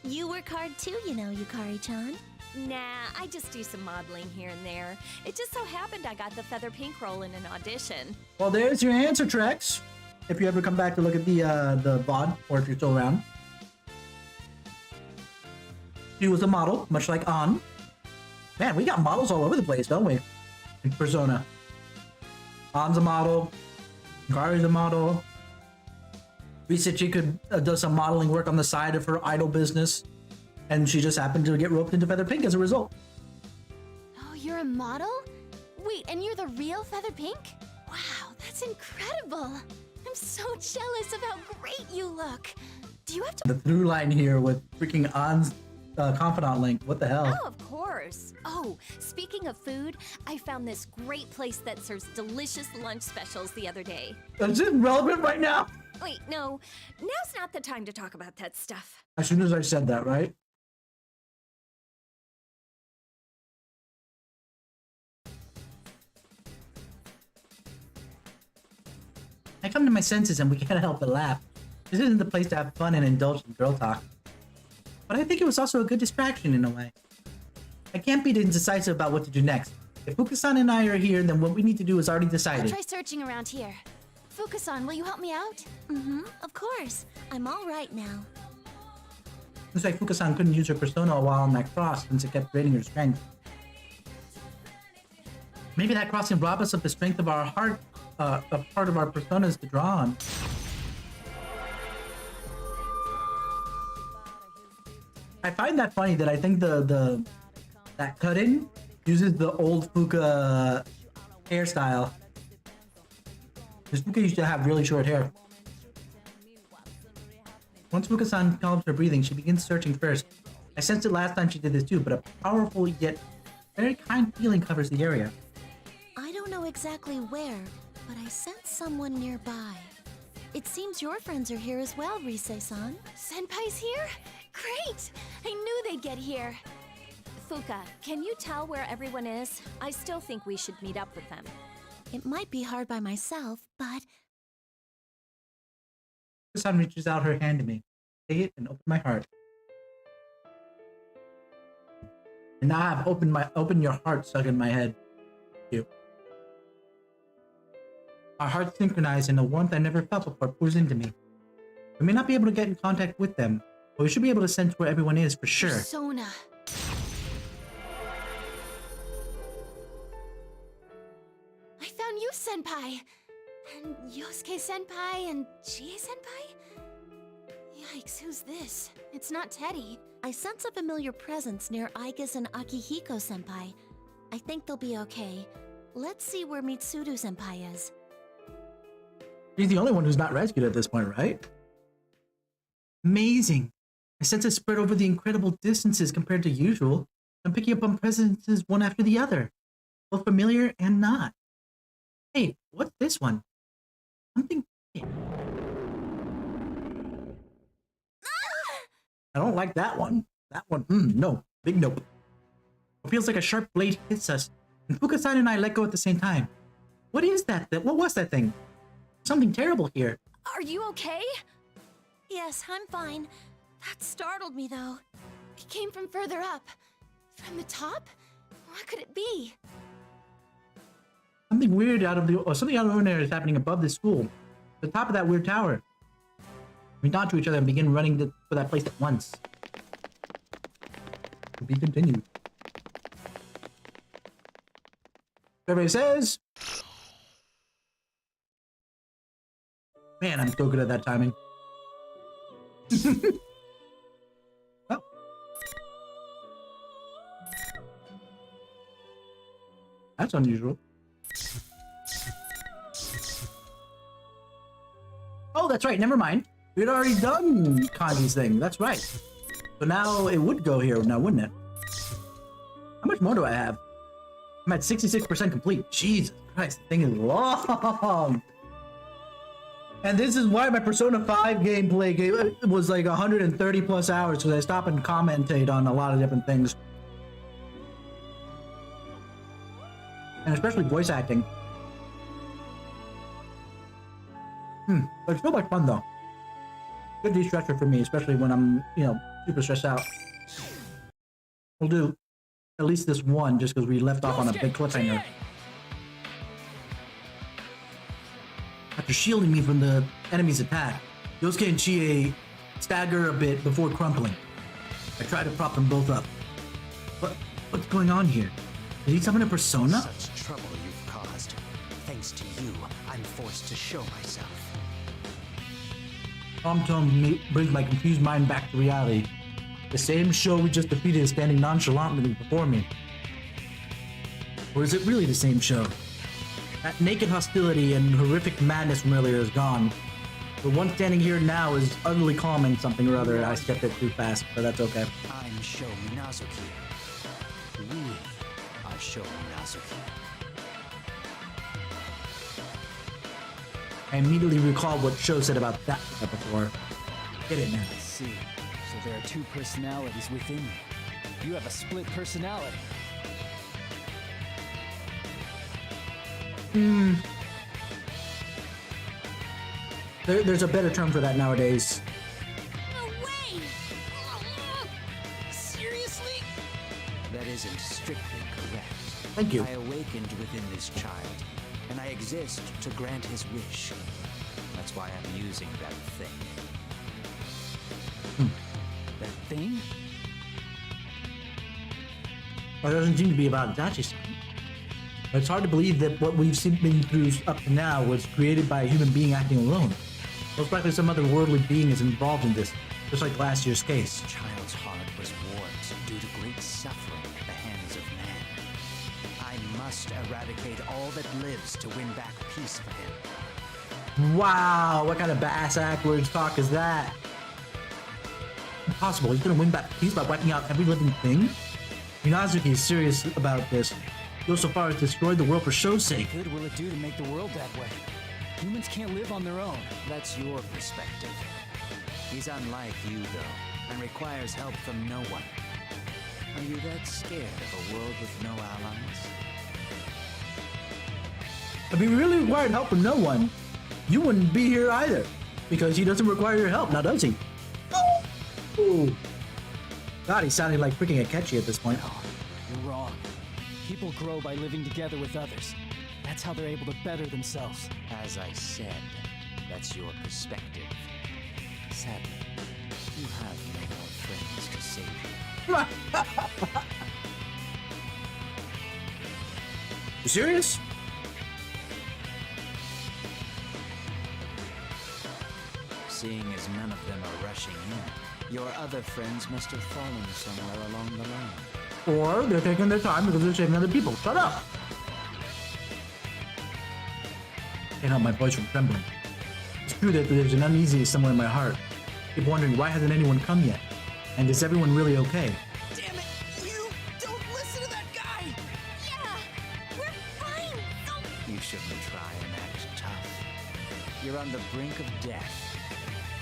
You work hard too, you know, Yukari-chan. Nah, I just do some modeling here and there. It just so happened I got the feather pink role in an audition. Well, there's your answer, Trex. If you ever come back to look at the VOD, or if you're still around. She was a model, much like An. Man, we got models all over the place, don't we? In Persona. An's a model. Kari's a model. Risachi could does some modeling work on the side of her idol business, and she just happened to get roped into Feather Pink as a result. Oh, you're a model? Wait, and you're the real Feather Pink? Wow, that's incredible. I'm so jealous of how great you look. Do you have to— The through line here with freaking An's confidant link. What the hell? Oh, of course. Oh, speaking of food, I found this great place that serves delicious lunch specials the other day. Is it relevant right now? Wait, no. Now's not the time to talk about that stuff. As soon as I said that, right? I come to my senses and we can't help but laugh. This isn't the place to have fun and indulge in girl talk. But I think it was also a good distraction in a way. I can't be indecisive about what to do next. If Fuka-san and I are here, then what we need to do is already I'll decided. try searching around here. Fuka-san, will you help me out? Mm-hmm, of course. I'm all right now. Looks like Fuka-san couldn't use her persona while on that cross since it kept draining her strength. Maybe that cross can rob us of the strength of our heart, a part of our personas to draw on. I find that funny that I think that cut-in uses the old Fuka hairstyle. Because Fuka used to have really short hair. Once Fuka-san calms her breathing, she begins searching first. I sensed it last time she did this too, but a powerful yet very kind feeling covers the area. I don't know exactly where, but I sense someone nearby. It seems your friends are here as well, Rise-san. Senpai's here? Great! I knew they'd get here. Fuka, can you tell where everyone is? I still think we should meet up with them. It might be hard by myself, but... Fuka-san reaches out her hand to me. Take it and open my heart. And now I've opened your heart, stuck in my head. Thank you. Our hearts synchronize and a warmth I never felt before pours into me. We may not be able to get in contact with them, but we should be able to sense where everyone is for sure. Persona. I found you, Senpai! And Yosuke Senpai and Chie Senpai? Yikes, who's this? It's not Teddy. I sense a familiar presence near Aigus and Akihiko Senpai. I think they'll be okay. Let's see where Mitsuru Senpai is. He's the only one who's not rescued at this point, right? Amazing. I sense it spread over the incredible distances compared to usual. I'm picking up on presences one after the other, both familiar and not. Hey, what's this one? Something. I don't like that one. That one, no. Big nope. It feels like a sharp blade hits us, and Fuka-san and I let go at the same time. What is that? What was that thing? Something terrible here. Are you okay? Yes, I'm fine. That startled me, though. It came from further up. From the top? What could it be? Something weird something out of the ordinary is happening above the school. The top of that weird tower. We nod to each other and begin running for that place at once. To be continued. Everybody says. Man, I'm so good at that timing. Oh. That's unusual. Oh, that's right. Never mind. We'd already done Kanji's thing. That's right. So now it would go here now, wouldn't it? How much more do I have? I'm at 66% complete. Jesus Christ, the thing is long. And this is why my Persona 5 gameplay was like 130 plus hours, because I stop and commentate on a lot of different things. And especially voice acting. But it's so much fun though. Good de-stressor for me, especially when I'm, super stressed out. We'll do at least this one just because we left off on a big cliffhanger. After shielding me from the enemy's attack, Yosuke and Chie stagger a bit before crumpling. I try to prop them both up. What's going on here? Did he summon a persona? Such trouble you've caused. Thanks to you, I'm forced to show myself. Tom brings my confused mind back to reality. The same show we just defeated is standing nonchalantly before me. Or is it really the same show? That naked hostility and horrific madness from earlier is gone. The one standing here now is utterly calming something or other. I stepped it too fast, but that's okay. I'm Sho Minazuki. We are Sho Minazuki. I immediately recall what Sho said about that before. Get it now. I see. So there are two personalities within you. You have a split personality. There's a better term for that nowadays. No way! Seriously? That isn't strictly correct. Thank you. I awakened within this child, and I exist to grant his wish. That's why I'm using that thing. That thing? Well, it doesn't seem to be about Dachi-san. It's hard to believe that what we've been through up to now was created by a human being acting alone. Most likely some other worldly being is involved in this, just like last year's case. This child's heart was warped due to great suffering at the hands of man. I must eradicate all that lives to win back peace for him. Wow, what kind of backwards talk is that? Impossible, he's gonna win back peace by wiping out every living thing? Minazuki is serious about this. Go so far as to destroy the world for Sho's sake. What good will it do to make the world that way? Humans can't live on their own. That's your perspective. He's unlike you, though, and requires help from no one. Are you that scared of a world with no allies? If he really required help from no one, you wouldn't be here either. Because he doesn't require your help, now does he? Ooh. God, he's sounding like freaking Akechi at this point. No, you're wrong. People grow by living together with others. That's how they're able to better themselves. As I said, that's your perspective. Sadly, you have no more friends to save you. You serious? Seeing as none of them are rushing in, your other friends must have fallen somewhere along the line. Or they're taking their time because they're saving other people. Shut up! Can't help my voice from trembling. It's true that there's an uneasiness somewhere in my heart. I keep wondering, why hasn't anyone come yet? And is everyone really okay? Damn it! You don't listen to that guy! Yeah, we're fine. You shouldn't try and act tough. You're on the brink of death.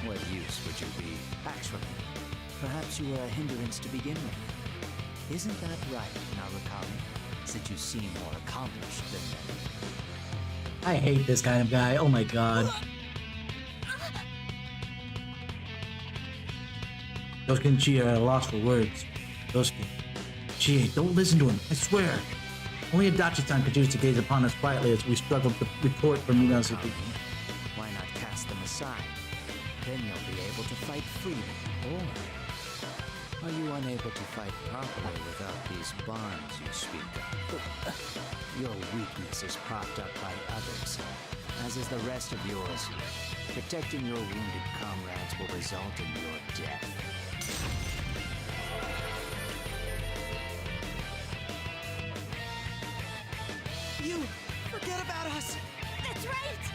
What use would you be? Actually, perhaps you were a hindrance to begin with. Isn't that right, Narukami? Since you seem more accomplished than them. I hate this kind of guy. Oh my god. Yosuke and Chie are at a loss for words. Yosuke, Chie, don't listen to him. I swear. Only Adachi-san continues to gaze upon us quietly as we struggle to retort from Minazuki. Why not cast them aside? Then you'll be able to fight freely. Or are you unable to fight properly without these bonds you speak of? Your weakness is propped up by others, as is the rest of yours. Protecting your wounded comrades will result in your death. You forget about us! That's right!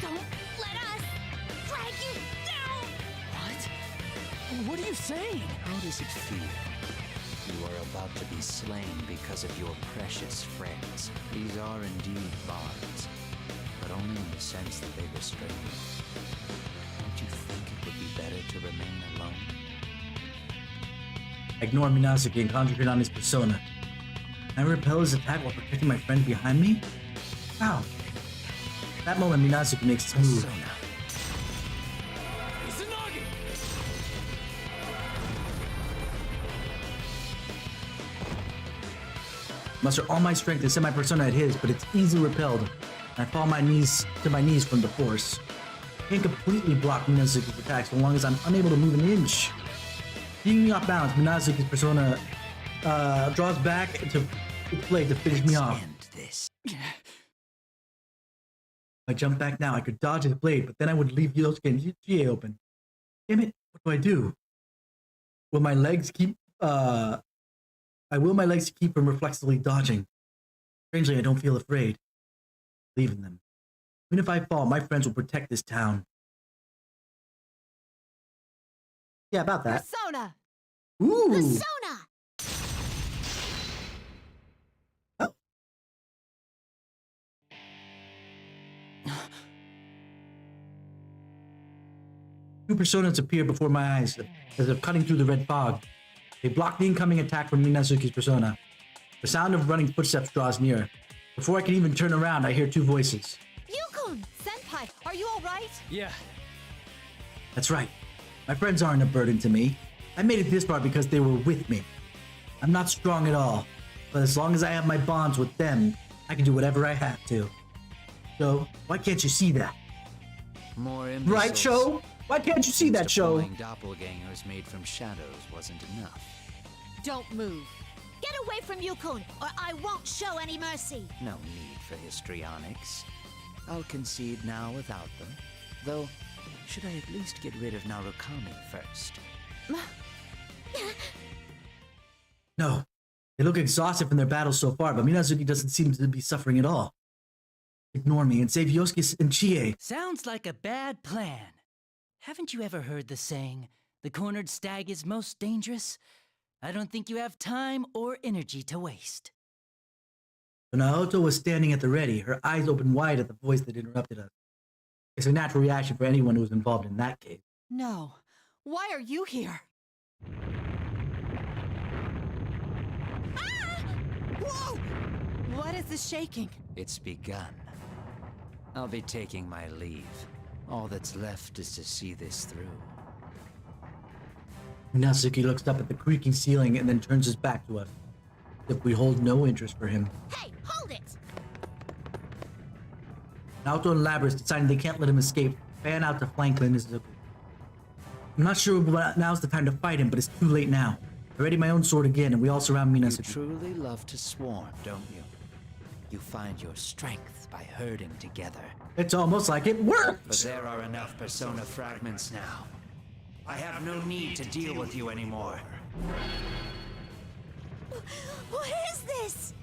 Don't let us drag you down! What are you saying? How does it feel? You are about to be slain because of your precious friends. These are indeed bonds, but only in the sense that they restrain you. Don't you think it would be better to remain alone? I ignore Minazuki and concentrate on his persona. Can I repel his attack while protecting my friend behind me? How? At that moment, Minazuki makes his move. Muster all my strength to send my persona at his, but it's easily repelled, and I fall to my knees from the force. I can't completely block Minazuki's attack so long as I'm unable to move an inch. Being me off balance, Minazuki's persona draws back to its blade to finish me off. This. If I jump back now, I could dodge his blade, but then I would leave Yosuke and Chie open. Damn it, what do I do? Will my legs keep, I will my legs keep from reflexively dodging. Strangely, I don't feel afraid. Leaving them. Even if I fall, my friends will protect this town. Yeah, about that. Persona! Ooh! Persona! Oh. Two personas appear before my eyes as if cutting through the red fog. They block the incoming attack from Minazuki's persona. The sound of running footsteps draws near. Before I can even turn around, I hear two voices. Yukon! Senpai, are you alright? Yeah. That's right. My friends aren't a burden to me. I made it this far because they were with me. I'm not strong at all, but as long as I have my bonds with them, I can do whatever I have to. So, why can't you see that? More Right, Sho? Why can't you see that, Sho? Doppelgangers made from shadows wasn't enough. Don't move. Get away from Yukon, or I won't show any mercy. No need for histrionics. I'll concede now without them. Though, should I at least get rid of Narukami first? No. They look exhausted from their battles so far, but Minazuki doesn't seem to be suffering at all. Ignore me and save Yosuke and Chie. Sounds like a bad plan. Haven't you ever heard the saying, the cornered stag is most dangerous? I don't think you have time or energy to waste. Naoto was standing at the ready, her eyes open wide at the voice that interrupted us. It's a natural reaction for anyone who was involved in that case. No. Why are you here? Ah! Whoa! What is this shaking? It's begun. I'll be taking my leave. All that's left is to see this through. Minazuki looks up at the creaking ceiling and then turns his back to us, as if we hold no interest for him. Hey, hold it! Naoto and Labris deciding they can't let him escape, fan out to flank Minazuki. I'm not sure now's the time to fight him, but it's too late now. I ready my own sword again, and we all surround Minazuki. You truly love to swarm, don't you? You find your strength by herding together. It's almost like it worked! But there are enough persona fragments now. I have no need to deal with you anymore. What is this?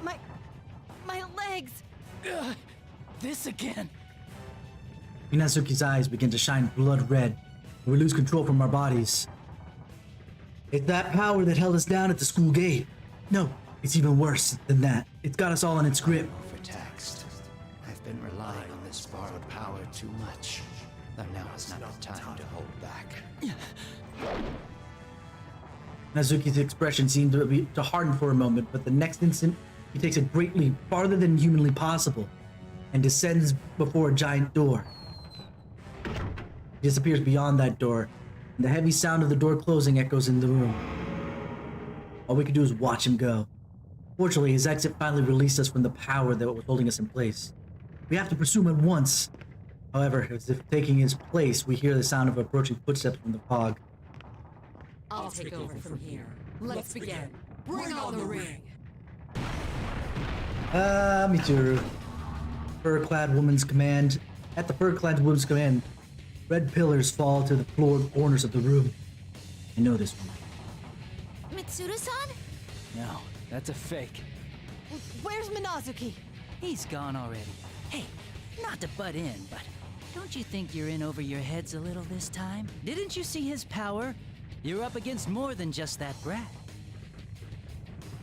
My legs. This again. Minazuki's eyes begin to shine blood red, and we lose control from our bodies. It's that power that held us down at the school gate. No, it's even worse than that. It's got us all in its grip. Overtaxed. I've been relying on this borrowed power too much. Though now is not the time to hold back. Minazuki's expression seemed to harden for a moment, but the next instant, he takes a great leap farther than humanly possible and descends before a giant door. He disappears beyond that door, and the heavy sound of the door closing echoes in the room. All we could do is watch him go. Fortunately, his exit finally released us from the power that was holding us in place. We have to pursue him at once. However, as if taking his place, we hear the sound of approaching footsteps from the fog. I'll take over from here. Let's begin. Bring on the ring. Mitsuru. Fur-clad woman's command. At the fur-clad woman's command, red pillars fall to the floor corners of the room. I know this one. Mitsuru-san? No, that's a fake. Where's Minazuki? He's gone already. Hey, not to butt in, but don't you think you're in over your heads a little this time? Didn't you see his power? You're up against more than just that brat.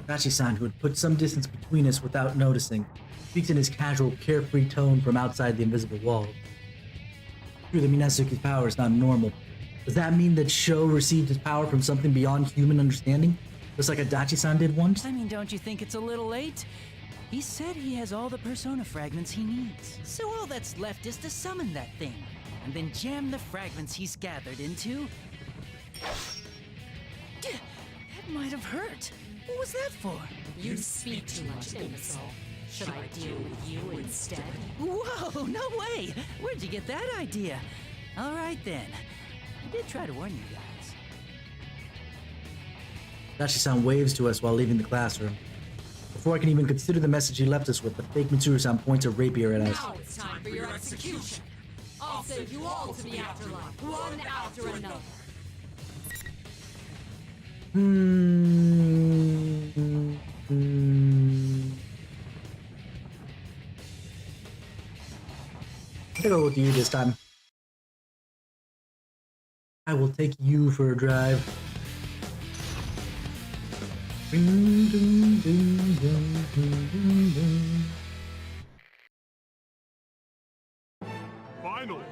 Dachi-san, who had put some distance between us without noticing, speaks in his casual, carefree tone from outside the invisible walls. True, the Minazuki's power is not normal. Does that mean that Sho received his power from something beyond human understanding? Just like Adachi-san did once? I mean, don't you think it's a little late? He said he has all the persona fragments he needs. So all that's left is to summon that thing, and then jam the fragments he's gathered into. That might have hurt. What was that for? You speak too much, imbecile. Should I deal with you instead? Whoa, no way! Where'd you get that idea? All right then. I did try to warn you guys. Dashi-san waves to us while leaving the classroom. Before I can even consider the message he left us with, the fake Mitsuru-san points a rapier at us. Now it's time for your execution. I'll send you all to the afterlife, one after another. I think I'll go with you this time. I will take you for a drive. Finally.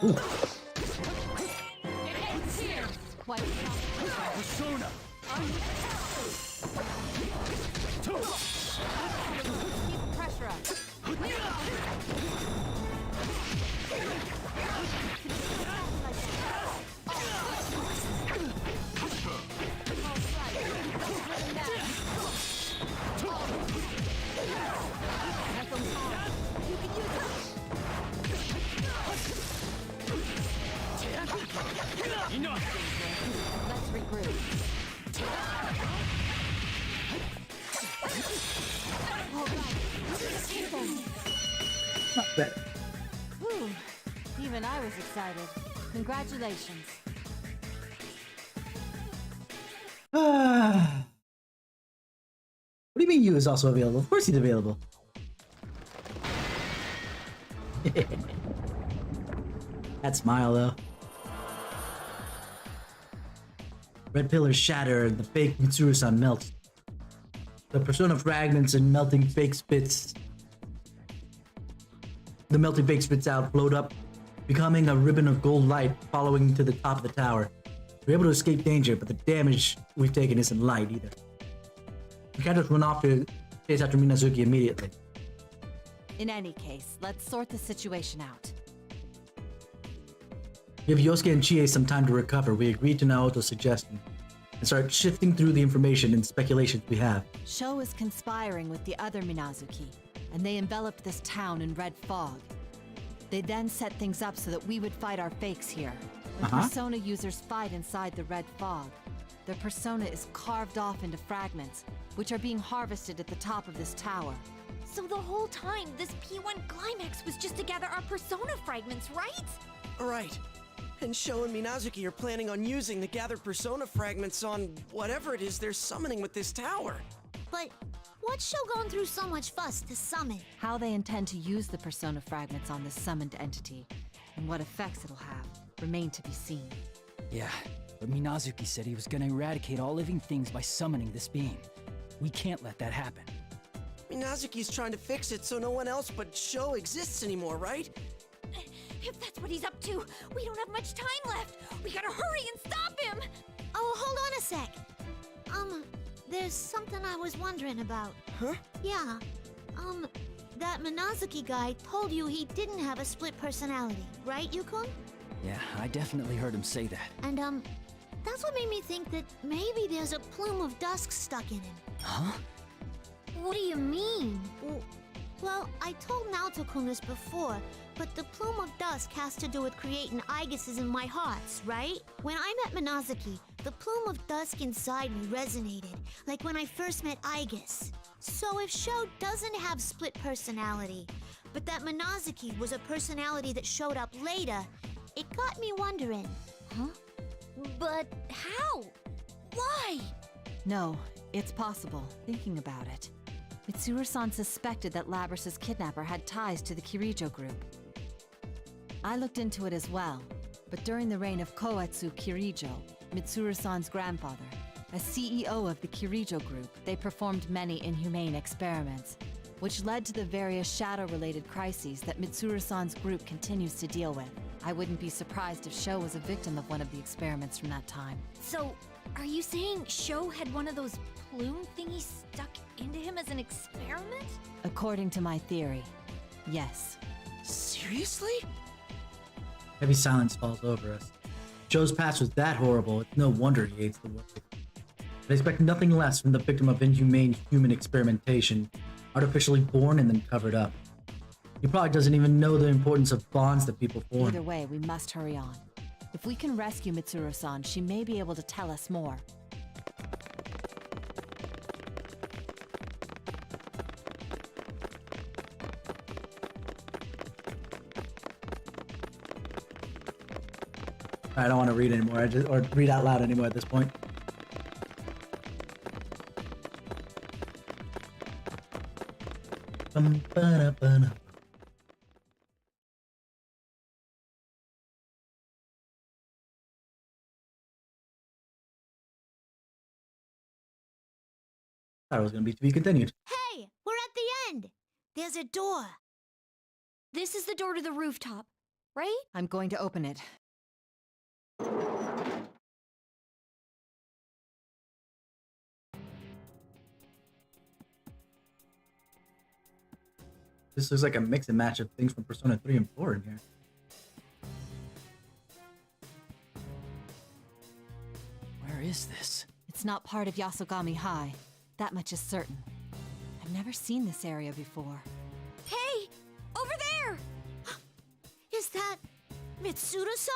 Ooh. It ends here. What? Persona. Keep pressure up. Let's regroup. Not bad. Whew. Even I was excited. Congratulations. What do you mean you is also available? Of course he's available. That smile though. Red pillars shatter and the fake Mitsuru-san melts. The persona fragments and melting fake spits. The melting fake spits out, float up, becoming a ribbon of gold light following to the top of the tower. We're able to escape danger, but the damage we've taken isn't light either. We can't just run off to chase after Minazuki immediately. In any case, let's sort the situation out. Give Yosuke and Chie some time to recover. We agreed to Naoto's suggestion and start shifting through the information and speculations we have. Sho is conspiring with the other Minazuki, and they enveloped this town in red fog. They then set things up so that we would fight our fakes here. When persona users fight inside the red fog, their persona is carved off into fragments, which are being harvested at the top of this tower. So the whole time, this P1 climax was just to gather our persona fragments, right? Right. And Sho and Minazuki are planning on using the gathered persona fragments on whatever it is they're summoning with this tower. But what's Sho going through so much fuss to summon? How they intend to use the persona fragments on this summoned entity, and what effects it'll have, remain to be seen. Yeah, but Minazuki said he was gonna eradicate all living things by summoning this being. We can't let that happen. Minazuki's trying to fix it so no one else but Sho exists anymore, right? If that's what he's up to, we don't have much time left. We gotta hurry and stop him. Oh, hold on a sec. There's something I was wondering about. Huh? Yeah. That Minazuki guy told you he didn't have a split personality, right, Yukon? Yeah, I definitely heard him say that. And, that's what made me think that maybe there's a plume of dusk stuck in him. Huh? What do you mean? Well, I told Naoto-kun this before, but the plume of dusk has to do with creating Igises in my hearts, right? When I met Minazuki, the plume of dusk inside me resonated, like when I first met Igis. So if Sho doesn't have split personality, but that Minazuki was a personality that showed up later, it got me wondering. Huh? But how? Why? No, it's possible, thinking about it. Mitsuru-san suspected that Labrys's kidnapper had ties to the Kirijo group. I looked into it as well, but during the reign of Koetsu Kirijo, Mitsuru-san's grandfather, as CEO of the Kirijo group, they performed many inhumane experiments, which led to the various shadow-related crises that Mitsuru-san's group continues to deal with. I wouldn't be surprised if Sho was a victim of one of the experiments from that time. So, are you saying Sho had one of those plume thingies stuck into him as an experiment? According to my theory, yes. Seriously? Heavy silence falls over us. Joe's past was that horrible, it's no wonder he hates the world. I expect nothing less from the victim of inhumane human experimentation, artificially born and then covered up. He probably doesn't even know the importance of bonds that people form. Either way, we must hurry on. If we can rescue Mitsuru-san, she may be able to tell us more. I don't want to read anymore, or read out loud anymore at this point. Thought it was going to be continued. Hey, we're at the end. There's a door. This is the door to the rooftop, right? I'm going to open it. This looks like a mix and match of things from Persona 3 and 4 in here. Where is this? It's not part of Yasogami High. That much is certain. I've never seen this area before. Hey! Over there! Is that Mitsuru-san?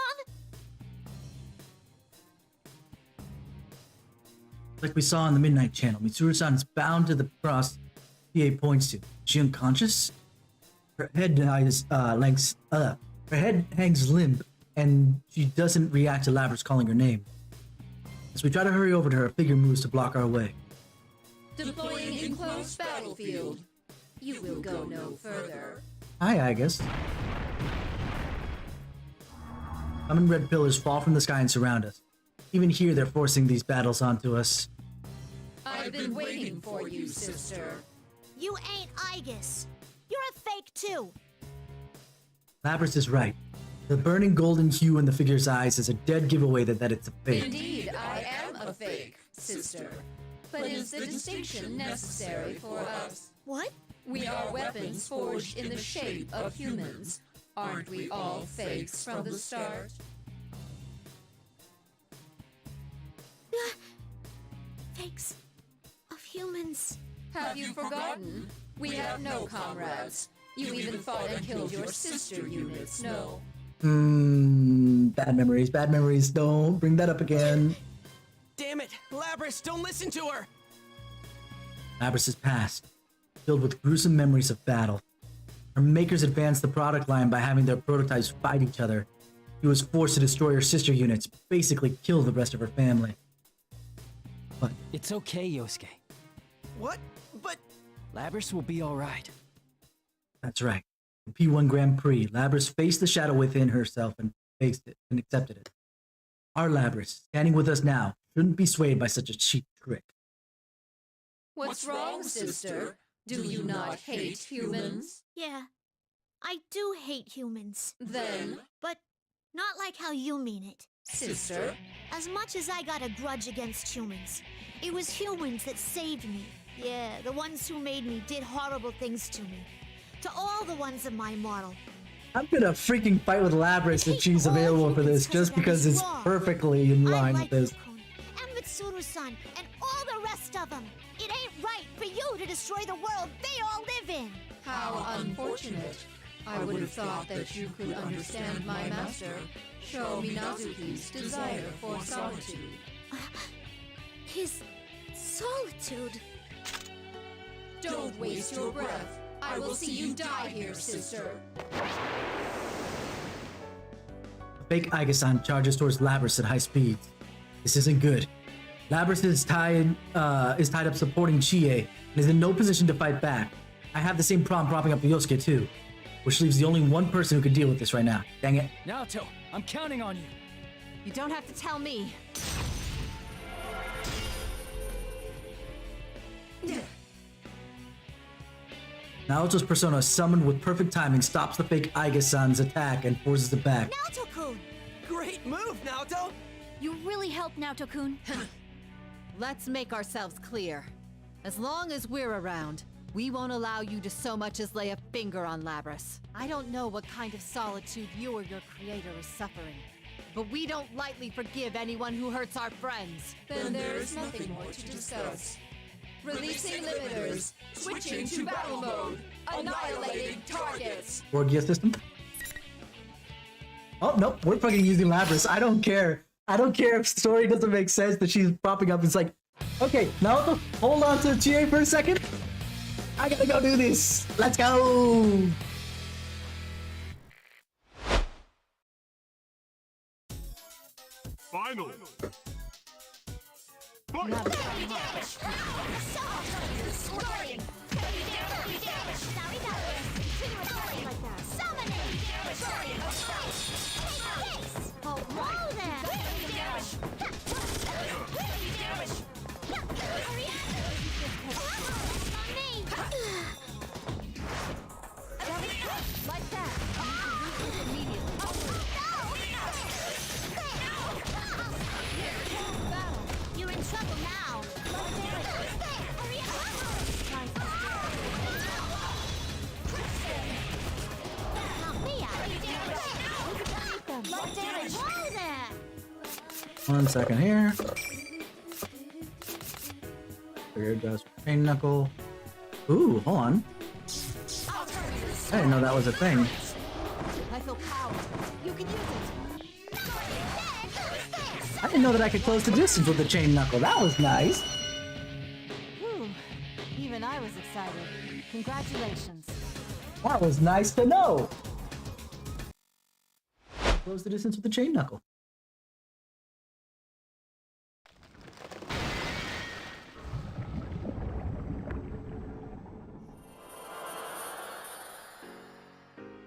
Like we saw on the Midnight Channel, Mitsuru-san is bound to the cross PA points to. Is she unconscious? Her head hangs limp, and she doesn't react to Labras calling her name. As we try to hurry over to her, a figure moves to block our way. Deploying enclosed battlefield. You will go no further. Hi, Agus. Common red pillars fall from the sky and surround us. Even here, they're forcing these battles onto us. I've been waiting for you, sister. You ain't Igus. You're a fake too. Labras is right. The burning golden hue in the figure's eyes is a dead giveaway that it's a fake. Indeed, I am a fake, sister. But is the distinction necessary for us? What? We are weapons forged in the shape of humans. Aren't we all fakes from the start? Fakes of humans. Have you forgotten? We have no comrades. You even fought and killed your sister units, no? Bad memories, bad memories. Don't bring that up again. Damn it! Labras, don't listen to her! Labras' past, filled with gruesome memories of battle. Her makers advanced the product line by having their prototypes fight each other. She was forced to destroy her sister units, basically kill the rest of her family. But it's okay, Yosuke. What? But Labras will be alright. That's right. In P1 Grand Prix, Labras faced the shadow within herself and faced it and accepted it. Our Labras, standing with us now, shouldn't be swayed by such a cheap trick. What's wrong, sister? Do you not hate humans? Yeah, I do hate humans. Then? But not like how you mean it. Sister? As much as I got a grudge against humans, it was humans that saved me. Yeah, the ones who made me did horrible things to me. To all the ones in my model. I'm gonna freaking fight with Labras if she's available for this, just because it's perfectly in line with this. And Mitsuru-san, and all the rest of them. It ain't right for you to destroy the world they all live in. How unfortunate. I would have thought that you could understand my master, Sho Minazuki's desire for solitude. His solitude? Don't waste your breath. I will see you die here, sister. Fake Igus-san charges towards Labras at high speeds. This isn't good. Labras is tied up supporting Chie and is in no position to fight back. I have the same problem propping up Yosuke too, which leaves the only one person who can deal with this right now. Dang it. Naoto, I'm counting on you. You don't have to tell me. Naoto's persona, summoned with perfect timing, stops the fake Igus-san's attack and forces it back. Naoto-kun! Great move, Naoto! You really helped, Naoto-kun. Let's make ourselves clear. As long as we're around, we won't allow you to so much as lay a finger on Labras. I don't know what kind of solitude you or your creator is suffering, but we don't lightly forgive anyone who hurts our friends. Then there's nothing more to discuss. Releasing limiters, switching to battle mode, annihilating targets. Borgia system? Oh, no, we're fucking using Lapras. I don't care. I don't care if story doesn't make sense that she's popping up. It's like, okay, Naoto, hold on to the TA for a second. I gotta go do this. Let's go. Final. You're in trouble now. One second here. Weird does chain knuckle. Ooh, hold on. I didn't know that was a thing. I feel power. You can use it. I didn't know that I could close the distance with the chain knuckle. That was nice. Whew. Even I was excited. Congratulations. That was nice to know. Close the distance with the chain knuckle.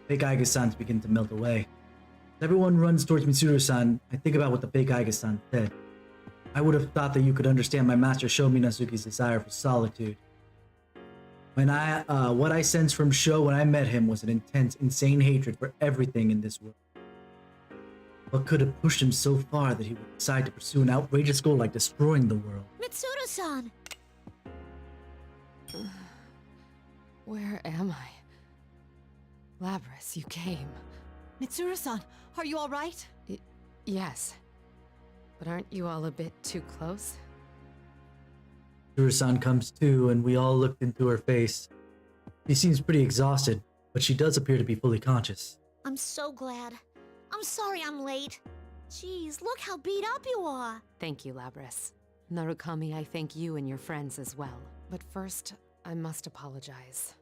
Fake Aiga-sans begin to melt away. As everyone runs towards Mitsuru-san, I think about what the fake Aiga-san said. I would have thought that you could understand my master Sho Minazuki's desire for solitude. What I sensed from Sho when I met him was an intense, insane hatred for everything in this world. What could have pushed him so far that he would decide to pursue an outrageous goal like destroying the world? Mitsuru-san! Where am I? Labras, you came. Mitsuru-san, are you all right? Yes. But aren't you all a bit too close? Mitsuru-san comes to, and we all looked into her face. She seems pretty exhausted, but she does appear to be fully conscious. I'm so glad. I'm sorry I'm late. Jeez, look how beat up you are. Thank you, Labras. Narukami, I thank you and your friends as well. But first, I must apologize.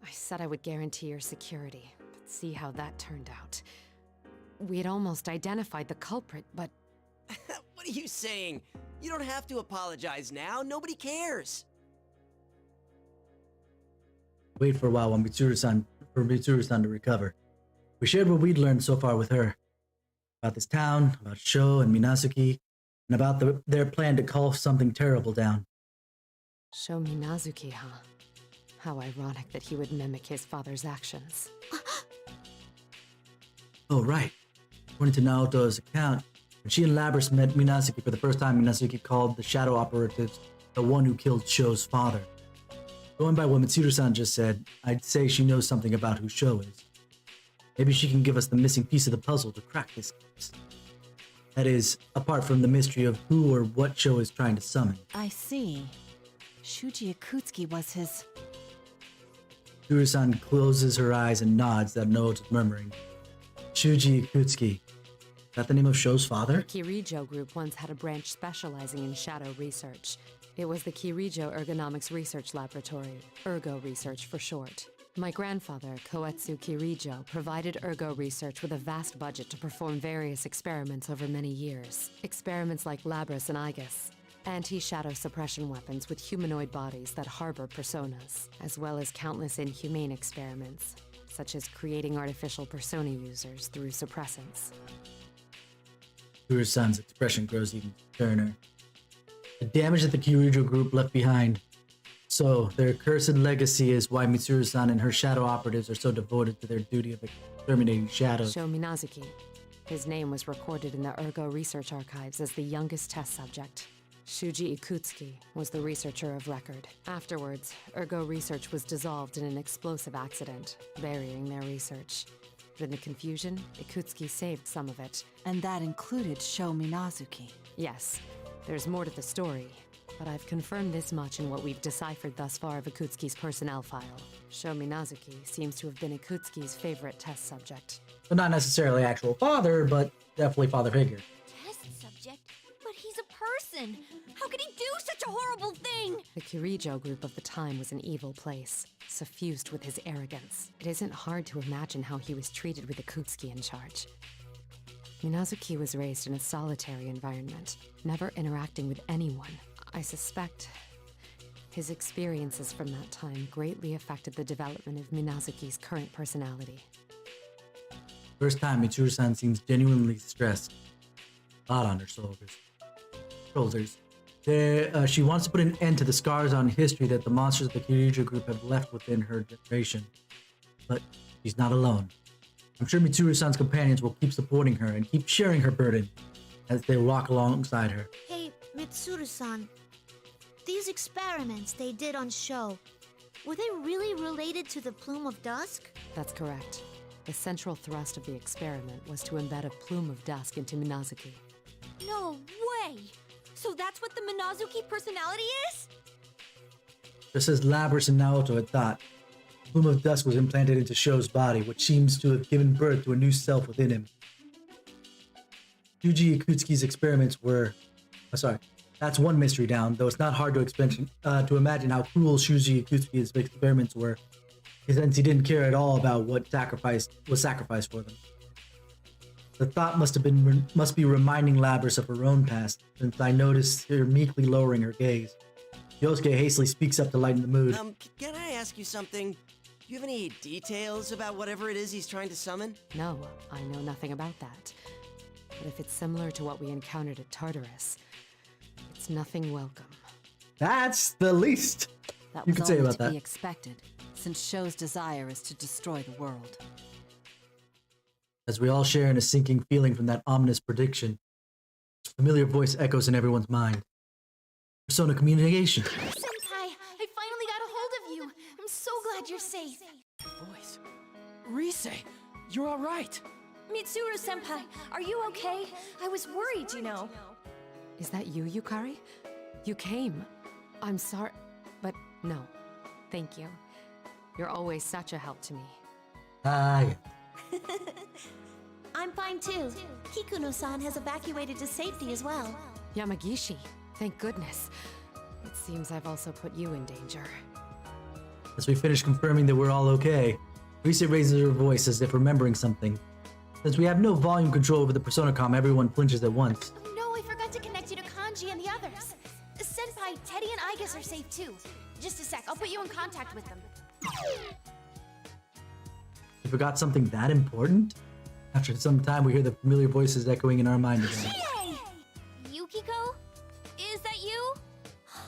I said I would guarantee your security, but see how that turned out. We had almost identified the culprit, but... What are you saying? You don't have to apologize now. Nobody cares. Wait for a while for Mitsuru-san to recover. We shared what we'd learned so far with her. About this town, about Sho and Minazuki, and about their plan to call something terrible down. Sho Minazuki, huh? How ironic that he would mimic his father's actions. Oh, right. According to Naoto's account, when she and Labras met Minazuki for the first time, Minazuki called the shadow operatives the one who killed Sho's father. Going by what Mitsuru-san just said, I'd say she knows something about who Sho is. Maybe she can give us the missing piece of the puzzle to crack this case. That is, apart from the mystery of who or what Sho is trying to summon. I see. Shuji Ikutsuki was his... Mitsuru-san closes her eyes and nods that note murmuring. Shuji Ikutsuki. Is that the name of Sho's father? The Kirijo group once had a branch specializing in shadow research. It was the Kirijo Ergonomics Research Laboratory, Ergo Research for short. My grandfather, Koetsu Kirijo, provided Ergo Research with a vast budget to perform various experiments over many years. Experiments like Labras and Igus, anti-shadow suppression weapons with humanoid bodies that harbor personas, as well as countless inhumane experiments, such as creating artificial persona users through suppressants. Mitsuru-san's expression grows even sterner. The damage that the Kirijo group left behind. So, their cursed legacy is why Mitsuru-san and her shadow operatives are so devoted to their duty of exterminating shadows. Sho Minazuki. His name was recorded in the Ergo Research Archives as the youngest test subject. Shuji Ikutsuki was the researcher of record. Afterwards, Ergo Research was dissolved in an explosive accident, burying their research. But in the confusion, Ikutsuki saved some of it. And that included Sho Minazuki. Yes, there's more to the story, but I've confirmed this much in what we've deciphered thus far of Ikutsuki's personnel file. Sho Minazuki seems to have been Ikutsuki's favorite test subject. So not necessarily actual father, but definitely father figure. Test subject? But he's a person. How could he do such a horrible thing? The Kirijo group of the time was an evil place, suffused with his arrogance. It isn't hard to imagine how he was treated with Akutsuki in charge. Minazuki was raised in a solitary environment, never interacting with anyone. I suspect his experiences from that time greatly affected the development of Minazuki's current personality. First time, Mitsuru-san seems genuinely stressed. A lot on her shoulders. She wants to put an end to the scars on history that the monsters of the Kirijo group have left within her generation. But she's not alone. I'm sure Mitsuru-san's companions will keep supporting her and keep sharing her burden as they walk alongside her. Hey, Mitsuru-san. These experiments they did on show, were they really related to the Plume of Dusk? That's correct. The central thrust of the experiment was to embed a Plume of Dusk into Minazuki. No way! So that's what the Minazuki personality is? Just as Labras and Naoto had thought, the Plume of Dusk was implanted into Sho's body, which seems to have given birth to a new self within him. Shuji Akutsuki's experiments were... that's one mystery down, though it's not hard to imagine how cruel Shuji Akutsuki's experiments were, since he didn't care at all about what was sacrificed for them. The thought must be reminding Labras of her own past, since I noticed her meekly lowering her gaze. Yosuke hastily speaks up to lighten the mood. Can I ask you something? Do you have any details about whatever it is he's trying to summon? No, I know nothing about that. But if it's similar to what we encountered at Tartarus, it's nothing welcome. That's the least That you was could say only about to that. be expected, since Sho's desire is to destroy the world. As we all share in a sinking feeling from that ominous prediction, a familiar voice echoes in everyone's mind. Persona communication. Senpai, I finally got a hold of you. I'm so glad you're safe. Voice. Rise, you're all right. Mitsuru-senpai, are you okay? I was worried, you know. Is that you, Yukari? You came. I'm sorry, but no. Thank you. You're always such a help to me. Yeah. I'm fine too. Kikuno-san has evacuated to safety as well. Yamagishi, thank goodness. It seems I've also put you in danger. As we finish confirming that we're all okay, Rise raises her voice as if remembering something. Since we have no volume control over the Persona comm, everyone flinches at once. Oh no, I forgot to connect you to Kanji and the others. Senpai, Teddy and Igus are safe too. Just a sec, I'll put you in contact with them. You forgot something that important? After some time, we hear the familiar voices echoing in our mind again. Yay! Yukiko? Is that you?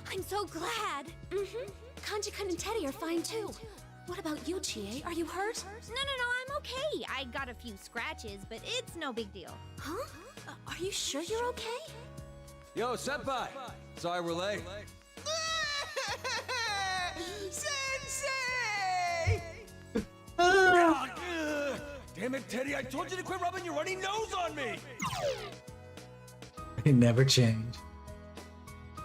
I'm so glad. Mm-hmm. Kanji-kun and Teddy are fine too. What about you, Chie? Are you hurt? No, I'm okay. I got a few scratches, but it's no big deal. Huh? Are you sure you're okay? Yo, Senpai! Sorry we're late. Sensei! Damn it, Teddy, I told you to quit rubbing your runny nose on me! They never change.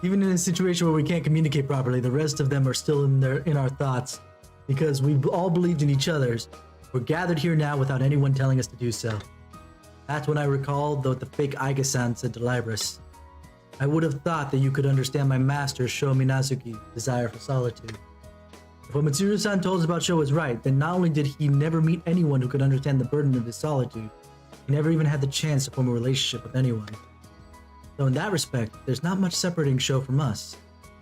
Even in a situation where we can't communicate properly, the rest of them are still in our thoughts. Because we've all believed in each other's. We're gathered here now without anyone telling us to do so. That's when I recalled what the fake Iga-san said to Libris. I would have thought that you could understand my master, Sho Minazuki's desire for solitude. If what Mitsuru-san told us about Sho was right, then not only did he never meet anyone who could understand the burden of his solitude, he never even had the chance to form a relationship with anyone. So in that respect, there's not much separating Sho from us.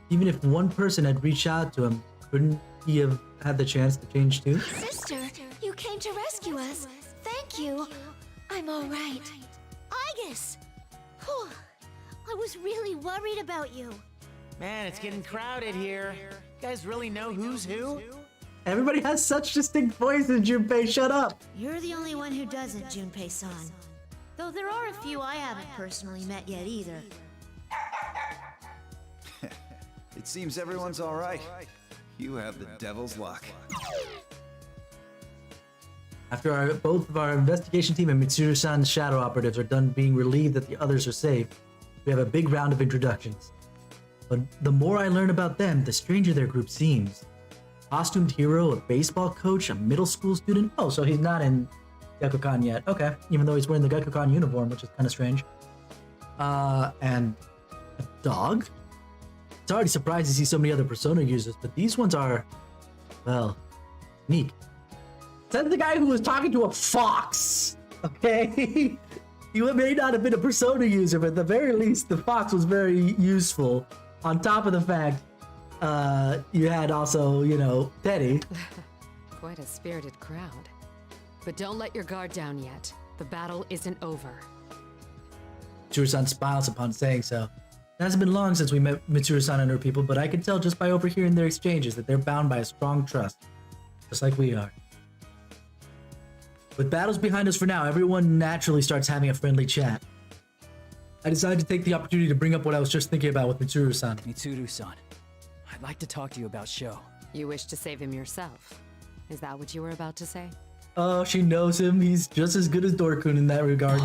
Even if one person had reached out to him, couldn't he have had the chance to change too? Sister, you came to rescue us. Thank you. I'm all right. Igus! Whew. I was really worried about you. Man, it's getting crowded here. You guys really know who's who? Everybody has such distinct voices, Junpei, shut up! You're the only one who doesn't, Junpei-san. Though there are a few I haven't personally met yet either. It seems everyone's all right. You have the devil's luck. After both of our investigation team and Mitsuru-san's shadow operatives are done being relieved that the others are safe, we have a big round of introductions. But the more I learn about them, the stranger their group seems. Costumed hero, a baseball coach, a middle school student. Oh, so he's not in Gekko-kan yet. Okay, even though he's wearing the Gekko-kan uniform, which is kind of strange. And a dog? It's already surprised to see so many other Persona users, but these ones are, well, unique. That's the guy who was talking to a fox, okay? He may not have been a Persona user, but at the very least, the fox was very useful. On top of the fact, you had also, you know, Teddy. Quite a spirited crowd. But don't let your guard down yet. The battle isn't over. Mitsuru-san smiles upon saying so. It hasn't been long since we met Mitsuru-san and her people, but I can tell just by overhearing their exchanges that they're bound by a strong trust, just like we are. With battles behind us for now, everyone naturally starts having a friendly chat. I decided to take the opportunity to bring up what I was just thinking about with Mitsuru-san. Mitsuru-san, I'd like to talk to you about Sho. You wish to save him yourself. Is that what you were about to say? Oh, she knows him. He's just as good as Dorkun in that regard.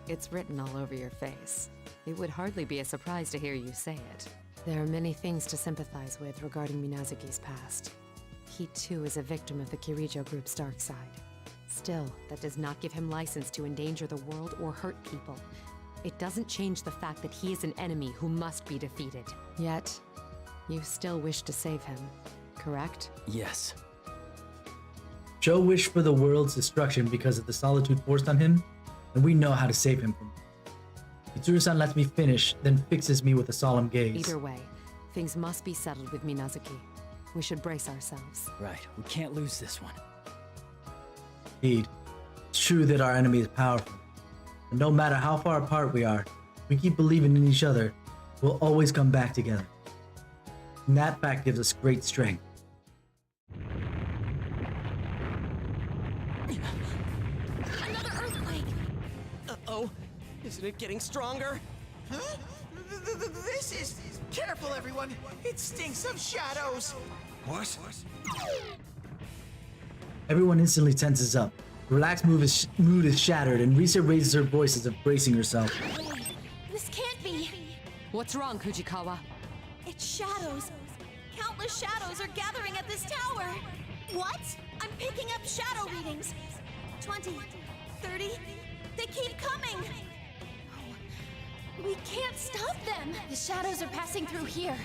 It's written all over your face. It would hardly be a surprise to hear you say it. There are many things to sympathize with regarding Minazuki's past. He too is a victim of the Kirijo group's dark side. Still, that does not give him license to endanger the world or hurt people. It doesn't change the fact that he is an enemy who must be defeated. Yet, you still wish to save him, correct? Yes. Sho wished for the world's destruction because of the solitude forced on him, and we know how to save him from it. Mitsuru-san lets me finish, then fixes me with a solemn gaze. Either way, things must be settled with Minazuki. We should brace ourselves. Right, we can't lose this one. Indeed. It's true that our enemy is powerful. And no matter how far apart we are, we keep believing in each other, we'll always come back together. And that fact gives us great strength. Another earthquake! Uh-oh. Isn't it getting stronger? Huh? This is... Careful, everyone. It stinks of shadows. What? Everyone instantly tenses up. The relaxed mood is shattered, and Risa raises her voice as if bracing herself. Wait, this can't be. What's wrong, Kujikawa? It's shadows. Countless shadows are gathering at this tower. What? I'm picking up shadow readings. 20, 30, they keep coming. We can't stop them. The shadows are passing through here.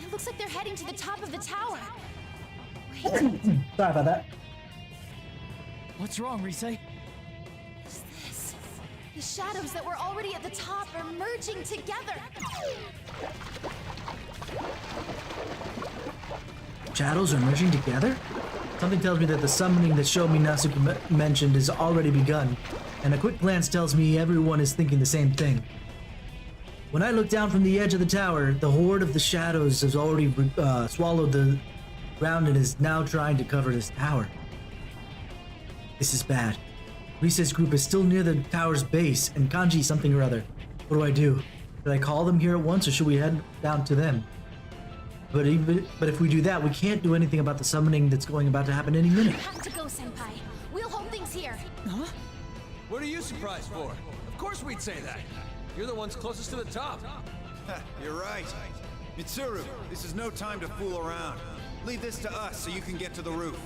It looks like they're heading to the top of the tower. Wait. Sorry about that. What's wrong, Rise? Is this? The shadows that were already at the top are merging together. Shadows are merging together? Something tells me that the summoning that Sho Minazuki mentioned has already begun, and a quick glance tells me everyone is thinking the same thing. When I look down from the edge of the tower, the horde of the shadows has already swallowed the ground and is now trying to cover this tower. This is bad. Rise's group is still near the tower's base, and Kanji something or other. What do I do? Should I call them here at once, or should we head down to them? But if we do that, we can't do anything about the summoning that's about to happen any minute. We have to go, Senpai. We'll hold things here. Huh? What are you surprised for? Of course we'd say that. You're the ones closest to the top. You're right. Mitsuru, this is no time to fool around. Leave this to us so you can get to the roof.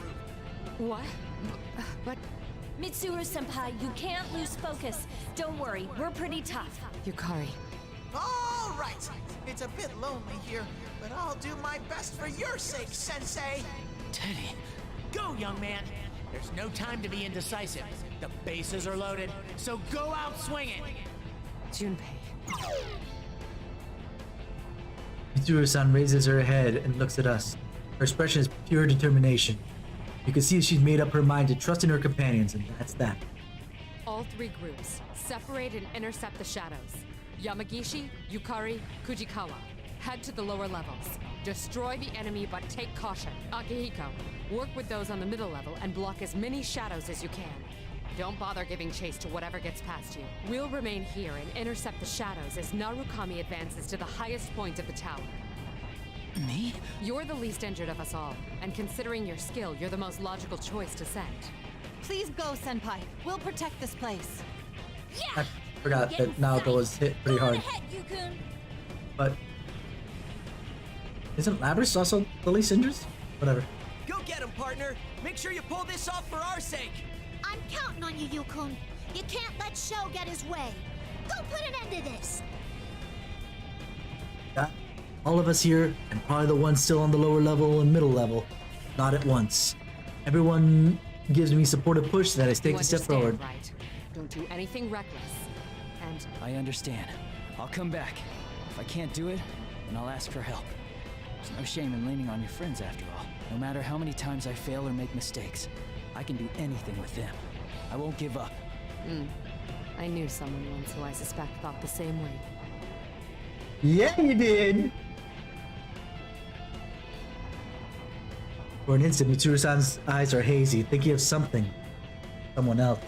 What? But... Mitsuru-senpai, you can't lose focus. Don't worry, we're pretty tough. Yukari. All right. It's a bit lonely here, but I'll do my best for your sake, Sensei. Teddy. Go, young man. There's no time to be indecisive. The bases are loaded, so go out swinging. Junpei. Mitsuru-san raises her head and looks at us. Her expression is pure determination. You can see she's made up her mind to trust in her companions, and that's that. All three groups, separate and intercept the shadows. Yamagishi, Yukari, Kujikawa. Head to the lower levels. Destroy the enemy, but take caution. Akihiko, work with those on the middle level and block as many shadows as you can. Don't bother giving chase to whatever gets past you. We'll remain here and intercept the shadows as Narukami advances to the highest point of the tower. Me? You're the least injured of us all, and considering your skill, you're the most logical choice to send. Please go, Senpai. We'll protect this place. I forgot that Naoto was hit pretty hard. Ahead, Yukun. But... isn't Labrys also the least injured? Whatever. Go get him, partner. Make sure you pull this off for our sake. I'm counting on you, Yukun. You can't let Sho get his way. Go put an end to this. All of us here, and probably the ones still on the lower level and middle level, not at once. Everyone gives me supportive push that I take a step forward. Right? Don't do anything reckless. And I understand. I'll come back. If I can't do it, then I'll ask for help. There's no shame in leaning on your friends after all. No matter how many times I fail or make mistakes, I can do anything with them. I won't give up. I knew someone once who I suspect thought the same way. Yeah, you did! For an instant, Mitsuru-san's eyes are hazy, thinking of something. Someone else.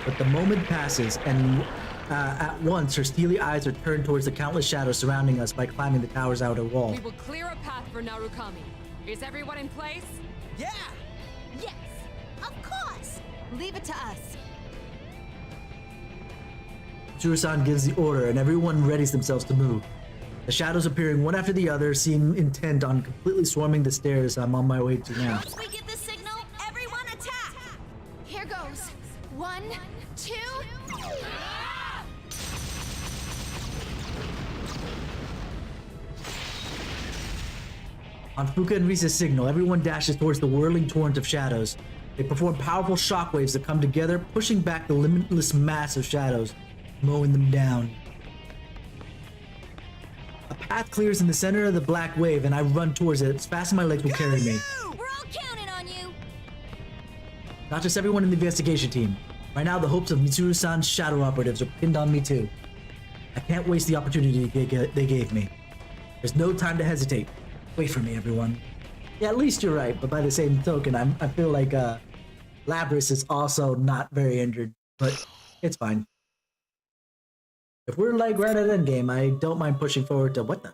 But the moment passes, and at once, her steely eyes are turned towards the countless shadows surrounding us by climbing the tower's outer wall. We will clear a path for Narukami. Is everyone in place? Yeah! Yes, of course. Leave it to us. Mitsuru-san gives the order, and everyone readies themselves to move. The shadows appearing one after the other seem intent on completely swarming the stairs I'm on my way to now. Once we get the signal, everyone attack. Here goes. 1, 2. On Fuka and Risa's signal, everyone dashes towards the whirling torrent of shadows. They perform powerful shockwaves that come together, pushing back the limitless mass of shadows, mowing them down. A path clears in the center of the black wave, and I run towards it as fast as my legs will carry me. We're all counting on you. Not just everyone in the investigation team. Right now, the hopes of Mitsuru-san's shadow operatives are pinned on me too. I can't waste the opportunity they gave me. There's no time to hesitate. Wait for me, everyone. Yeah, at least you're right, but by the same token, I feel like Labris is also not very injured, but it's fine. If we're like right at endgame, I don't mind pushing forward to what the?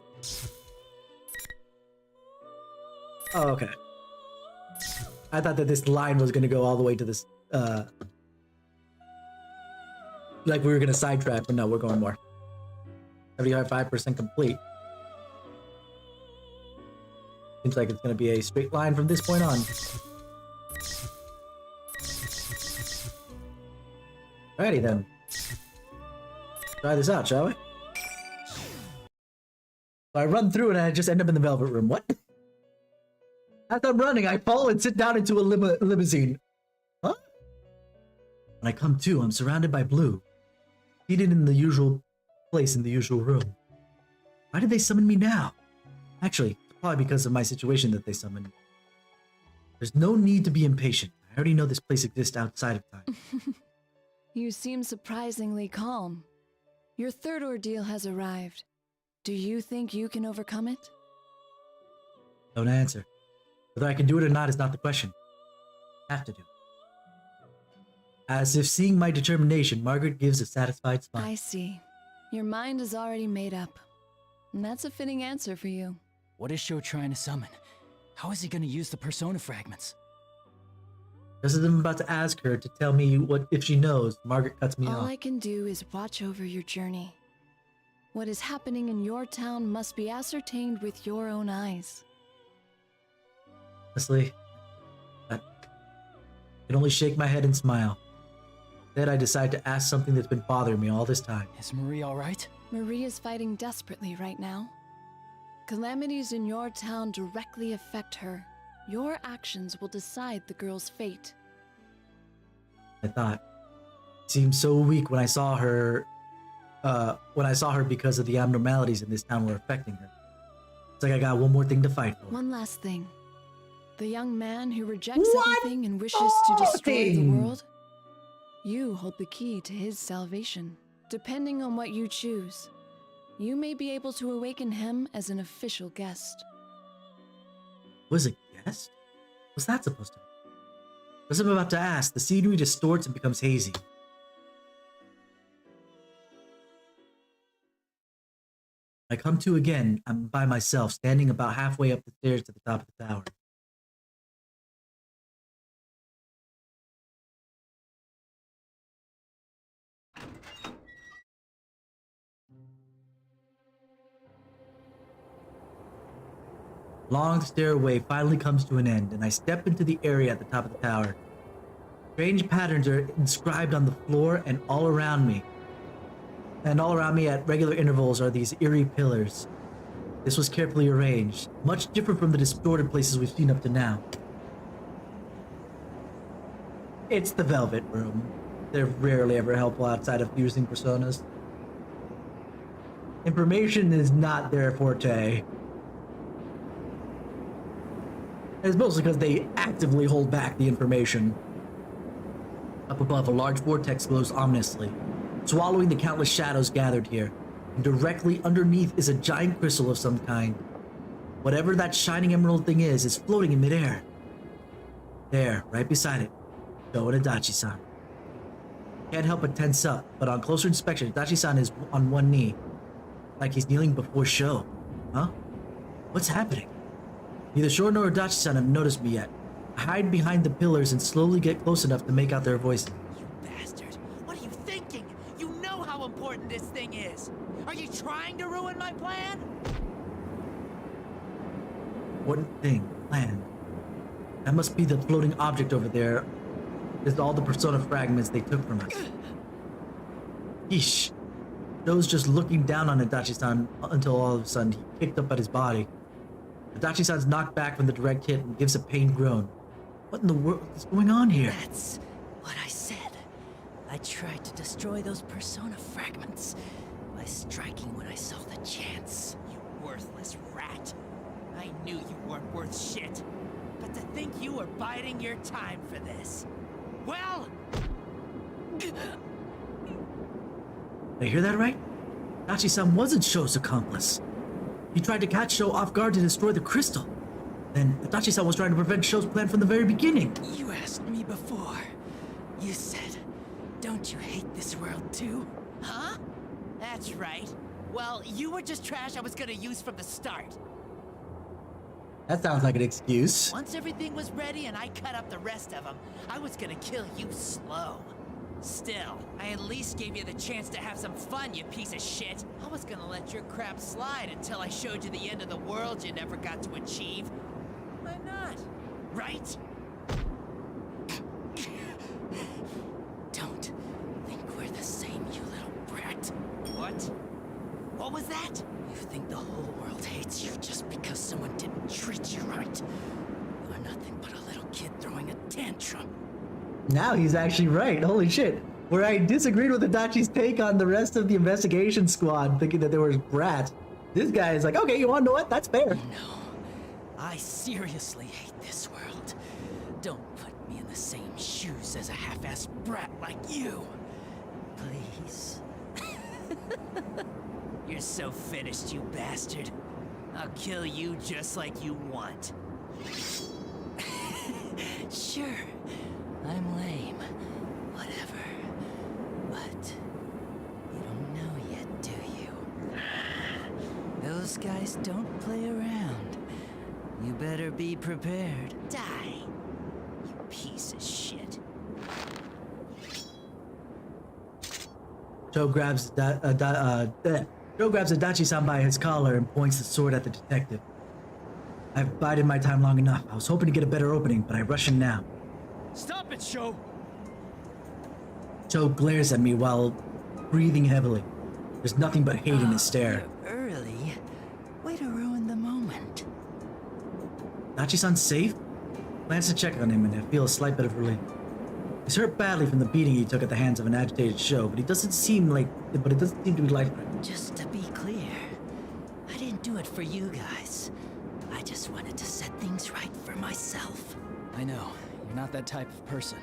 Oh, okay. I thought that this line was gonna go all the way to this, like we were gonna sidetrack, but no, we're going more. 75% complete. Seems like it's gonna be a straight line from this point on. Alrighty then. Try this out, shall we? So I run through and I just end up in the velvet room. What? As I'm running, I fall and sit down into a limousine. Huh? When I come to, I'm surrounded by blue. Seated in the usual place in the usual room. Why did they summon me now? Actually, it's probably because of my situation that they summoned me. There's no need to be impatient. I already know this place exists outside of time. You seem surprisingly calm. Your third ordeal has arrived. Do you think you can overcome it? Don't answer. Whether I can do it or not is not the question. I have to do it. As if seeing my determination, Margaret gives a satisfied smile. I see. Your mind is already made up. And that's a fitting answer for you. What is Sho trying to summon? How is he going to use the persona fragments? Just as I'm about to ask her to tell me what if she knows, Margaret cuts me off. All I can do is watch over your journey. What is happening in your town must be ascertained with your own eyes. Honestly, I can only shake my head and smile. Then I decide to ask something that's been bothering me all this time. Is Marie alright? Marie is fighting desperately right now. Calamities in your town directly affect her. Your actions will decide the girl's fate. I thought. It seemed so weak when I saw her because of the abnormalities in this town were affecting her. It's like I got one more thing to fight for. One last thing. The young man who rejects everything and wishes to destroy the world? You hold the key to his salvation. Depending on what you choose, you may be able to awaken him as an official guest. Was it guest? What's that supposed to be? As I'm about to ask, the scenery distorts and becomes hazy. I come to again. I'm by myself, standing about halfway up the stairs to the top of the tower. Long stairway finally comes to an end, and I step into the area at the top of the tower. Strange patterns are inscribed on the floor and all around me. And all around me at regular intervals are these eerie pillars. This was carefully arranged, much different from the distorted places we've seen up to now. It's the Velvet Room. They're rarely ever helpful outside of using personas. Information is not their forte. It's mostly because they actively hold back the information. Up above, a large vortex glows ominously, swallowing the countless shadows gathered here. And directly underneath is a giant crystal of some kind. Whatever that shining emerald thing is floating in midair. There, right beside it, Sho and Adachi-san. Can't help but tense up, but on closer inspection, Adachi-san is on one knee, like he's kneeling before Sho. Huh? What's happening? Neither Sho nor Adachi-san have noticed me yet. I hide behind the pillars and slowly get close enough to make out their voices. You bastard! What are you thinking? You know how important this thing is! Are you trying to ruin my plan? Important thing, plan. That must be the floating object over there. Is all the persona fragments they took from us. Yeesh. Sho's just looking down on Adachi-san until all of a sudden he kicked up at his body. Adachi-san's knocked back from the direct hit and gives a pained groan. What in the world is going on here? That's what I said. I tried to destroy those persona fragments by striking when I saw the chance. You worthless rat. I knew you weren't worth shit. But to think you were biding your time for this. Well... Did I hear that right? Adachi-san wasn't Sho's accomplice. He tried to catch Sho off guard to destroy the crystal. Then Adachi-san was trying to prevent Sho's plan from the very beginning. You asked me before. You said, don't you hate this world too? Huh? That's right. Well, you were just trash I was gonna use from the start. That sounds like an excuse. Once everything was ready and I cut up the rest of them, I was gonna kill you slow. Still, I at least gave you the chance to have some fun, you piece of shit. I was gonna let your crap slide until I showed you the end of the world you never got to achieve. Why not? Right? Don't think we're the same, you little brat. What? What was that? You think the whole world hates you just because someone didn't treat you right. You're nothing but a little kid throwing a tantrum. Now he's actually right. Holy shit. Where I disagreed with Adachi's take on the rest of the investigation squad, thinking that they were brats, this guy is like, okay, you wanna know what? That's fair. No. I seriously hate this world. Don't put me in the same shoes as a half-assed brat like you. Please. You're so finished, you bastard. I'll kill you just like you want. Sure. I'm lame. Whatever. But you don't know yet, do you? Those guys don't play around. You better be prepared. Die, you piece of shit. Sho grabs Adachi-san by his collar and points the sword at the detective. I've bided my time long enough. I was hoping to get a better opening, but I rush in now. Stop it, Sho! Sho glares at me while breathing heavily. There's nothing but hate in his stare. You're early. Way to ruin the moment. Adachi-san's safe? Glance to check on him and I feel a slight bit of relief. He's hurt badly from the beating he took at the hands of an agitated Sho, but it doesn't seem to be life-threatening. Just to be clear, I didn't do it for you guys. I just wanted to set things right for myself. I know. You're not that type of person.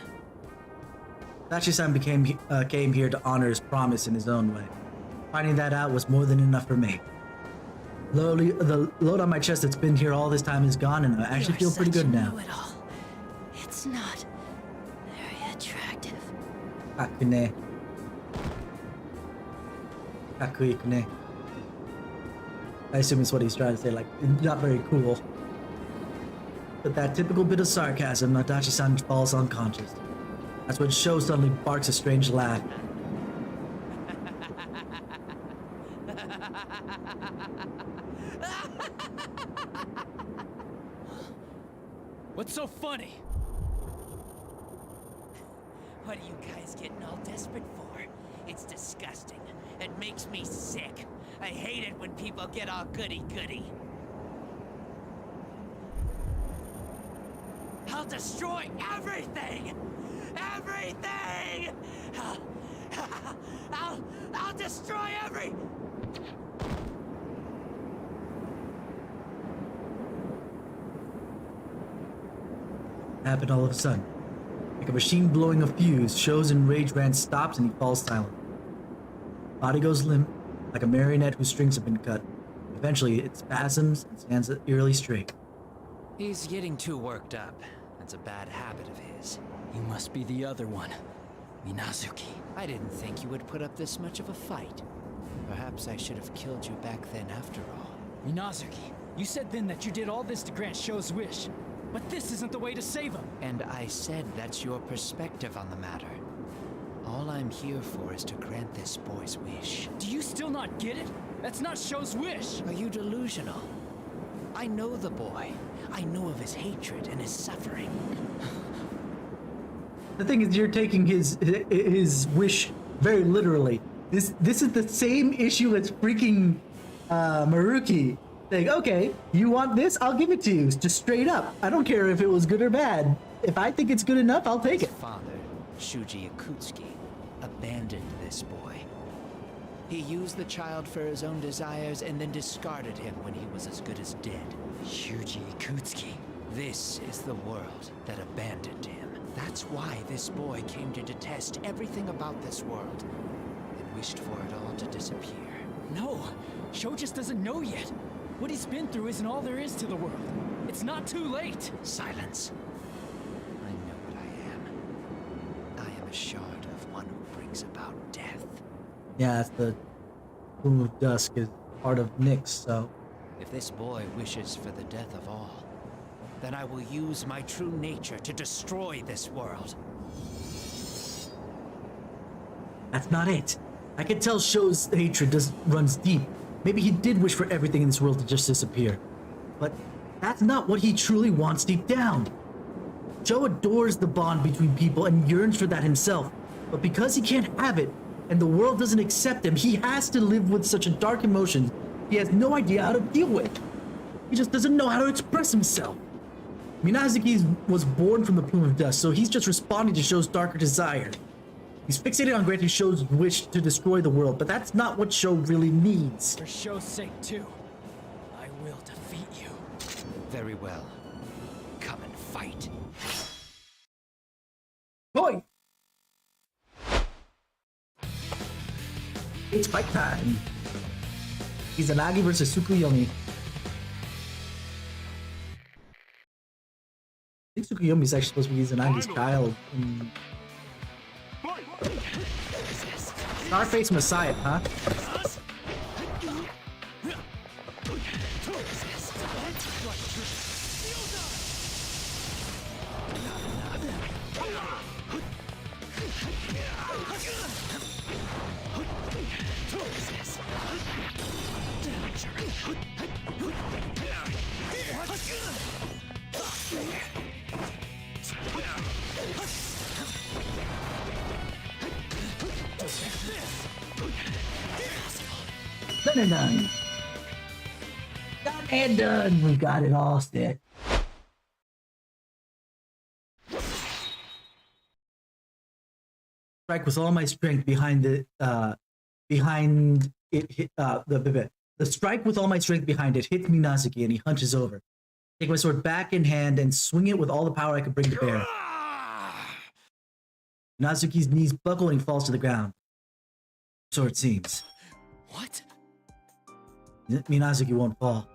Adachi-san came here to honor his promise in his own way. Finding that out was more than enough for me. The load on my chest that's been here all this time is gone, and I actually feel pretty good now. It's not very attractive. Kakune. Kakuikune. I assume it's what he's trying to say, like, not very cool. With that typical bit of sarcasm, Adachi-san falls unconscious. That's when Sho suddenly barks a strange laugh. What's so funny? What are you guys getting all desperate for? It's disgusting. It makes me sick. I hate it when people get all goody-goody. I'll destroy everything! Everything! I'll destroy every... Happened all of a sudden. Like a machine blowing a fuse, Show's enraged rant stops and he falls silent. Body goes limp, like a marionette whose strings have been cut. Eventually, it spasms and stands eerily straight. He's getting too worked up. That's a bad habit of his. You must be the other one, Minazuki. I didn't think you would put up this much of a fight. Perhaps I should have killed you back then after all. Minazuki, you said then that you did all this to grant Show's wish. But this isn't the way to save him. And I said that's your perspective on the matter. All I'm here for is to grant this boy's wish. Do you still not get it? That's not Show's wish. Are you delusional? I know the boy. I know of his hatred and his suffering. The thing is, you're taking his wish very literally. This is the same issue as freaking Maruki. Saying, okay, you want this? I'll give it to you. Just straight up. I don't care if it was good or bad. If I think it's good enough, I'll take it. His father, Shuji Yakutsuki, abandoned this boy. He used the child for his own desires and then discarded him when he was as good as dead. Shuji Yakutsuki. This is the world that abandoned him. That's why this boy came to detest everything about this world and wished for it all to disappear. No, Show just doesn't know yet. What he's been through isn't all there is to the world. It's not too late. Silence. I know what I am. I am a shard of one who brings about death. Yeah, it's the Plume of Dusk is part of Nyx, so... If this boy wishes for the death of all, then I will use my true nature to destroy this world. That's not it. I can tell Show's hatred runs deep. Maybe he did wish for everything in this world to just disappear. But that's not what he truly wants deep down. Joe adores the bond between people and yearns for that himself. But because he can't have it, and the world doesn't accept him, he has to live with such a dark emotion he has no idea how to deal with. He just doesn't know how to express himself. Minazuki was born from the Plume of Dust, so he's just responding to Show's darker desire. He's fixated on granting Show's wish to destroy the world, but that's not what Show really needs. For Show's sake, too. I will defeat you. Very well. Come and fight. Boy! It's fight time. Izanagi versus Tsukuyomi. I think Tsukuyomi is actually supposed to be Izanagi's child. Starface Messiah, huh? Done. Done and done. We got it all set. Strike with all my strength behind the strike with all my strength behind it hits Minazuki and he hunches over. Take my sword back in hand and swing it with all the power I can bring to bear. Minazuki's knees buckle and he falls to the ground. So it seems. What? Minazuki won't fall.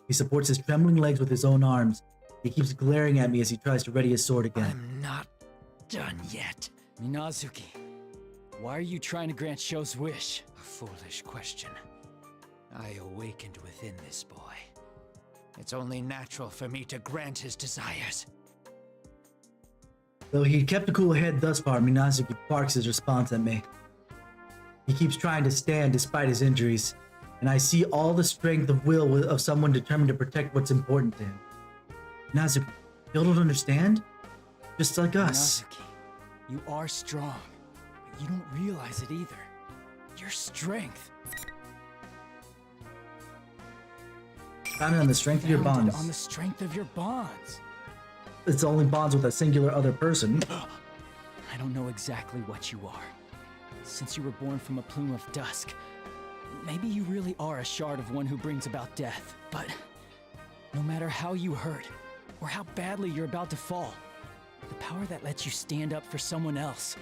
He supports his trembling legs with his own arms. He keeps glaring at me as he tries to ready his sword again. I'm not done yet. Minazuki, why are you trying to grant Show's wish? A foolish question. I awakened within this boy. It's only natural for me to grant his desires. Though he kept a cool head thus far, Minazuki barks his response at me. He keeps trying to stand despite his injuries, and I see all the strength of will of someone determined to protect what's important to him. Minazuki, you don't understand? Just like us. Minazuki, You are strong, but you don't realize it either. Your strength. Founded on the strength of your bonds. On the strength of your bonds. It's only bonds with a singular other person. I don't know exactly what you are. Since you were born from a plume of dusk, maybe you really are a shard of one who brings about death. But no matter how you hurt, or how badly you're about to fall, the power that lets you stand up for someone else,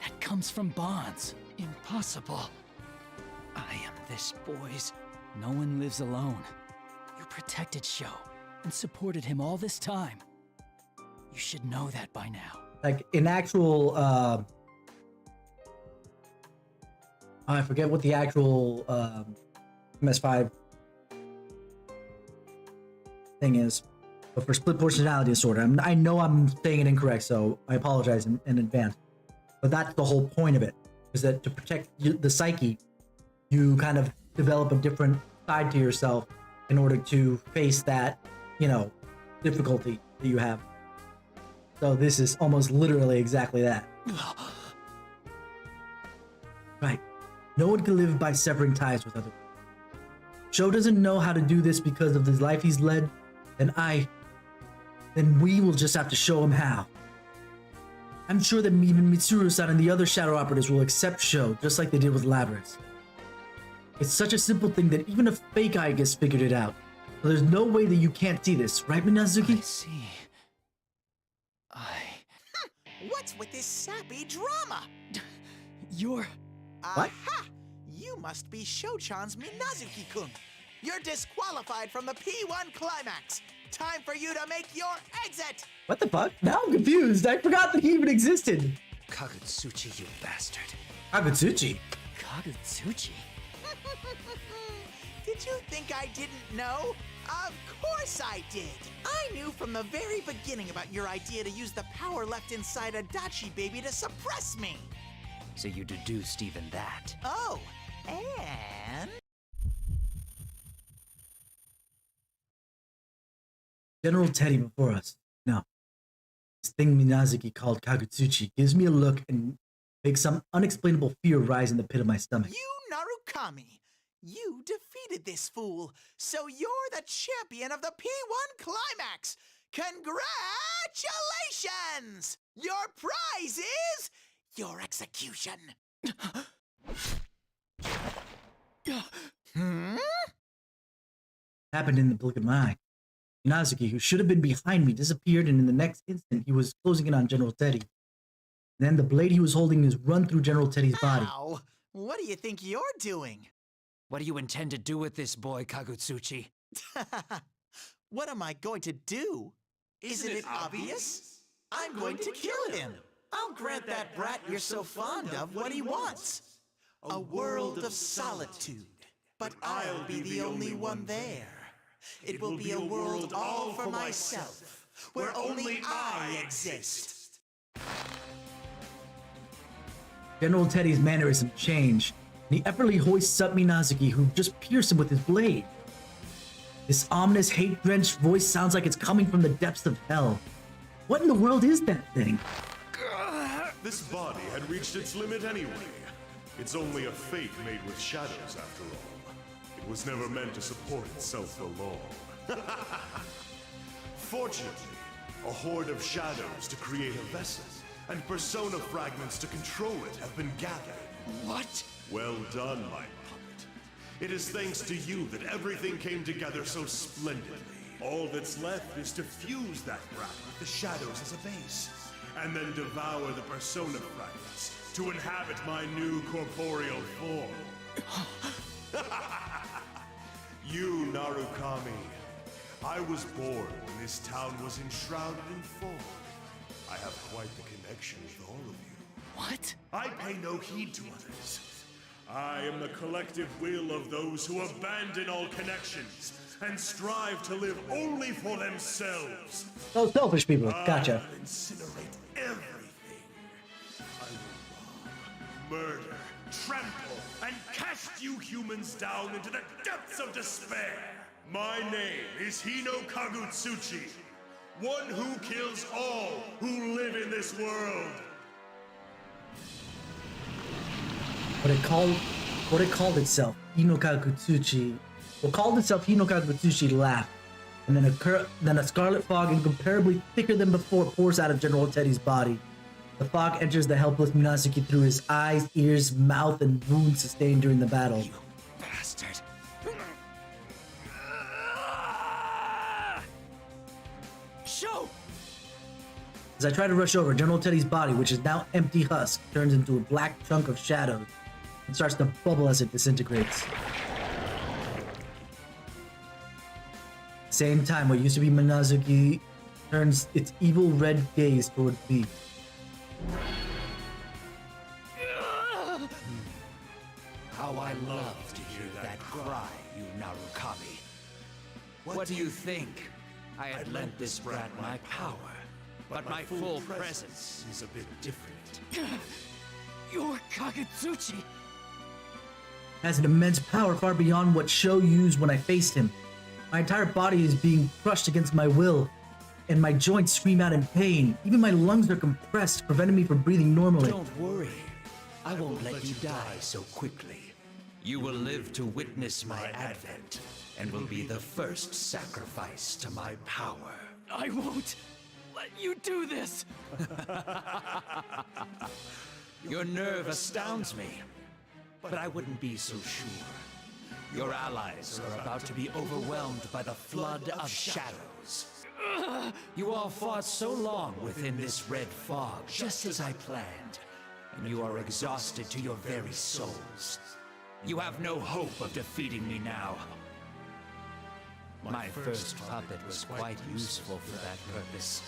that comes from bonds. Impossible. I am this boy's. No one lives alone. You protected Sho and supported him all this time. You should know that by now. Like in actual, I forget what the actual MS5 thing is, but for split personality disorder, I know I'm saying it incorrect, so I apologize in advance. But that's the whole point of it, is that to protect the psyche, you kind of develop a different side to yourself in order to face that, you know, difficulty that you have. So this is almost literally exactly that. Right. No one can live by severing ties with others. Sho doesn't know how to do this because of the life he's led, then we will just have to show him how. I'm sure that even Mitsuru-san and the other Shadow Operatives will accept Sho, just like they did with Labrys. It's such a simple thing that even a fake eye gets figured it out. So there's no way that you can't see this, right, Minazuki? I see. What's with this sappy drama? You're... What? Aha! You must be Sho-chan's Minazuki-kun. You're disqualified from the P1 climax. Time for you to make your exit! What the fuck? Now I'm confused. I forgot that he even existed. Kagutsuchi, you bastard. Kagutsuchi? Kagutsuchi? Did you think I didn't know? Of course I did! I knew from the very beginning about your idea to use the power left inside Adachi baby to suppress me! So you deduced even that. Oh, and... General Teddy before us. No. This thing Minazuki called Kagutsuchi gives me a look and makes some unexplainable fear rise in the pit of my stomach. You, Narukami! You defeated this fool, so you're the champion of the P1 climax! Congratulations! Your prize is your execution! Happened in the blink of an eye. Minazuki, who should have been behind me, disappeared, and in the next instant, he was closing in on General Teddy. Then the blade he was holding is run through General Teddy's body. Ow! What do you think you're doing? What do you intend to do with this boy, Kagutsuchi? What am I going to do? Isn't it obvious? I'm going to kill him. I'll grant that brat you're so fond of what he wants. A world of solitude. But I'll be the only one there. It will be a world all for myself, where only I exist. General Teddy's mannerism changed, and he effortlessly hoists up Minazuki, who just pierced him with his blade. This ominous, hate-drenched voice sounds like it's coming from the depths of hell. What in the world is that thing? This body had reached its limit anyway. It's only a fake made with shadows, after all. It was never meant to support itself for long. Fortunately, a horde of shadows to create a vessel, and persona fragments to control it have been gathered. What? Well done, my puppet. It is thanks to you that everything came together so splendidly. All that's left is to fuse that brat with the shadows as a base, and then devour the persona fragments to inhabit my new corporeal form. You, Narukami. I was born when this town was enshrouded in fog. I have quite the connection with all of you. What? I pay no heed to others. I am the collective will of those who abandon all connections and strive to live only for themselves. Those selfish people. Gotcha. I will incinerate everything. I will rob, murder, trample, and cast you humans down into the depths of despair. My name is Hino Kagutsuchi, one who kills all who live in this world. what it called itself, Hinokagutsuchi. What called itself Hinokagutsuchi laughed, and then a scarlet fog incomparably thicker than before pours out of General Teddy's body. The fog enters the helpless Minazuki through his eyes, ears, mouth, and wounds sustained during the battle. You bastard. Show! As I try to rush over, General Teddy's body, which is now empty husk, turns into a black chunk of shadow and starts to bubble as it disintegrates. Same time, what used to be Minazuki turns its evil red gaze toward me. How I love to hear that cry, you Narukami. What do you think? I had lent this brat my power, but my full presence is a bit different. You're Kagutsuchi! Has an immense power far beyond what Sho used when I faced him. My entire body is being crushed against my will, and my joints scream out in pain. Even my lungs are compressed, preventing me from breathing normally. Don't worry. I won't let you die so quickly. You will live to witness my advent, and will be the first sacrifice to my power. I won't let you do this! Your nerve astounds me, but I wouldn't be so sure. Your allies are about to be overwhelmed by the flood of shadows. You all fought so long within this red fog, just as I planned, and you are exhausted to your very souls. You have no hope of defeating me now. My first puppet was quite useful for that purpose.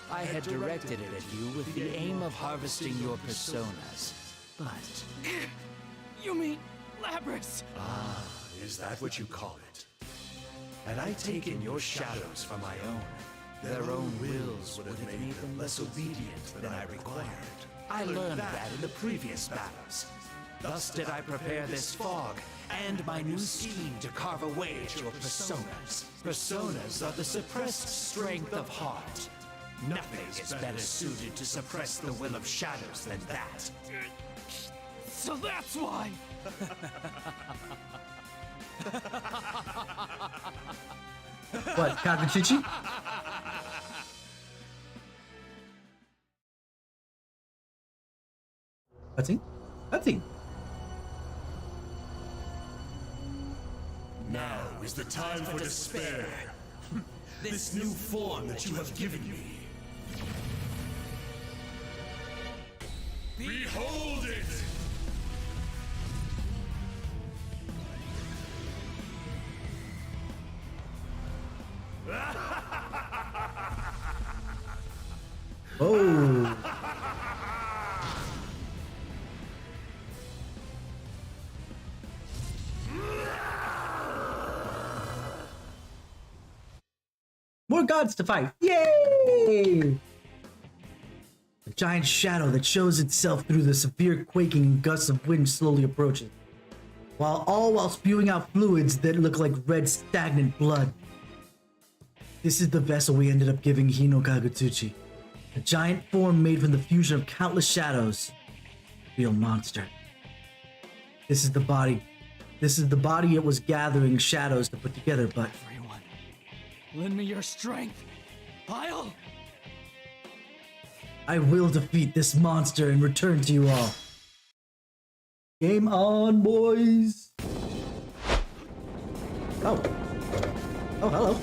I had directed it at you with the aim of harvesting your personas, but... You mean Labrys? Ah, is that what you call it? Had I taken your shadows for my own, their own wills would have made them less obedient than I required. I learned that in the previous battles. Thus did I prepare this fog and my new scheme to carve away at your personas. Personas are the suppressed strength of heart. Nothing is better suited to suppress the will of shadows than that. So that's why! What, Kagutsuchi? Nothing? Nothing. now is the time for despair. This new form that you have given me. Behold it! Oh. More gods to fight. Yay! A giant shadow that shows itself through the severe quaking and gusts of wind slowly approaches, while spewing out fluids that look like red stagnant blood. This is the vessel we ended up giving Hino Kagutsuchi. A giant form made from the fusion of countless shadows. Real monster. This is the body it was gathering shadows to put together, but... Everyone, lend me your strength. I will defeat this monster and return to you all. Game on, boys! Oh. Oh, hello.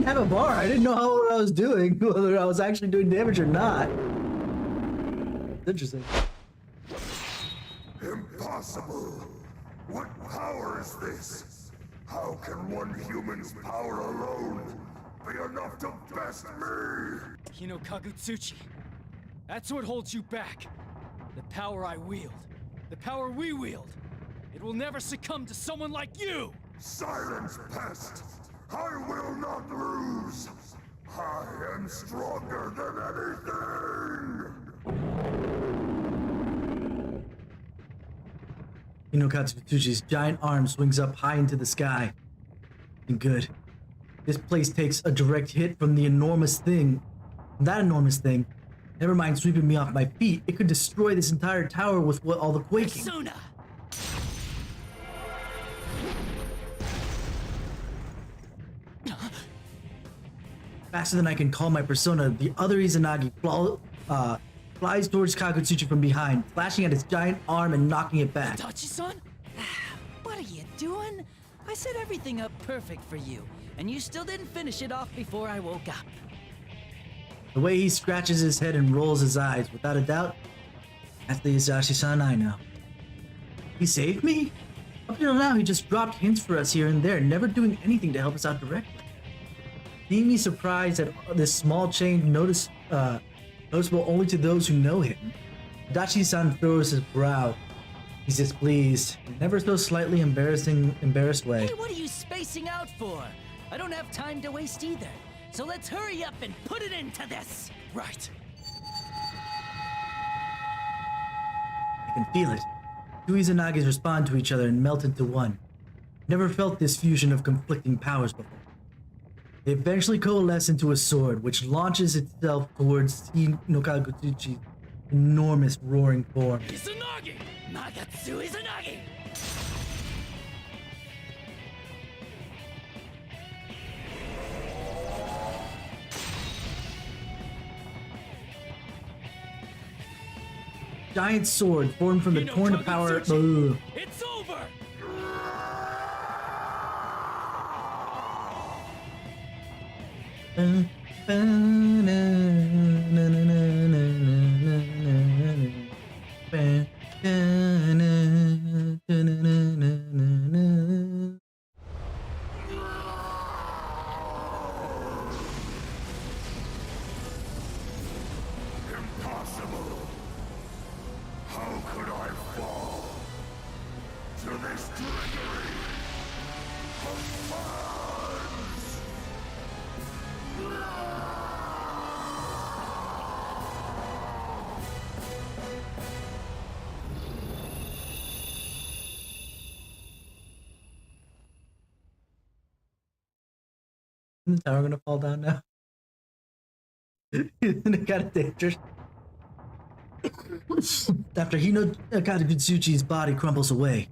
Have a bar. I didn't know what I was doing, whether I was actually doing damage or not. Interesting. Impossible! What power is this? How can one human's power alone be enough to best me! Hino Kagutsuchi. That's what holds you back. The power I wield. The power we wield. It will never succumb to someone like you! Silence, pest! I will not lose! I am stronger than anything! Hino Kagutsuchi's giant arm swings up high into the sky. And good. This place takes a direct hit from the enormous thing. That enormous thing. Never mind sweeping me off my feet. It could destroy this entire tower with all the quaking. Persona! Faster than I can call my persona, the other Izanagi flies towards Kagutsuchi from behind, flashing at his giant arm and knocking it back. Tachi-san? What are you doing? I set everything up perfect for you, and you still didn't finish it off before I woke up. The way he scratches his head and rolls his eyes, without a doubt, that's the Isashi-san I know. He saved me? Up until now, he just dropped hints for us here and there, never doing anything to help us out directly. Seeing me surprised at this small change noticeable only to those who know him, Dachi-san throws his brow. He's displeased, never so slightly embarrassed way. Hey, what are you spacing out for? I don't have time to waste either. So let's hurry up and put it into this! Right. I can feel it. Two Izanagis respond to each other and melt into one. Never felt this fusion of conflicting powers before. They eventually coalesce into a sword, which launches itself towards Hino Kagutsuchi's enormous roaring form. Izanagi! Nagatsu Izanagi! Giant sword formed from the torn to power. It's over! Impossible! How could I fall to this trickery of funds? Isn't the tower gonna fall down now? Isn't it kind of dangerous? After Hino Kagutsuchi's body crumbles away,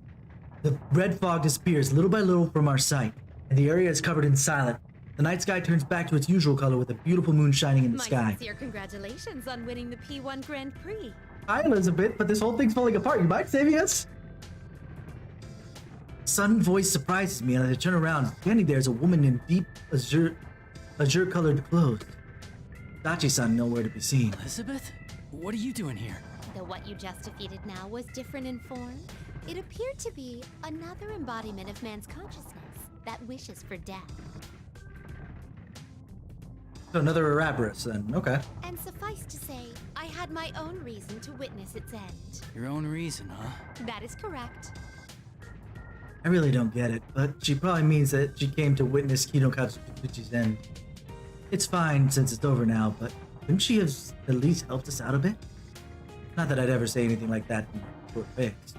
the red fog disappears little by little from our sight, and the area is covered in silence. The night sky turns back to its usual color with a beautiful moon shining in the sky. My sincere congratulations on winning the P1 Grand Prix. Hi, Elizabeth, but this whole thing's falling apart. You mind saving us? Sudden voice surprises me, and as I turn around, standing there is a woman in deep azure-colored clothes. Dachi-san nowhere to be seen. Elizabeth? What are you doing here? Though what you just defeated now was different in form, it appeared to be another embodiment of man's consciousness that wishes for death. So another Ouroboros then, okay. And suffice to say, I had my own reason to witness its end. Your own reason, huh? That is correct. I really don't get it, but she probably means that she came to witness Hino Kagutsuchi's end. It's fine since it's over now, but couldn't she have at least helped us out a bit? Not that I'd ever say anything like that in a short fix.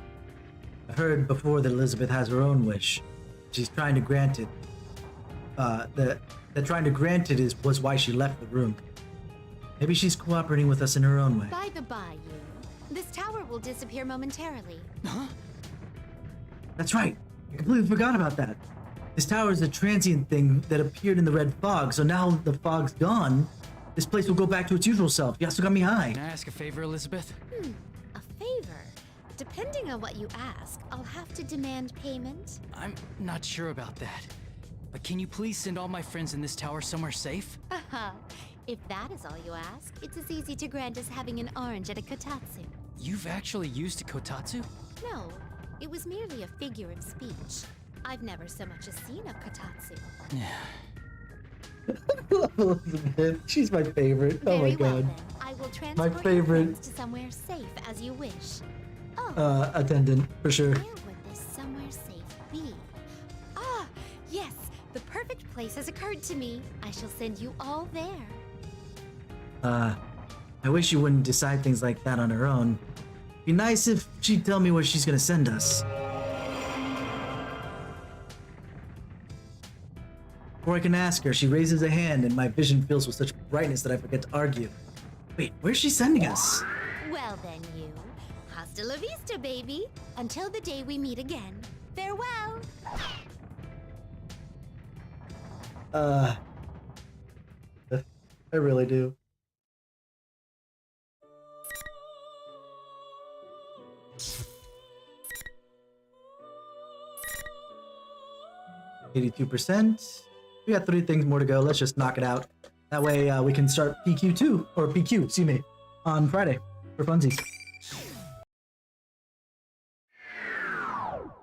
I've heard before that Elizabeth has her own wish. She's trying to grant it. That trying to grant it was why she left the room. Maybe she's cooperating with us in her own way. By the by, you. This tower will disappear momentarily. Huh? That's right. I completely forgot about that. This tower is a transient thing that appeared in the red fog, so now the fog's gone, this place will go back to its usual self. Yasugami High. Can I ask a favor, Elizabeth? A favor? Depending on what you ask, I'll have to demand payment. I'm not sure about that. But can you please send all my friends in this tower somewhere safe? Haha. If that is all you ask, it's as easy to grant as having an orange at a kotatsu. You've actually used a kotatsu? No, it was merely a figure of speech. I've never so much as seen a kotatsu. Elizabeth, she's my favorite. Oh my Very well, god. then. I will transport your favorite. friends to somewhere safe as you wish. Oh, Attendant, for sure. where would this somewhere safe be? Ah, yes, the perfect place has occurred to me. I shall send you all there. I wish you wouldn't decide things like that on her own. Be nice if she'd tell me where she's gonna send us. Before I can ask her, she raises a hand and my vision fills with such brightness that I forget to argue. Wait, where's she sending us? Well then, you. Hasta la vista, baby. Until the day we meet again. Farewell. I really do. %. We got 3 things more to go. Let's just knock it out. That way we can start PQ2, or PQ, excuse me, on Friday for funsies.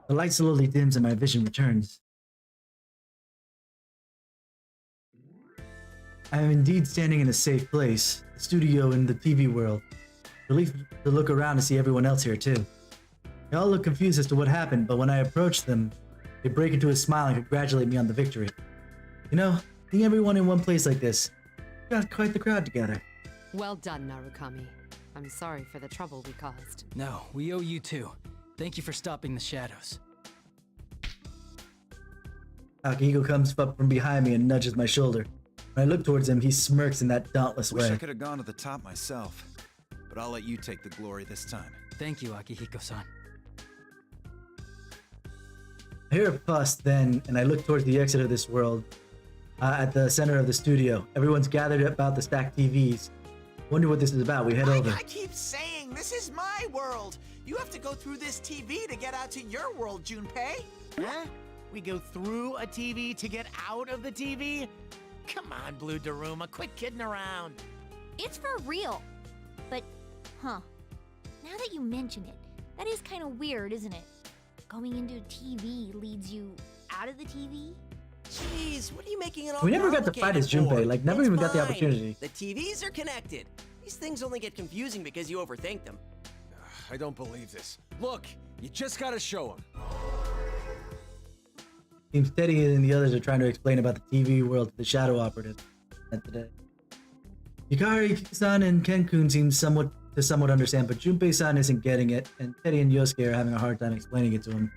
The light slowly dims and my vision returns. I am indeed standing in a safe place, the studio in the TV world. Relieved to look around to see everyone else here too. They all look confused as to what happened, but when I approach them, they break into a smile and congratulate me on the victory. You know, seeing everyone in one place like this, got quite the crowd together. Well done, Narukami. I'm sorry for the trouble we caused. No, we owe you too. Thank you for stopping the shadows. Akihiko comes up from behind me and nudges my shoulder. When I look towards him, he smirks in that dauntless Wish way. I could have gone to the top myself, but I'll let you take the glory this time. Thank you, Akihiko-san. I hear a fuss then, and I look towards the exit of this world. At the center of the studio, everyone's gathered about the stacked TVs. Wonder what this is about. We head over. I keep saying, this is my world. You have to go through this TV to get out to your world, Junpei. Huh? We go through a TV to get out of the TV? Come on, Blue Daruma, quit kidding around. It's for real. But, now that you mention it, that is kind of weird, isn't it? Going into TV leads you out of the TV? Jeez, what are you making it all We never got to fight as complicated Junpei, for? like never It's even got the fine. opportunity. The TVs are connected. These things only get confusing because you overthink them. I don't believe this. Look, you just gotta show him. Seems Teddy and the others are trying to explain about the TV world to the Shadow Operative today. Yukari-san and Ken-kun seem somewhat understand, but Junpei-san isn't getting it, and Teddy and Yosuke are having a hard time explaining it to him.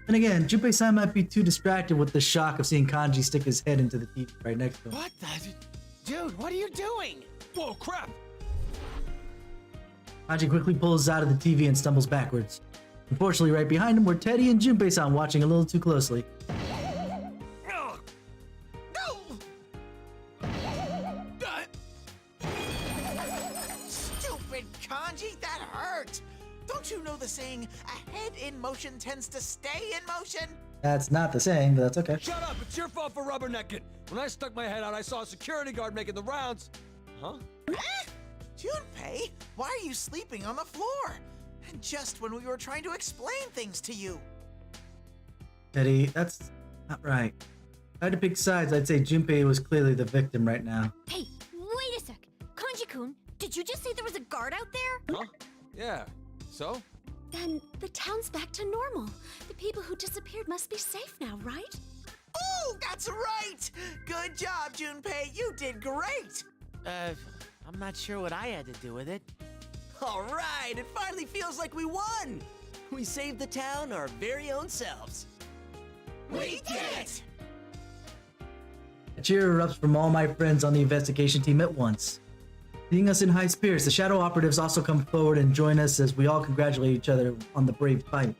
And again, Junpei-san might be too distracted with the shock of seeing Kanji stick his head into the TV right next to him. What the? Dude, what are you doing? Whoa, crap! Kanji quickly pulls out of the TV and stumbles backwards. Unfortunately, right behind him were Teddy and Junpei-san watching a little too closely. Stupid Kanji, that hurt. Don't you know the saying, a head in motion tends to stay in motion? That's not the saying, but that's okay. Shut up! It's your fault for rubbernecking. When I stuck my head out, I saw a security guard making the rounds. Huh? Junpei, why are you sleeping on the floor? And just when we were trying to explain things to you. Teddy, that's not right. If I had to pick sides, I'd say Junpei was clearly the victim right now. Hey, wait a sec. Kanji-kun, did you just say there was a guard out there? Huh? Yeah. So? Then the town's back to normal. The people who disappeared must be safe now, right? Oh, that's right! Good job, Junpei. You did great! I'm not sure what I had to do with it. All right, it finally feels like we won. We saved the town our very own selves. We did it! A cheer erupts from all my friends on the investigation team at once. Seeing us in high spirits, the Shadow Operatives also come forward and join us as we all congratulate each other on the brave fight.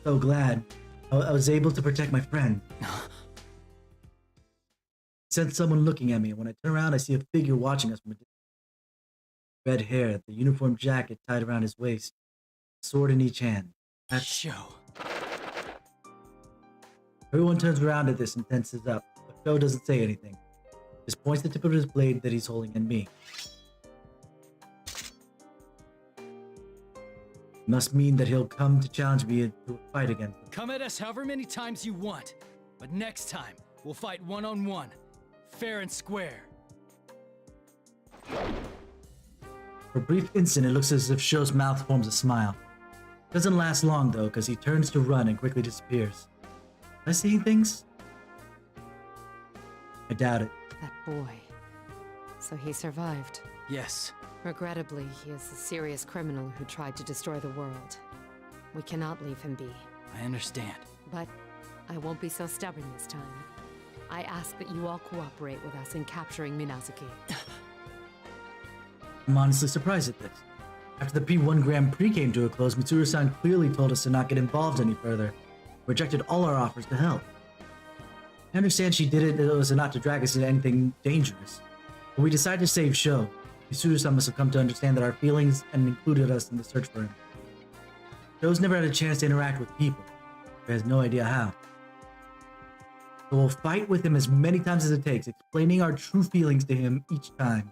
So glad I was able to protect my friend. I sense someone looking at me, and when I turn around, I see a figure watching us from a distance. Red hair, the uniform jacket tied around his waist, sword in each hand. That's Show. Everyone turns around at this and tenses up, but Joe doesn't say anything. Just points the tip of his blade that he's holding at me. Must mean that he'll come to challenge me to a fight against him. Come at us however many times you want, but next time we'll fight one-on-one, fair and square. For a brief instant, it looks as if Sho's mouth forms a smile. Doesn't last long though, because he turns to run and quickly disappears. Am I seeing things? I doubt it. That boy. So he survived. Yes. Regrettably, he is a serious criminal who tried to destroy the world. We cannot leave him be. I understand. But I won't be so stubborn this time. I ask that you all cooperate with us in capturing Minazuki. I'm honestly surprised at this. After the P1 Grand Prix came to a close, Mitsuru-san clearly told us to not get involved any further. Rejected all our offers to help. I understand she did it so not to drag us into anything dangerous. But we decided to save Sho. Mitsuru-san must have come to understand that our feelings and included us in the search for him. Sho's never had a chance to interact with people. He has no idea how. So we'll fight with him as many times as it takes, explaining our true feelings to him each time.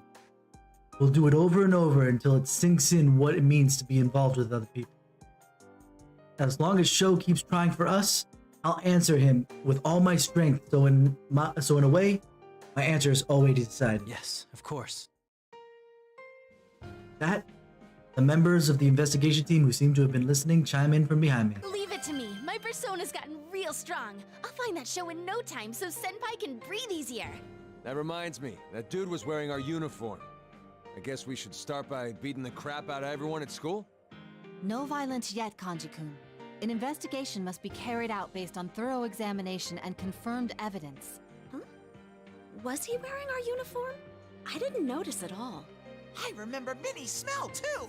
We'll do it over and over until it sinks in what it means to be involved with other people. As long as Sho keeps trying for us, I'll answer him with all my strength, so in a way, my answer is always decided. Yes, of course. That, the members of the investigation team who seem to have been listening chime in from behind me. Leave it to me. My persona's gotten real strong. I'll find that show in no time so Senpai can breathe easier. That reminds me, that dude was wearing our uniform. I guess we should start by beating the crap out of everyone at school? No violence yet, Kanji-kun. An investigation must be carried out based on thorough examination and confirmed evidence. Huh? Was he wearing our uniform? I didn't notice at all. I remember Minnie's smell, too!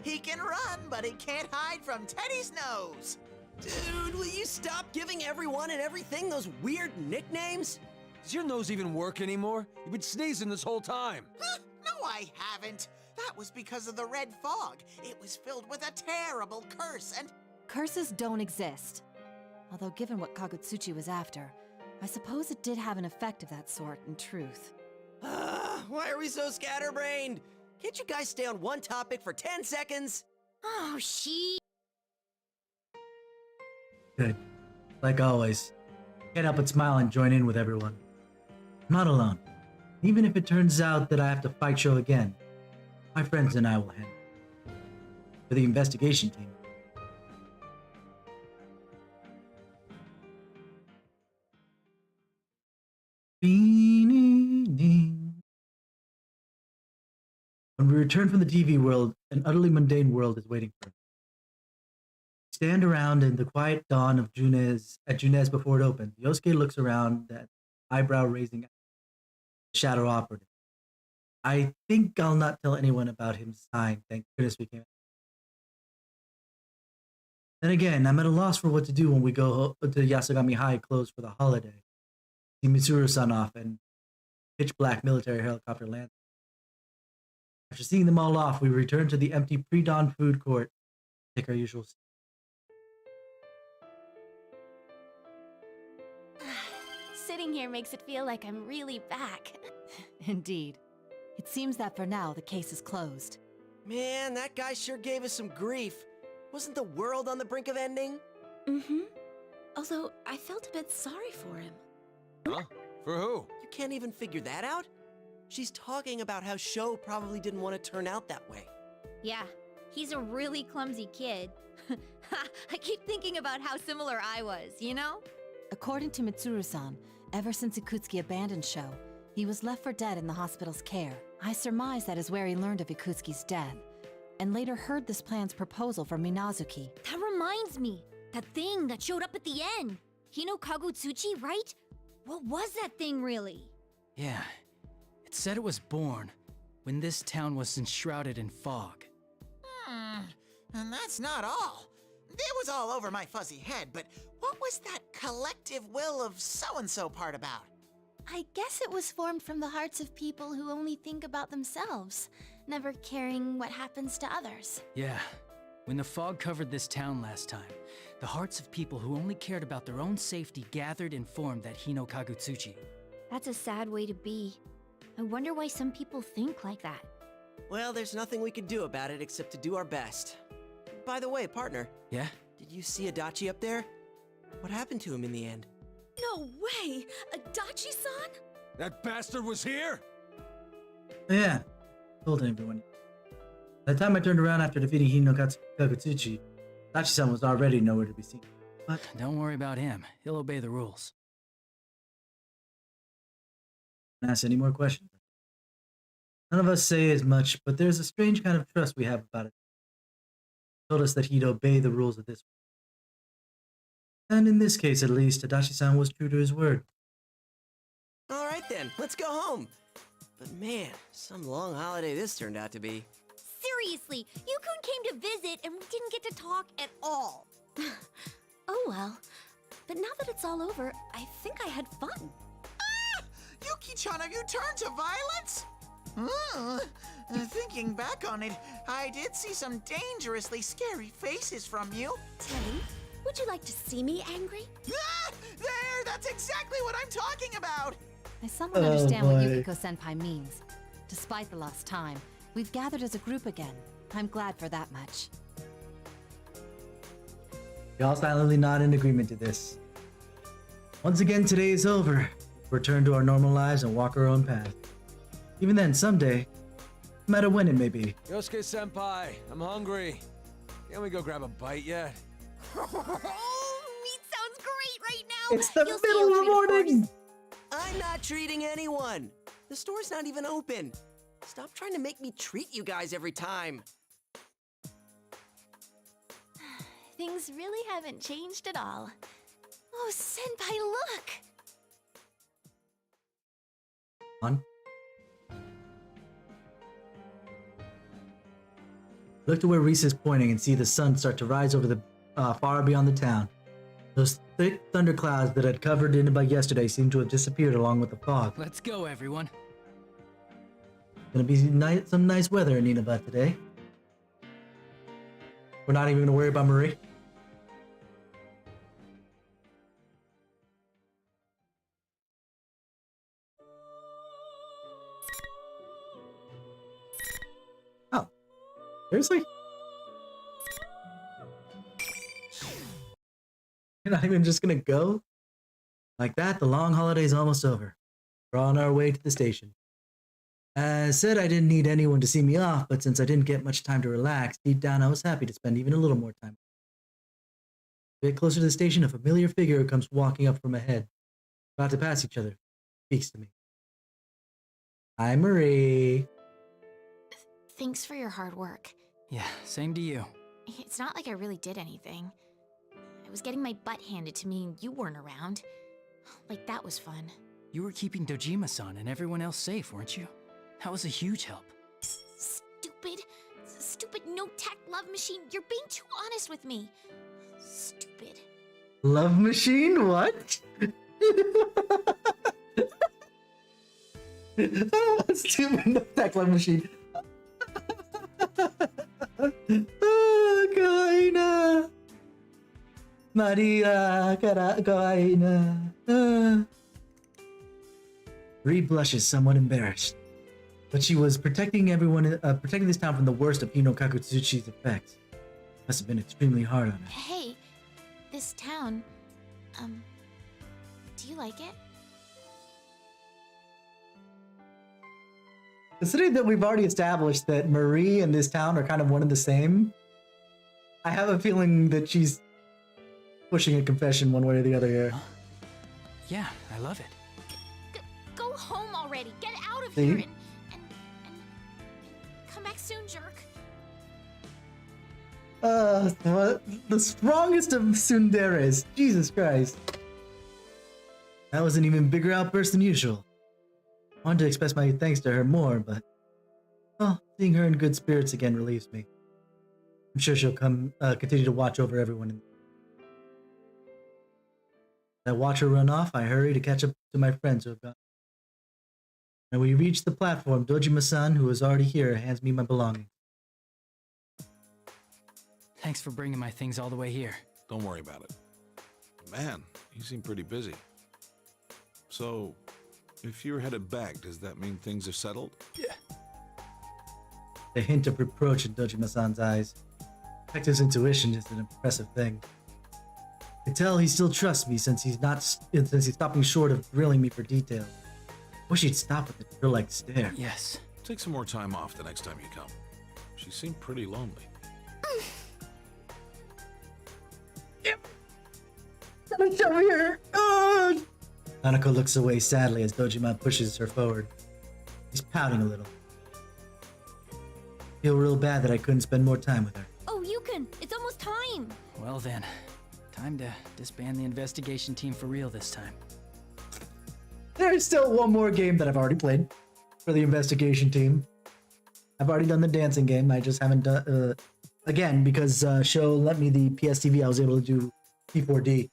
He can run, but he can't hide from Teddy's nose! Dude, will you stop giving everyone and everything those weird nicknames? Does your nose even work anymore? You've been sneezing this whole time. No, I haven't. That was because of the red fog. It was filled with a terrible curse and... Curses don't exist. Although given what Kagutsuchi was after, I suppose it did have an effect of that sort in truth. Why are we so scatterbrained? Can't you guys stay on one topic for 10 seconds? Oh, she... Good. Like always. Can't help but smile and join in with everyone. I'm not alone. Even if it turns out that I have to fight Sho again, my friends and I will handle it. For the investigation team. When we return from the TV world, an utterly mundane world is waiting for us. We stand around in the quiet dawn of Junez before it opens. Yosuke looks around at eyebrow-raising shadow operative. I think I'll not tell anyone about him sighing. Thank goodness we came. Then again, I'm at a loss for what to do when we go to Yasogami High closed for the holiday. See Mitsuru-san off and pitch black military helicopter lands. After seeing them all off, we return to the empty pre-dawn food court. Take our usual seat. Sitting here makes it feel like I'm really back. Indeed. It seems that for now, the case is closed. Man, that guy sure gave us some grief. Wasn't the world on the brink of ending? Mm-hmm. Although, I felt a bit sorry for him. Huh? For who? You can't even figure that out? She's talking about how Sho probably didn't want to turn out that way. Yeah, he's a really clumsy kid. I keep thinking about how similar I was, you know? According to Mitsuru-san, ever since Ikutsuki abandoned Sho, he was left for dead in the hospital's care. I surmise that is where he learned of Ikutsuki's death, and later heard this plan's proposal for Minazuki. That reminds me! That thing that showed up at the end! Hino Kagutsuchi, right? What was that thing really? Yeah. It said it was born when this town was enshrouded in fog. And that's not all. It was all over my fuzzy head, but what was that collective will of so-and-so part about? I guess it was formed from the hearts of people who only think about themselves, never caring what happens to others. Yeah. When the fog covered this town last time, the hearts of people who only cared about their own safety gathered and formed that Hino Kagutsuchi. That's a sad way to be. I wonder why some people think like that. Well, there's nothing we can do about it except to do our best. By the way, partner. Yeah? Did you see Adachi up there? What happened to him in the end? No way! Adachi-san? That bastard was here? Yeah, told everyone. By the time I turned around after defeating Hino Kagutsuchi, Dachi-san was already nowhere to be seen. But don't worry about him. He'll obey the rules. Ask any more questions? None of us say as much, but there's a strange kind of trust we have about it. He told us that he'd obey the rules of this world. And in this case, at least, Adachi-san was true to his word. All right then, let's go home. But man, some long holiday this turned out to be. Seriously, Yukun came to visit and we didn't get to talk at all. Oh well. But now that it's all over, I think I had fun. Yuki-chan, have you turned to violence? Thinking back on it, I did see some dangerously scary faces from you. Teddy, would you like to see me angry? Ah! There! That's exactly what I'm talking about! I somewhat understand what Yukiko-senpai means. Despite the lost time, we've gathered as a group again. I'm glad for that much. We all silently nod in agreement to this. Once again, today is over. We'll return to our normal lives and walk our own path. Even then, someday, no matter when it may be. Yosuke-senpai, I'm hungry. Can we go grab a bite yet? Oh, meat sounds great right now. It's the middle of the morning! I'm not treating anyone. The store's not even open. Stop trying to make me treat you guys every time. Things really haven't changed at all. Oh, Senpai, look! On. Look to where Reese is pointing and see the sun start to rise over the far beyond the town. Those thick thunderclouds that had covered Inaba yesterday seem to have disappeared along with the fog. Let's go, everyone. Gonna be some nice weather in Inaba today. We're not even gonna worry about Marie. Oh, seriously? You're not even just gonna go? Like that, the long holiday's almost over. We're on our way to the station. I said I didn't need anyone to see me off, but since I didn't get much time to relax, deep down I was happy to spend even a little more time. A bit closer to the station, a familiar figure comes walking up from ahead. About to pass each other. Speaks to me. Hi, Marie. Thanks for your hard work. Yeah, same to you. It's not like I really did anything. I was getting my butt handed to me and you weren't around. Like, that was fun. You were keeping Dojima-san and everyone else safe, weren't you? That was a huge help. Stupid no-tact love machine. You're being too honest with me. Stupid. Love machine? What? Stupid no-tact love machine. Kawaii. Maria, kawaii. Marie blushes, somewhat embarrassed. But she was protecting everyone, protecting this town from the worst of Hino Kagutsuchi's effects. Must have been extremely hard on her. Hey, this town, do you like it? Considering that we've already established that Marie and this town are kind of one and the same, I have a feeling that she's pushing a confession one way or the other here. Huh? Yeah, I love it. Go home already. Get out of See? here and come back soon, jerk. The strongest of tsunderes. Jesus Christ. That was an even bigger outburst than usual. I wanted to express my thanks to her more, but well, seeing her in good spirits again relieves me. I'm sure she'll continue to watch over everyone. As I watch her run off, I hurry to catch up to my friends who have gone. When we reach the platform, Dojima-san, who is already here, hands me my belongings. Thanks for bringing my things all the way here. Don't worry about it. Man, you seem pretty busy. So, if you're headed back, does that mean things are settled? Yeah. The hint of reproach in Dojima-san's eyes. Detective's intuition is an impressive thing. I tell he still trusts me since he's stopping short of grilling me for details. Wish he'd stop with the drill-like stare. Yes. Take some more time off the next time you come. She seemed pretty lonely. Come here! Nanako looks away sadly as Dojima pushes her forward. He's pouting a little. Feel real bad that I couldn't spend more time with her. Oh, Yukon, it's almost time. Well then, time to disband the investigation team for real this time. There's still one more game that I've already played for the investigation team. I've already done the dancing game. I just haven't done again because Show lent me the PSTV. I was able to do P4D,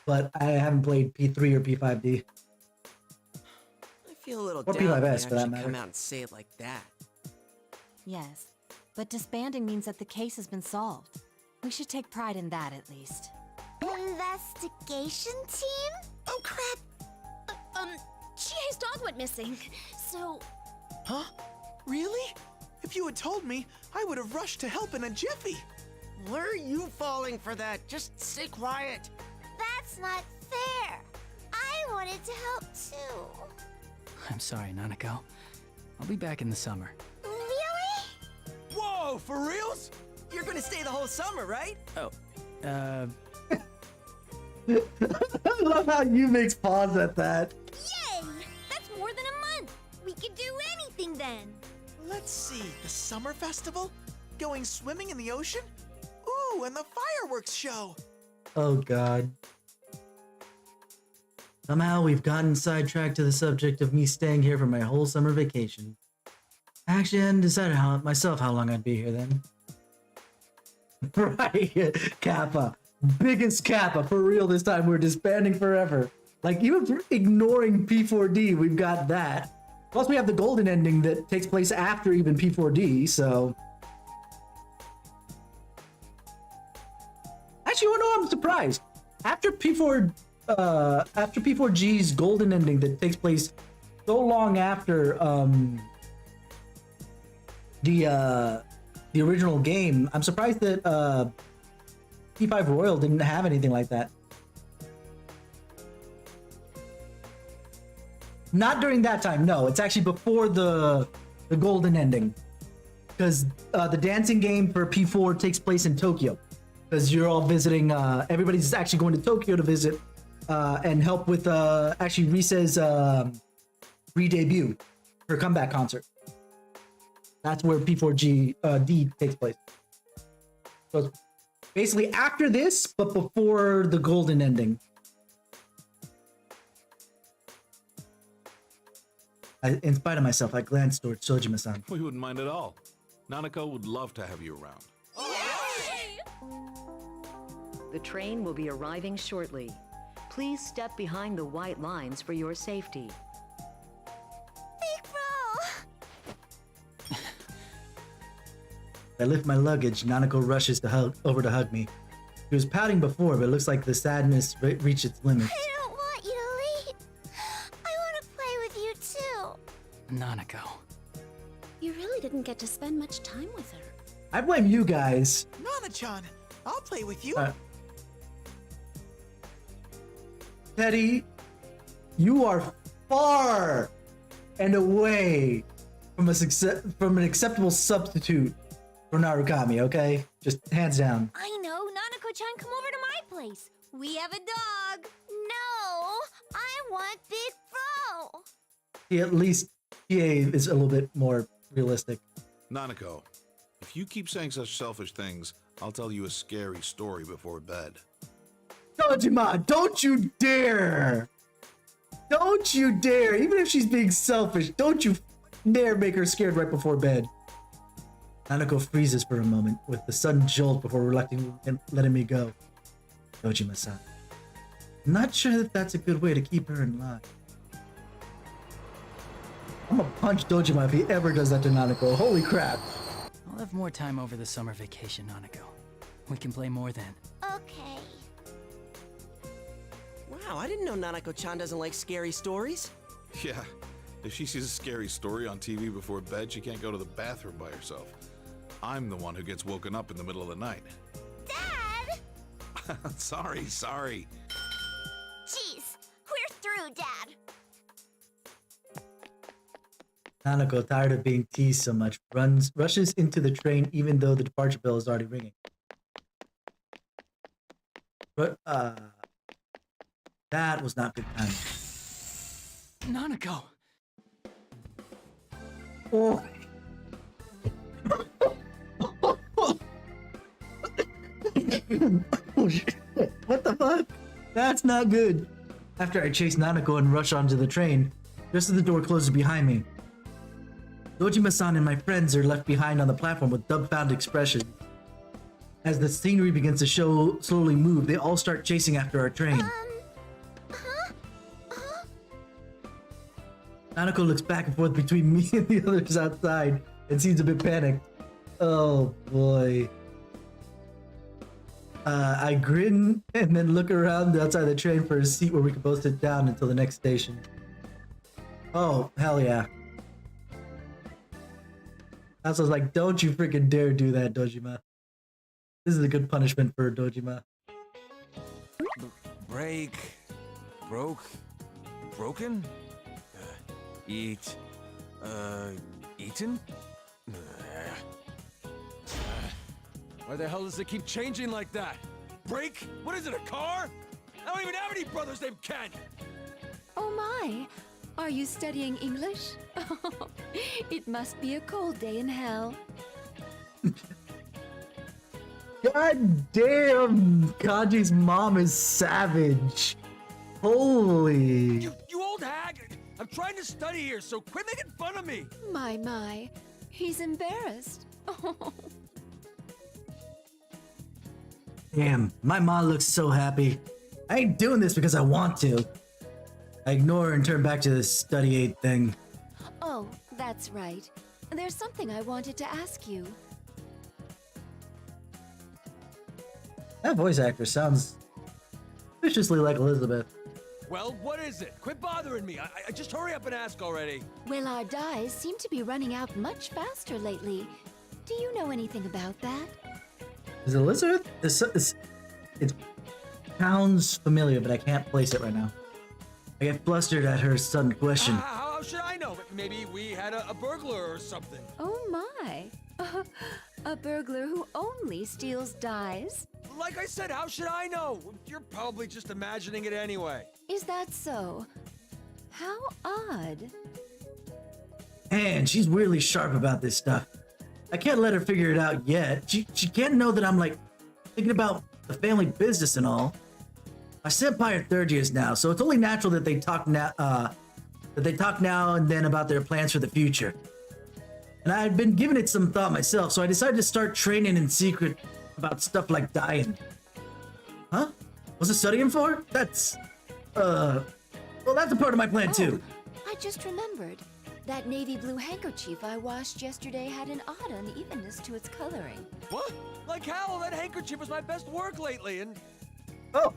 but I haven't played P3 or P5D. I feel a little Or down when P5S you for that actually matter. come out and say it like that. Yes, but disbanding means that the case has been solved. We should take pride in that at least. Investigation team? Oh, crap. Chie's dog went missing, so... Huh? Really? If you had told me, I would have rushed to help in a jiffy. Why are you falling for that? Just stay quiet. That's not fair. I wanted to help too. I'm sorry, Nanako. I'll be back in the summer. Really? Whoa, for reals? You're gonna stay the whole summer, right? Oh, I love how you makes pause at that. Yay! That's more than a month. We could do anything then. Let's see, the summer festival? Going swimming in the ocean? Ooh, and the fireworks show. Oh god. Somehow we've gotten sidetracked to the subject of me staying here for my whole summer vacation. Actually, I hadn't decided myself how long I'd be here then. Right, Kappa. Biggest Kappa, for real this time. We're disbanding forever. Like, even for ignoring P4D, we've got that. Plus, we have the golden ending that takes place after even P4D, so... Actually, you know, I'm surprised. After P4G's golden ending that takes place so long after the original game, I'm surprised that P5 Royal didn't have anything like that. Not during that time, no. It's actually before the golden ending, because the dancing game for P4 takes place in Tokyo. Because you're all visiting, everybody's actually going to Tokyo to visit and help with actually Rise's re-debut, her comeback concert. That's where P4D takes place. So it's basically after this, but before the golden ending. In spite of myself, I glanced towards Sojima-san. We wouldn't mind at all. Nanako would love to have you around. The train will be arriving shortly. Please step behind the white lines for your safety. Big bro! I lift my luggage, Nanako rushes over to hug me. She was pouting before, but it looks like the sadness reached its limits. I don't want you to leave. I want to play with you too. Nanako. You really didn't get to spend much time with her. I blame you guys. Nana-chan, I'll play with you. Teddy, you are far and away from an acceptable substitute for Narukami, okay? Just hands down. I know. Nanako-chan, come over to my place. We have a dog. No, I want Big Bro. See, at least PA is a little bit more realistic. Nanako, if you keep saying such selfish things, I'll tell you a scary story before bed. Dojima, don't you dare! Don't you dare! Even if she's being selfish, don't you dare make her scared right before bed. Nanako freezes for a moment with the sudden jolt before reluctantly letting me go. Dojima-san, I'm not sure that that's a good way to keep her in line. I'm gonna punch Dojima if he ever does that to Nanako. Holy crap. I'll have more time over the summer vacation, Nanako. We can play more then. Okay. Wow, I didn't know Nanako-chan doesn't like scary stories. Yeah, if she sees a scary story on TV before bed, she can't go to the bathroom by herself. I'm the one who gets woken up in the middle of the night. Dad! Sorry. Jeez, we're through, Dad. Hanako, tired of being teased so much, rushes into the train even though the departure bell is already ringing. But, that was not good timing. Nanako! Oh. Oh shit. What the fuck? That's not good. After I chase Nanako and rush onto the train, just as the door closes behind me, Dojima-san and my friends are left behind on the platform with dumbfounded expressions. As the scenery begins to slowly move, they all start chasing after our train. Nanako looks back and forth between me and the others outside and seems a bit panicked. Oh boy. I grin and then look around outside the train for a seat where we can both sit down until the next station. Oh, hell yeah. I was like, don't you freaking dare do that, Dojima. This is a good punishment for Dojima. Broken? Eaten? Why the hell does it keep changing like that? Break? What is it, a car? I don't even have any brothers named Ken! Oh my! Are you studying English? It must be a cold day in hell. God damn! Kanji's mom is savage. Holy. You old hag! I'm trying to study here, so quit making fun of me! My. He's embarrassed. Damn, my mom looks so happy. I ain't doing this because I want to. I ignore her and turn back to this study aid thing. Oh, that's right. There's something I wanted to ask you. That voice actor sounds suspiciously like Elizabeth. Well, what is it? Quit bothering me. I just hurry up and ask already. Well, our dyes seem to be running out much faster lately. Do you know anything about that? Is it Elizabeth? It sounds familiar, but I can't place it right now. I get flustered at her sudden question. How should I know? Maybe we had a burglar or something. Oh my. A burglar who only steals dyes? Like I said, how should I know? You're probably just imagining it anyway. Is that so? How odd. Man, she's really sharp about this stuff. I can't let her figure it out yet. She can't know that I'm like thinking about the family business and all. My senpai are third years now, so it's only natural that they talk now and then about their plans for the future. And I had been giving it some thought myself, so I decided to start training in secret about stuff like dyeing. Huh? What's it studying for? That's well, that's a part of my plan too. I just remembered. That navy blue handkerchief I washed yesterday had an odd unevenness to its coloring. What? Like how? That handkerchief was my best work lately, and... Oh!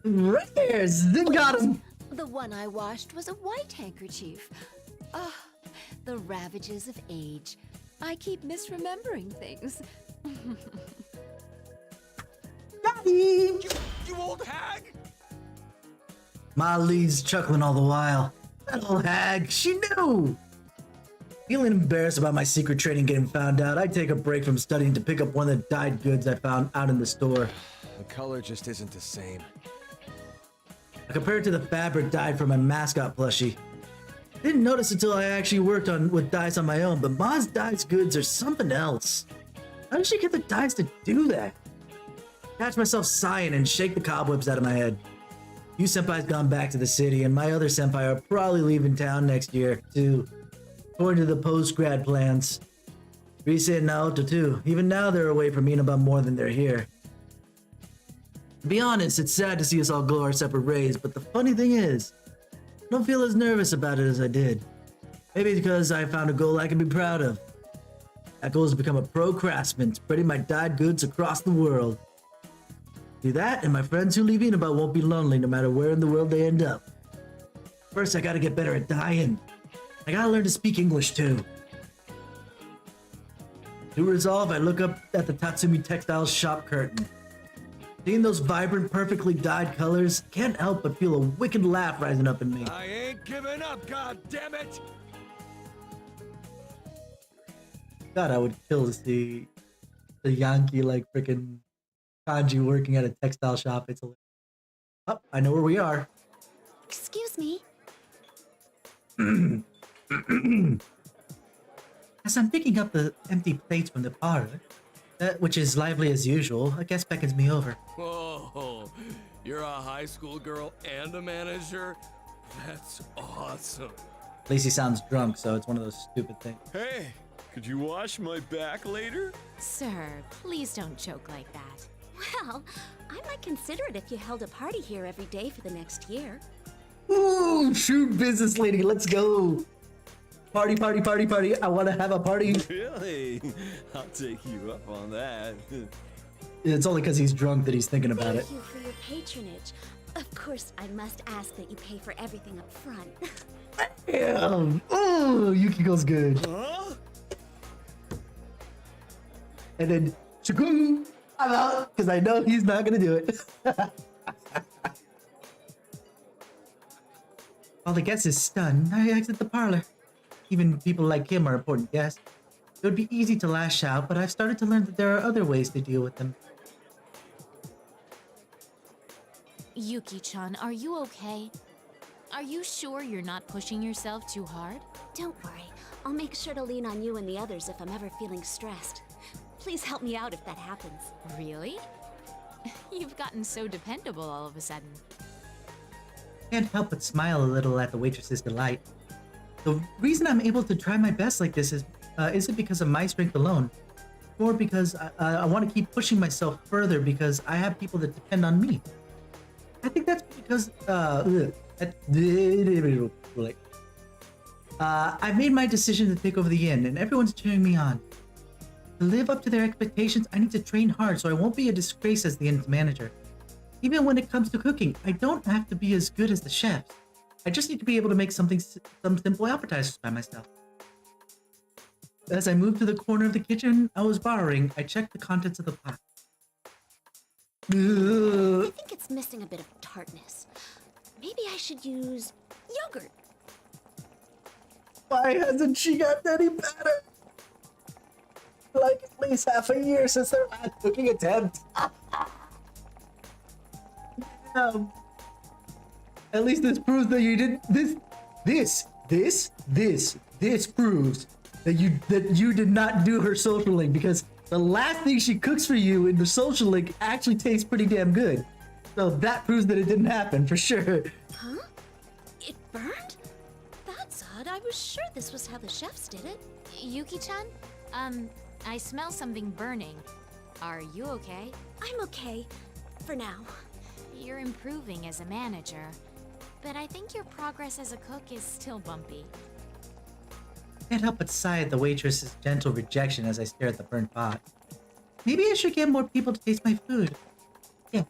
Right there! Zim got him! The one I washed was a white handkerchief. Ah, the ravages of age. I keep misremembering things. Daddy! You old hag! Molly's chuckling all the while. That old hag, she knew! Feeling embarrassed about my secret training getting found out, I take a break from studying to pick up one of the dyed goods I found out in the store. The color just isn't the same. I compared it to the fabric dyed for my mascot plushie. Didn't notice until I actually worked with dyes on my own, but Ma's dyes goods are something else. How did she get the dyes to do that? Catch myself sighing and shake the cobwebs out of my head. You senpai's gone back to the city, and my other senpai are probably leaving town next year, too. According to the post-grad plans. Rise and Naoto, too. Even now, they're away from Inaba more than they're here. To be honest, it's sad to see us all go our separate ways, but the funny thing is, I don't feel as nervous about it as I did. Maybe because I found a goal I can be proud of. That goal is to become a pro craftsman, spreading my dyed goods across the world. Do that, and my friends who leave Inaba won't be lonely no matter where in the world they end up. First, I gotta get better at dyeing. I gotta learn to speak English too. To resolve, I look up at the Tatsumi Textiles shop curtain. Seeing those vibrant, perfectly dyed colors, can't help but feel a wicked laugh rising up in me. I ain't giving up, goddammit! God, I would kill to see the Yankee like freaking kanji working at a textile shop. It's hilarious. Oh, I know where we are. Excuse me. As I'm picking up the empty plates from the parlor, which is lively as usual, a guest beckons me over. Whoa, you're a high school girl and a manager? That's awesome. At least he sounds drunk, so it's one of those stupid things. Hey, could you wash my back later? Sir, please don't joke like that. Well, I might consider it if you held a party here every day for the next year. Ooh, true business lady, let's go. Party, party, party, party. I want to have a party. Really? I'll take you up on that. It's only because he's drunk that he's thinking about it. Thank you for your patronage. Of course, I must ask that you pay for everything up front. Damn. Oh, Yukiko's good. Huh? And then, shakung, I'm out, because I know he's not going to do it. While the guest is stunned, I exit the parlor. Even people like him are important guests. It would be easy to lash out, but I've started to learn that there are other ways to deal with them. Yuki-chan, are you okay? Are you sure you're not pushing yourself too hard? Don't worry. I'll make sure to lean on you and the others if I'm ever feeling stressed. Please help me out if that happens. Really? You've gotten so dependable all of a sudden. Can't help but smile a little at the waitress's delight. The reason I'm able to try my best like this isn't because of my strength alone, or because I want to keep pushing myself further because I have people that depend on me. I think that's because I've made my decision to take over the inn, and everyone's cheering me on. To live up to their expectations, I need to train hard so I won't be a disgrace as the inn's manager. Even when it comes to cooking, I don't have to be as good as the chefs. I just need to be able to make some simple appetizers by myself. As I moved to the corner of the kitchen I was borrowing, I checked the contents of the pot. I think it's missing a bit of tartness. Maybe I should use yogurt. Why hasn't she gotten any better? Like at least half a year since their last cooking attempt. At least this proves that you didn't. This proves that you did not do her social link, because the last thing she cooks for you in the social link actually tastes pretty damn good. So that proves that it didn't happen for sure. Huh? It burned? That's odd. I was sure this was how the chefs did it. Yuki-chan? I smell something burning. Are you okay? I'm okay. For now. You're improving as a manager, but I think your progress as a cook is still bumpy. Can't help but sigh at the waitress's gentle rejection as I stare at the burnt pot. Maybe I should get more people to taste my food. Yeah,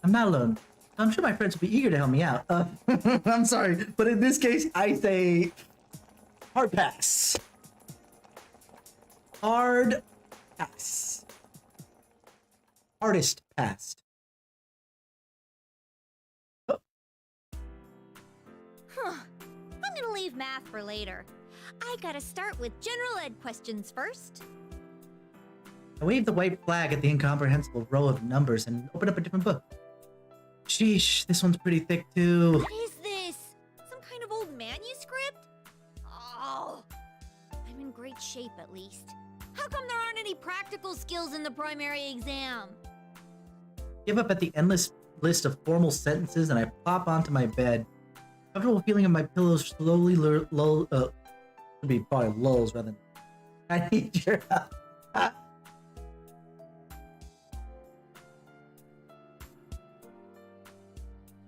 I'm not alone. I'm sure my friends will be eager to help me out. I'm sorry, but in this case, I say hard pass. Hard pass. Hardest passed. Huh. I'm gonna leave math for later. I gotta start with general ed questions first. I waved the white flag at the incomprehensible row of numbers and opened up a different book. Sheesh, this one's pretty thick too. What is this? Some kind of old manuscript? Oh, I'm in great shape at least. How come there aren't any practical skills in the primary exam? Give up at the endless list of formal sentences and I plop onto my bed. Comfortable feeling of my pillows slowly should be probably lulls rather than I need your help.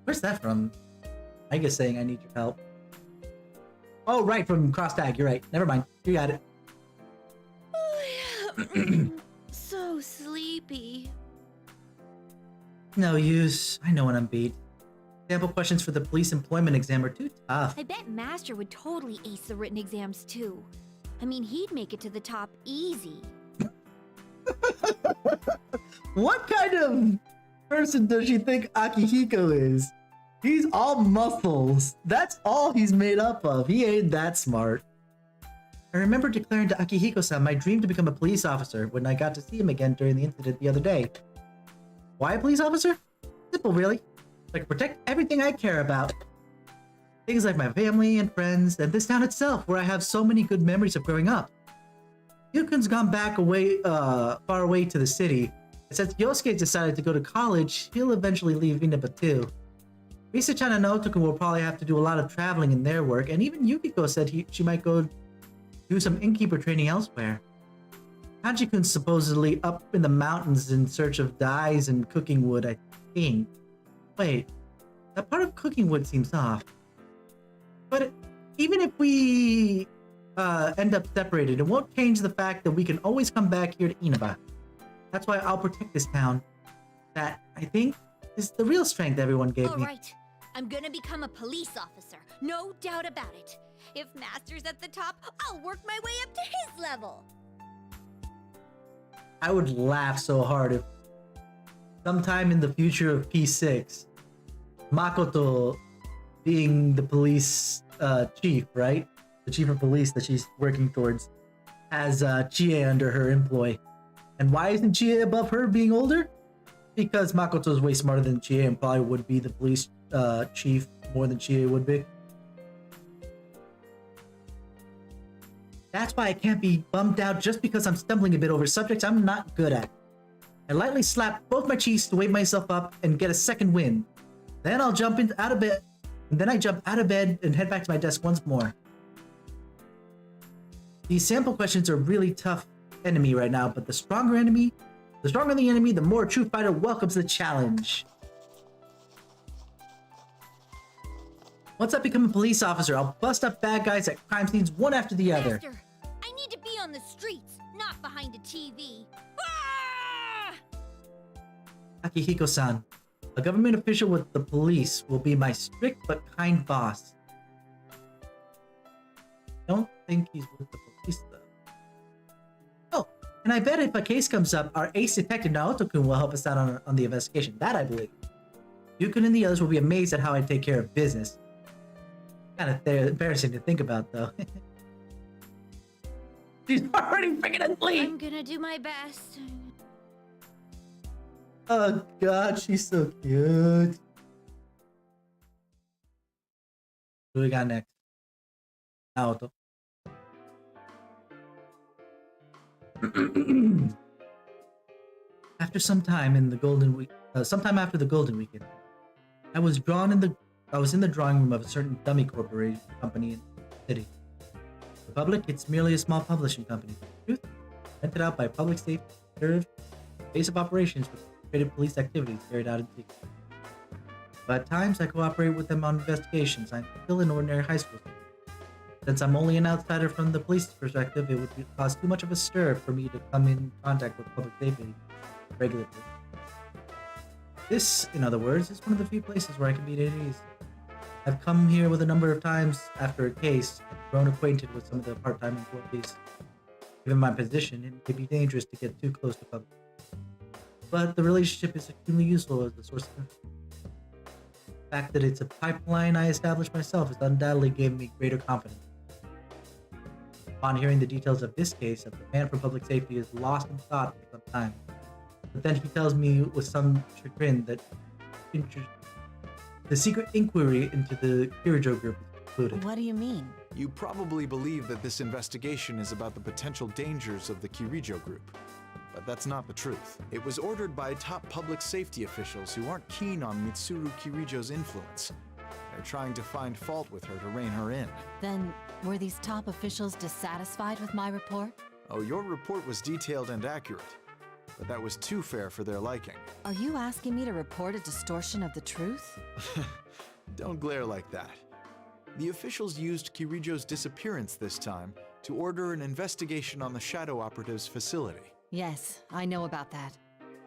Where's that from? I guess saying I need your help. Oh, right, from Cross Tag. You're right. Never mind. You got it. Oh, yeah. So sleepy. No use. I know when I'm beat. Sample questions for the police employment exam are too tough. I bet Master would totally ace the written exams too. I mean, he'd make it to the top easy. What kind of person does she think Akihiko is? He's all muscles. That's all he's made up of. He ain't that smart. I remember declaring to Akihiko-san my dream to become a police officer when I got to see him again during the incident the other day. Why a police officer? Simple, really. I can protect everything I care about. Things like my family and friends, and this town itself, where I have so many good memories of growing up. Yukun's gone back away, far away to the city. Since Yosuke decided to go to college, he'll eventually leave Inaba too. Risa-chan and Naoto-kun will probably have to do a lot of traveling in their work, and even Yukiko said she might go do some innkeeper training elsewhere. Haji-kun's supposedly up in the mountains in search of dyes and cooking wood, I think. Wait, that part of cooking wood seems off. But even if we end up separated, it won't change the fact that we can always come back here to Inaba. That's why I'll protect this town. That, I think, is the real strength everyone gave me. Alright, I'm gonna become a police officer. No doubt about it. If Master's at the top, I'll work my way up to his level. I would laugh so hard if sometime in the future of P6, Makoto being the police chief, right? The chief of police that she's working towards, has Chie under her employ. And why isn't Chie above her being older? Because Makoto is way smarter than Chie and probably would be the police chief more than Chie would be. That's why I can't be bummed out just because I'm stumbling a bit over subjects I'm not good at. I lightly slap both my cheeks to wake myself up and get a second win. Then I'll jump out of bed, and then I jump out of bed and head back to my desk once more. These sample questions are a really tough enemy right now, but the stronger the enemy, the more a true fighter welcomes the challenge. Once I become a police officer, I'll bust up bad guys at crime scenes one after the other. Master, I need to be on the streets, not behind a TV. Akihiko-san, a government official with the police will be my strict but kind boss. Don't think he's with the police though. Oh, and I bet if a case comes up, our ace detective Naoto-kun will help us out on the investigation. That I believe. Yukun and the others will be amazed at how I take care of business. Kind of embarrassing to think about though. She's already freaking asleep! I'm gonna do my best. Oh god, she's so cute. What do we got next? Naoto. After some time in the Golden Week, sometime after the Golden Weekend, I was in the drawing room of a certain dummy corporation company in the city. The public, it's merely a small publishing company. Truth, rented out by public safety, served base of operations with creative police activities carried out in secret. But at times, I cooperate with them on investigations. I'm still an ordinary high school student. Since I'm only an outsider from the police's perspective, it would cause too much of a stir for me to come in contact with public safety regularly. This, in other words, is one of the few places where I can be at ease. I've come here with a number of times after a case and grown acquainted with some of the part-time employees. Given my position, it may be dangerous to get too close to public. But the relationship is extremely useful as a source of information. The fact that it's a pipeline I established myself has undoubtedly given me greater confidence. Upon hearing the details of this case, the man for public safety is lost in thought for some time. But then he tells me with some chagrin that the secret inquiry into the Kirijo group is concluded. What do you mean? You probably believe that this investigation is about the potential dangers of the Kirijo group. But that's not the truth. It was ordered by top public safety officials who aren't keen on Mitsuru Kirijo's influence. They're trying to find fault with her to rein her in. Then, were these top officials dissatisfied with my report? Oh, your report was detailed and accurate. But that was too fair for their liking. Are you asking me to report a distortion of the truth? Don't glare like that. The officials used Kirijo's disappearance this time to order an investigation on the Shadow Operative's facility. Yes, I know about that.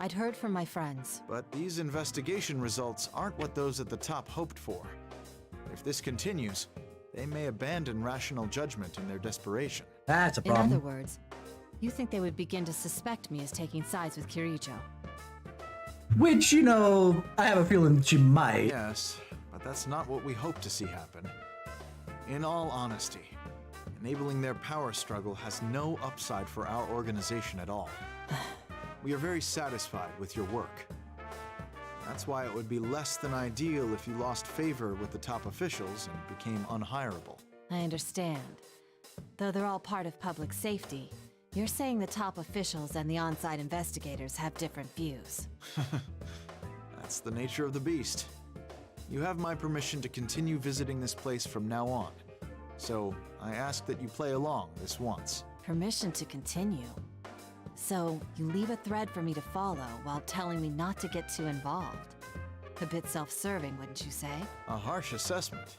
I'd heard from my friends. But these investigation results aren't what those at the top hoped for. If this continues, they may abandon rational judgment in their desperation. That's a problem. In other words, you think they would begin to suspect me as taking sides with Kirijo? Which, you know, I have a feeling she might. Yes, but that's not what we hope to see happen. In all honesty, enabling their power struggle has no upside for our organization at all. We are very satisfied with your work. That's why it would be less than ideal if you lost favor with the top officials and became unhireable. I understand. Though they're all part of public safety, you're saying the top officials and the on-site investigators have different views. That's the nature of the beast. You have my permission to continue visiting this place from now on, so I ask that you play along this once. Permission to continue? So, you leave a thread for me to follow while telling me not to get too involved. A bit self-serving, wouldn't you say? A harsh assessment.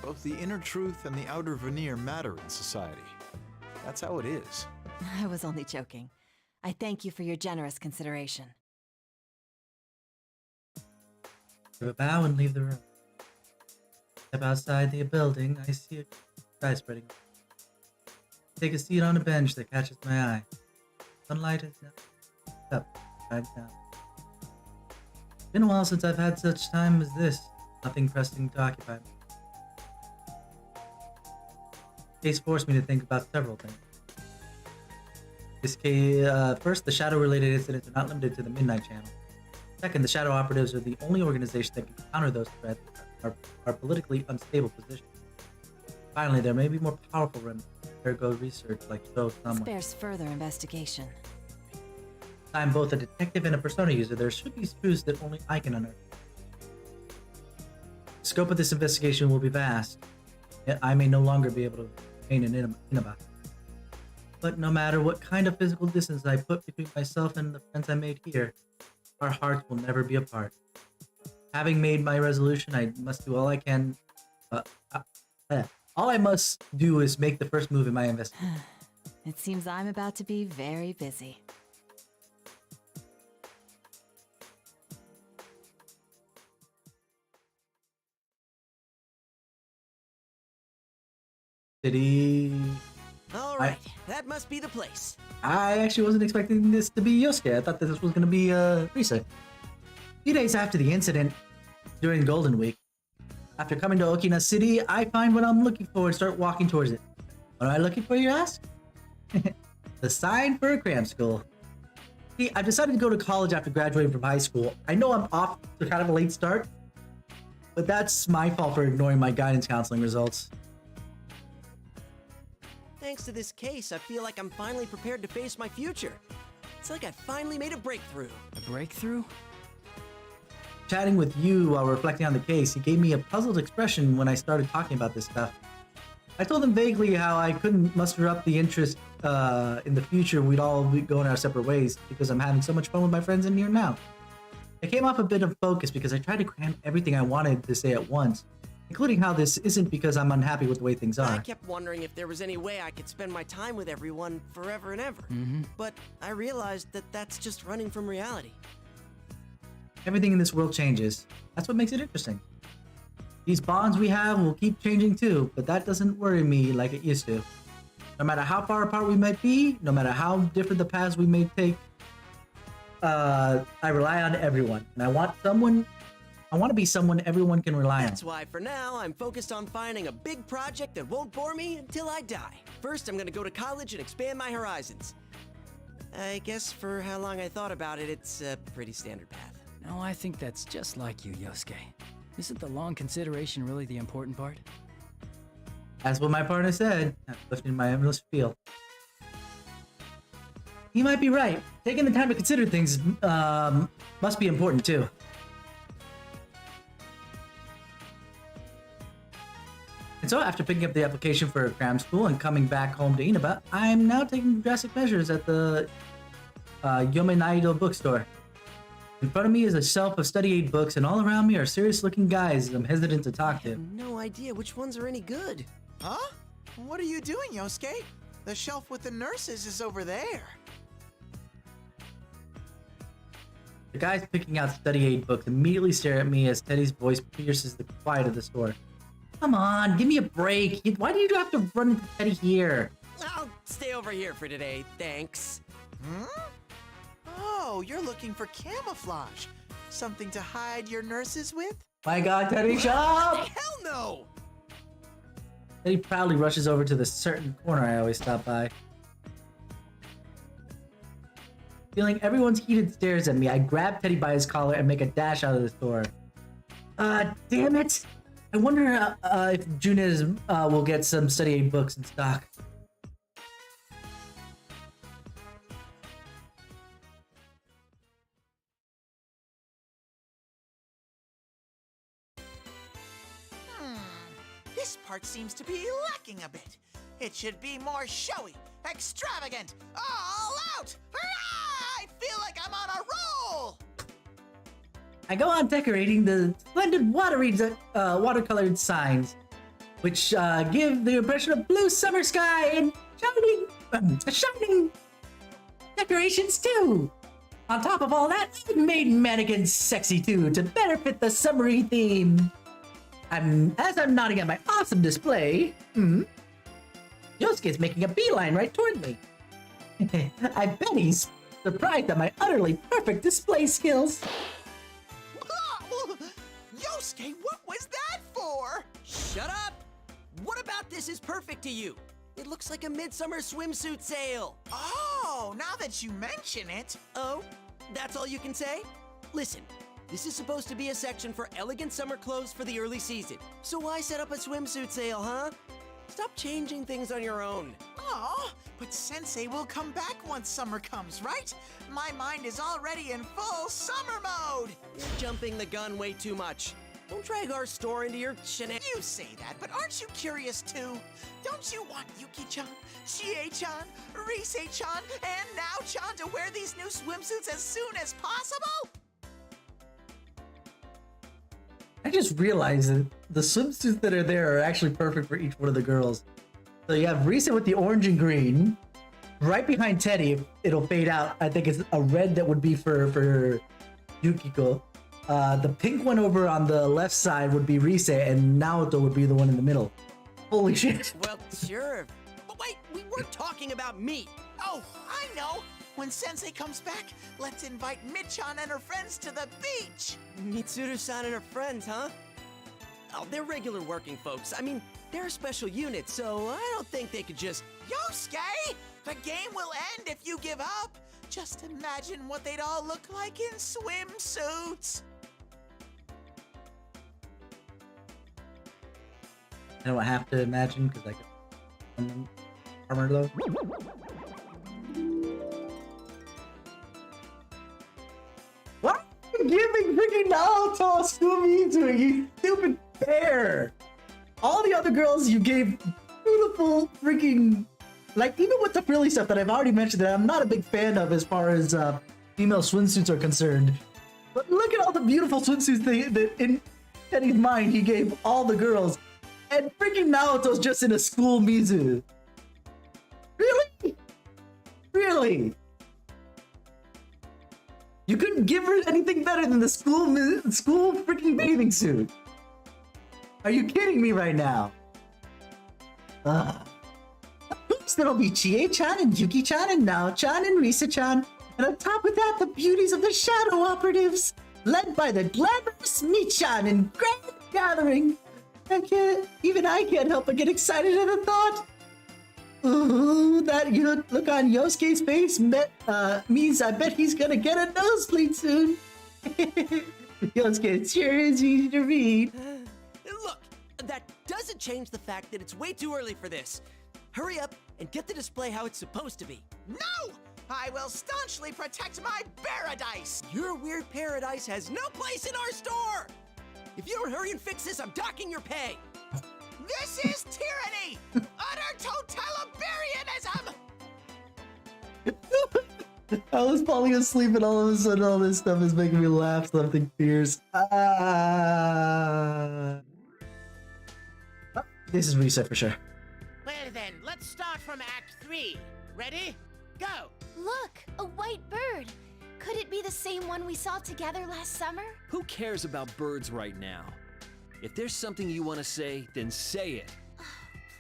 Both the inner truth and the outer veneer matter in society. That's how it is. I was only joking. I thank you for your generous consideration. Give a bow and leave the room. Step outside the building, I see a sky spreading. Take a seat on a bench that catches my eye. Sunlight is up, right down. Been a while since I've had such time as this. Nothing pressing to occupy me. Case forced me to think about several things. This case, first, the shadow-related incidents are not limited to the Midnight Channel. Second, the shadow operatives are the only organization that can counter those threats are politically unstable positions. Finally, there may be more powerful remedies. Ergo research like so somewhere. Bears further investigation. I'm both a detective and a persona user. There should be truths that only I can unearth. The scope of this investigation will be vast, yet I may no longer be able to remain an Inaba. But no matter what kind of physical distance I put between myself and the friends I made here, our hearts will never be apart. Having made my resolution, I must do all I can. All I must do is make the first move in my investigation. It seems I'm about to be very busy. City. All right, that must be the place. I actually wasn't expecting this to be Yosuke. I thought that this was going to be Risa. A few days after the incident, during Golden Week, after coming to Okina City, I find what I'm looking for and start walking towards it. What am I looking for, you ask? The sign for a cram school. See, I've decided to go to college after graduating from high school. I know I'm off to kind of a late start, but that's my fault for ignoring my guidance counseling results. Thanks to this case, I feel like I'm finally prepared to face my future. It's like I finally made a breakthrough. A breakthrough? Chatting with you while reflecting on the case, he gave me a puzzled expression when I started talking about this stuff. I told him vaguely how I couldn't muster up the interest in the future we'd all be going our separate ways because I'm having so much fun with my friends in here now. I came off a bit of focus because I tried to cram everything I wanted to say at once, including how this isn't because I'm unhappy with the way things are. I kept wondering if there was any way I could spend my time with everyone forever and ever. But I realized that that's just running from reality. Everything in this world changes. That's what makes it interesting. These bonds we have will keep changing too, but that doesn't worry me like it used to. No matter how far apart we might be, no matter how different the paths we may take, I rely on everyone. And I want to be someone everyone can rely on. That's why for now, I'm focused on finding a big project that won't bore me until I die. First, I'm gonna go to college and expand my horizons. I guess for how long I thought about it, it's a pretty standard path. No, I think that's just like you, Yosuke. Isn't the long consideration really the important part? That's what my partner said, lifting my endless feel. He might be right. Taking the time to consider things must be important too. And so after picking up the application for a cram school and coming back home to Inaba, I'm now taking drastic measures at the Yomenaido bookstore. In front of me is a shelf of study aid books, and all around me are serious-looking guys I'm hesitant to talk to. I have no idea which ones are any good. Huh? What are you doing, Yosuke? The shelf with the nurses is over there. The guys picking out study aid books immediately stare at me as Teddy's voice pierces the quiet of the store. Come on, give me a break. Why do you have to run into Teddy here? I'll stay over here for today, thanks. Oh, you're looking for camouflage. Something to hide your nurses with? My God, Teddy, shut up! Hell no! Teddy proudly rushes over to the certain corner I always stop by. Feeling everyone's heated stares at me, I grab Teddy by his collar and make a dash out of the store. Damn it! I wonder if Junez will get some study aid books in stock. This part seems to be lacking a bit. It should be more showy, extravagant, all out! Hurrah! I feel like I'm on a roll! I go on decorating the splendid watercolored signs, which give the impression of blue summer sky and shining decorations too. On top of all that, I've made mannequins sexy too to better fit the summery theme. As I'm nodding at my awesome display, Yosuke's making a beeline right toward me. I bet he's surprised at my utterly perfect display skills. Yosuke, what was that for? Shut up! What about this is perfect to you? It looks like a midsummer swimsuit sale. Oh, now that you mention it. Oh, that's all you can say? Listen, this is supposed to be a section for elegant summer clothes for the early season. So why set up a swimsuit sale, huh? Stop changing things on your own. Oh, but Sensei will come back once summer comes, right? My mind is already in full summer mode. You're jumping the gun way too much. Don't drag our store into your shenanigans. You say that, but aren't you curious too? Don't you want Yuki-chan, Chie-chan, Rise-chan, and Nao-chan to wear these new swimsuits as soon as possible? I just realized that the swimsuits that are there are actually perfect for each one of the girls. So you have Risa with the orange and green. Right behind Teddy, it'll fade out. I think it's a red that would be for Yukiko. The pink one over on the left side would be Rise, and Naoto would be the one in the middle. Holy shit. Well, sure. But wait, we weren't talking about me. Oh, I know. When Sensei comes back, let's invite Mid-chan and her friends to the beach. Mitsuru-san and her friends, huh? Oh, they're regular working folks. I mean, they're a special unit, so I don't think they could just... Yosuke! The game will end if you give up. Just imagine what they'd all look like in swimsuits. I don't have to imagine because I can armor though. What are you giving freaking Naoto a Scooby to, you stupid bear? All the other girls you gave beautiful freaking, like even with the frilly stuff that I've already mentioned that I'm not a big fan of as far as female swimsuits are concerned. But look at all the beautiful swimsuits that in Teddy's mind he gave all the girls. And freaking Naoto's just in a school Mizu. Really? Really? You couldn't give her anything better than the school freaking bathing suit. Are you kidding me right now? Oops, there'll be Chie-chan and Yuki-chan and Nao-chan and Risa-chan. And on top of that, the beauties of the Shadow Operatives, led by the glamorous Mi-chan in Grand Gathering. I can't help but get excited at the thought. Ooh, that look on Yosuke's face means I bet he's gonna get a nosebleed soon. Yosuke sure is easy to read. Look, that doesn't change the fact that it's way too early for this. Hurry up and get the display how it's supposed to be. No! I will staunchly protect my paradise! Your weird paradise has no place in our store! If you don't hurry and fix this, I'm docking your pay! This is tyranny! Utter totalitarianism! I was falling asleep and all of a sudden all this stuff is making me laugh something fierce. This is reset for sure. Well then, let's start from Act 3. Ready? Go! Look, a white bird. Could it be the same one we saw together last summer? Who cares about birds right now? If there's something you want to say, then say it.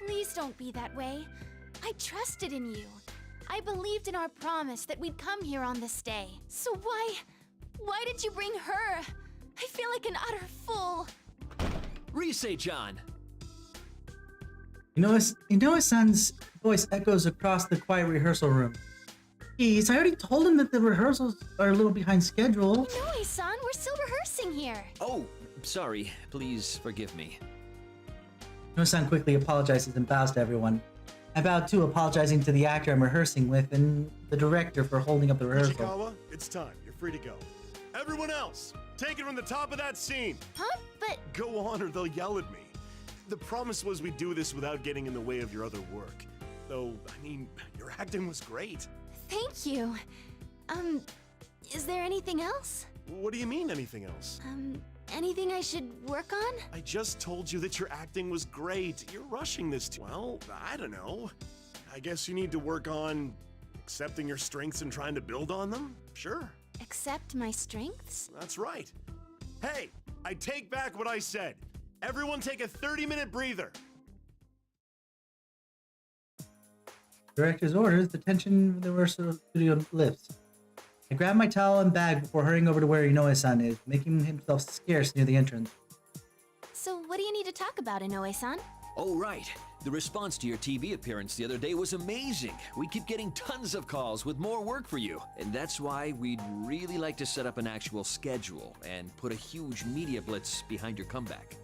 Please don't be that way. I trusted in you. I believed in our promise that we'd come here on this day. So why did you bring her? I feel like an utter fool. Rise-chan! Inoue-san's voice echoes across the quiet rehearsal room. Jeez, I already told him that the rehearsals are a little behind schedule. Inoue-san, we're still rehearsing here. Oh, sorry. Please forgive me. Inoue-san quickly apologizes and bows to everyone. I bowed too, apologizing to the actor I'm rehearsing with and the director for holding up the rehearsal. Ichikawa, it's time. You're free to go. Everyone else, take it from the top of that scene. Huh? But... Go on or they'll yell at me. The promise was we'd do this without getting in the way of your other work. Though, I mean, your acting was great. Thank you. Is there anything else? What do you mean, anything else? Anything I should work on? I just told you that your acting was great. You're rushing this well, I don't know. I guess you need to work on accepting your strengths and trying to build on them? Sure. Accept my strengths? That's right. Hey, I take back what I said. Everyone take a 30-minute breather. Director's orders, the tension of the rehearsal studio lifts. I grab my towel and bag before hurrying over to where Inoue-san is, making himself scarce near the entrance. So what do you need to talk about, Inoue-san? Oh, right. The response to your TV appearance the other day was amazing. We keep getting tons of calls with more work for you. And that's why we'd really like to set up an actual schedule and put a huge media blitz behind your comeback.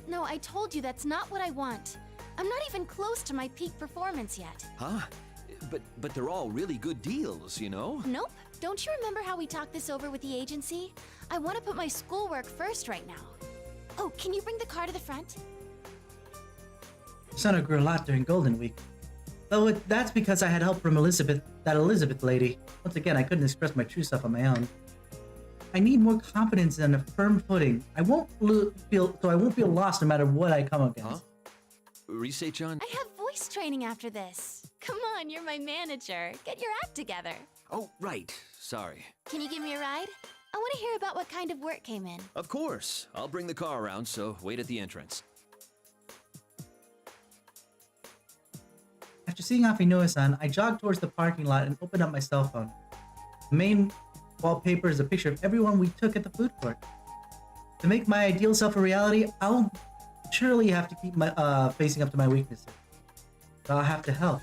No, I told you that's not what I want. I'm not even close to my peak performance yet. Huh? But they're all really good deals, you know? Nope. Don't you remember how we talked this over with the agency? I want to put my schoolwork first right now. Oh, can you bring the car to the front? Persona grew a lot during Golden Week. Though that's because I had help from that Elizabeth lady. Once again, I couldn't express my true self on my own. I need more confidence and a firm footing. I won't feel lost no matter what I come against. Huh? Rise-chan? I have voice training after this. Come on, you're my manager. Get your act together. Oh, right. Sorry. Can you give me a ride? I want to hear about what kind of work came in. Of course. I'll bring the car around, so wait at the entrance. After seeing off Inoue-san, I jogged towards the parking lot and opened up my cell phone. The main wallpaper is a picture of everyone we took at the food court. To make my ideal self a reality, I'll surely have to keep my facing up to my weaknesses. But I'll have to help.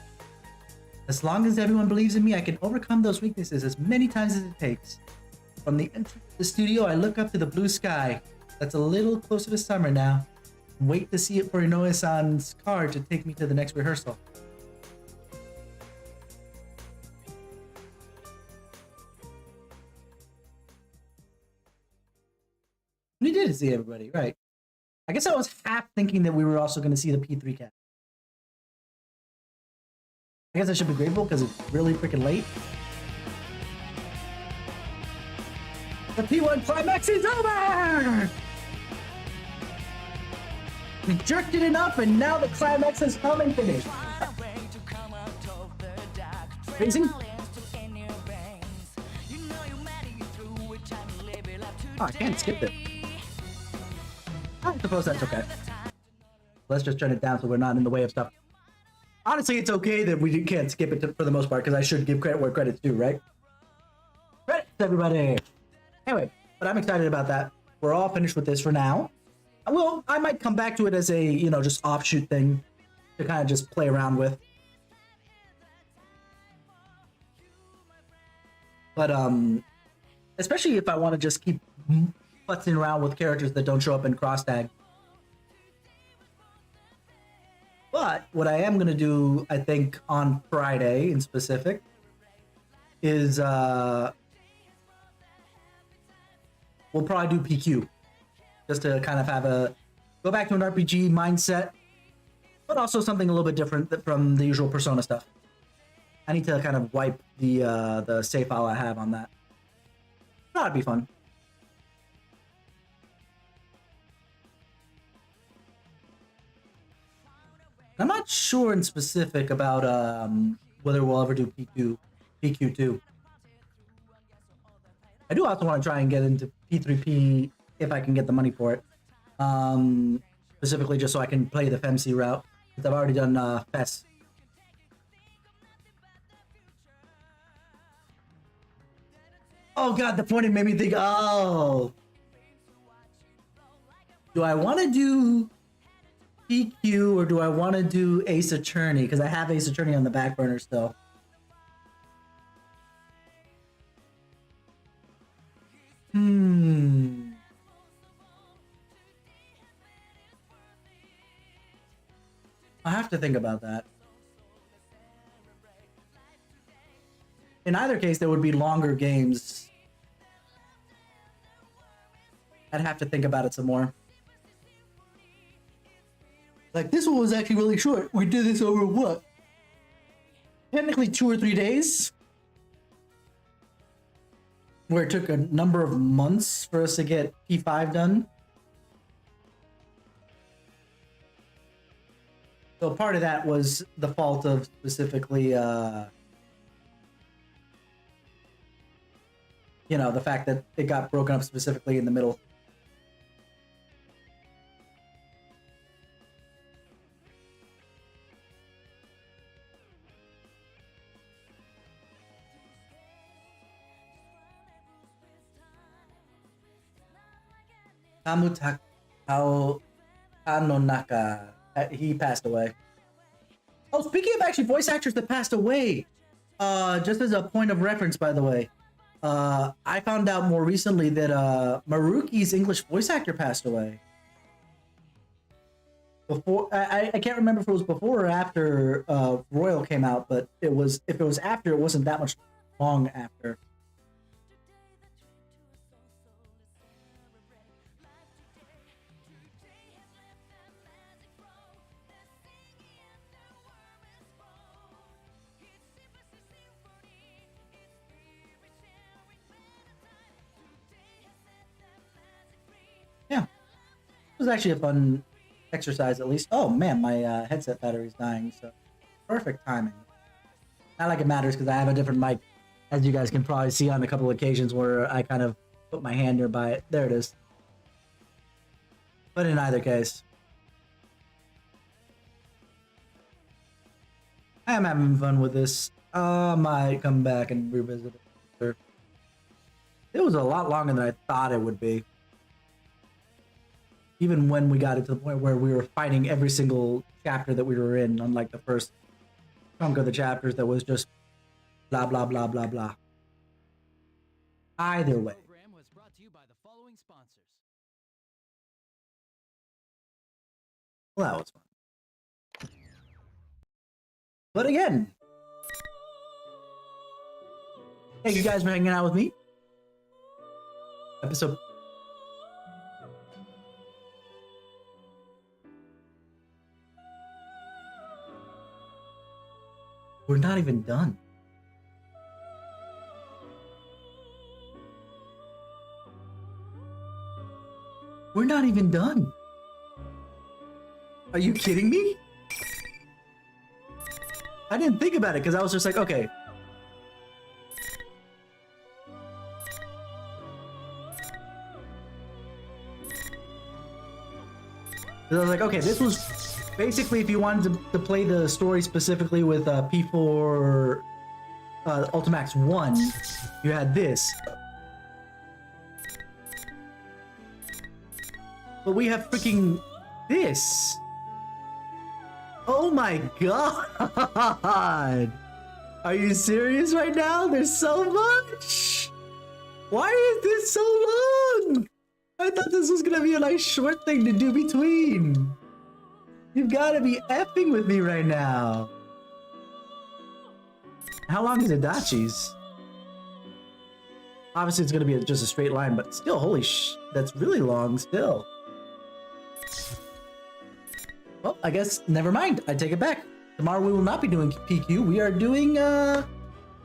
As long as everyone believes in me, I can overcome those weaknesses as many times as it takes. From the entrance to the studio, I look up to the blue sky. That's a little closer to summer now. Wait to see it for Inoue-san's car to take me to the next rehearsal. We did see everybody, right? I guess I was half thinking that we were also going to see the P3 cast. I guess I should be grateful because it's really freaking late. The P1 climax is over! We jerked it enough and now the climax has come and finished. Amazing. Oh, I can't skip it. I suppose that's okay. Let's just turn it down so we're not in the way of stuff. Honestly, it's okay that we can't skip it for the most part, because I should give credit where credit's due, right? Credits, everybody! Anyway, but I'm excited about that. We're all finished with this for now. I might come back to it as a, just offshoot thing to kind of just play around with. But, especially if I want to just keep futzing around with characters that don't show up in cross tag. But what I am going to do, I think, on Friday in specific, is we'll probably do PQ. Just to kind of go back to an RPG mindset, but also something a little bit different from the usual Persona stuff. I need to kind of wipe the save file I have on that. That'd be fun. I'm not sure in specific about whether we'll ever do PQ2. I do also want to try and get into P3P if I can get the money for it. Specifically just so I can play the FEMC route, because I've already done FES. Oh god, the pointing made me think, oh. Do I want to do PQ or do I want to do Ace Attorney? Because I have Ace Attorney on the back burner still. I have to think about that. In either case, there would be longer games. I'd have to think about it some more. Like, this one was actually really short. We did this over what? Technically 2 or 3 days? Where it took a number of months for us to get P5 done. So part of that was the fault of specifically, you know, the fact that it got broken up specifically in the middle. Kamutaka Anonaka. He passed away. Oh, speaking of actually voice actors that passed away, just as a point of reference, by the way, I found out more recently that Maruki's English voice actor passed away. Before, I can't remember if it was before or after Royal came out, but it was, if it was after, it wasn't that much long after. Yeah, it was actually a fun exercise, at least. Oh man, my headset battery's dying, so perfect timing. Not like it matters because I have a different mic, as you guys can probably see on a couple of occasions where I kind of put my hand nearby it. There it is. But in either case, I am having fun with this. I might come back and revisit it. It was a lot longer than I thought it would be. Even when we got it to the point where we were fighting every single chapter that we were in, unlike the first chunk of the chapters that was just blah, blah, blah, blah, blah. Either way. Well, that was fun. But again, thank you guys for hanging out with me. Episode... We're not even done. We're not even done. Are you kidding me? I didn't think about it because I was just like, okay. I was like, okay, this was basically if you wanted to play the story specifically with P4 Ultimax 1, you had this. But we have freaking this. Oh my god! Are you serious right now? There's so much! Why is this so long? I thought this was gonna be a nice short thing to do between. You've gotta be effing with me right now. How long is Adachi's? Obviously it's gonna be just a straight line, but still, holy that's really long still. Well, I guess, never mind. I take it back. Tomorrow we will not be doing PQ. We are doing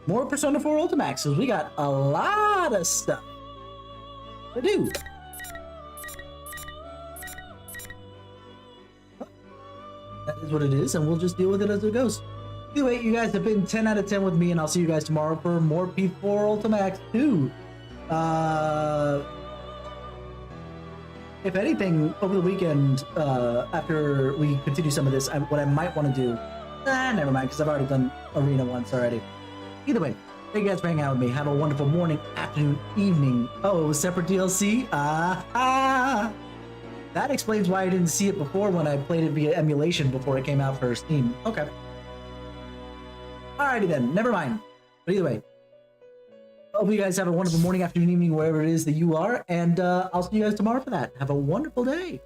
more Persona 4 Ultimax, because we got a lot of stuff to do. That is what it is, and we'll just deal with it as it goes. Anyway, you guys have been 10 out of 10 with me, and I'll see you guys tomorrow for more P4 Ultimax 2. If anything, over the weekend, after we continue some of this, what I might want to do... never mind, because I've already done Arena once already. Either way, Thank you guys for hanging out with me. Have a wonderful morning, afternoon, evening. Oh, separate DLC? That explains why I didn't see it before when I played it via emulation before it came out for Steam. Okay. Alrighty then, never mind. But either way, hope you guys have a wonderful morning, afternoon, evening, wherever it is that you are, and I'll see you guys tomorrow for that. Have a wonderful day.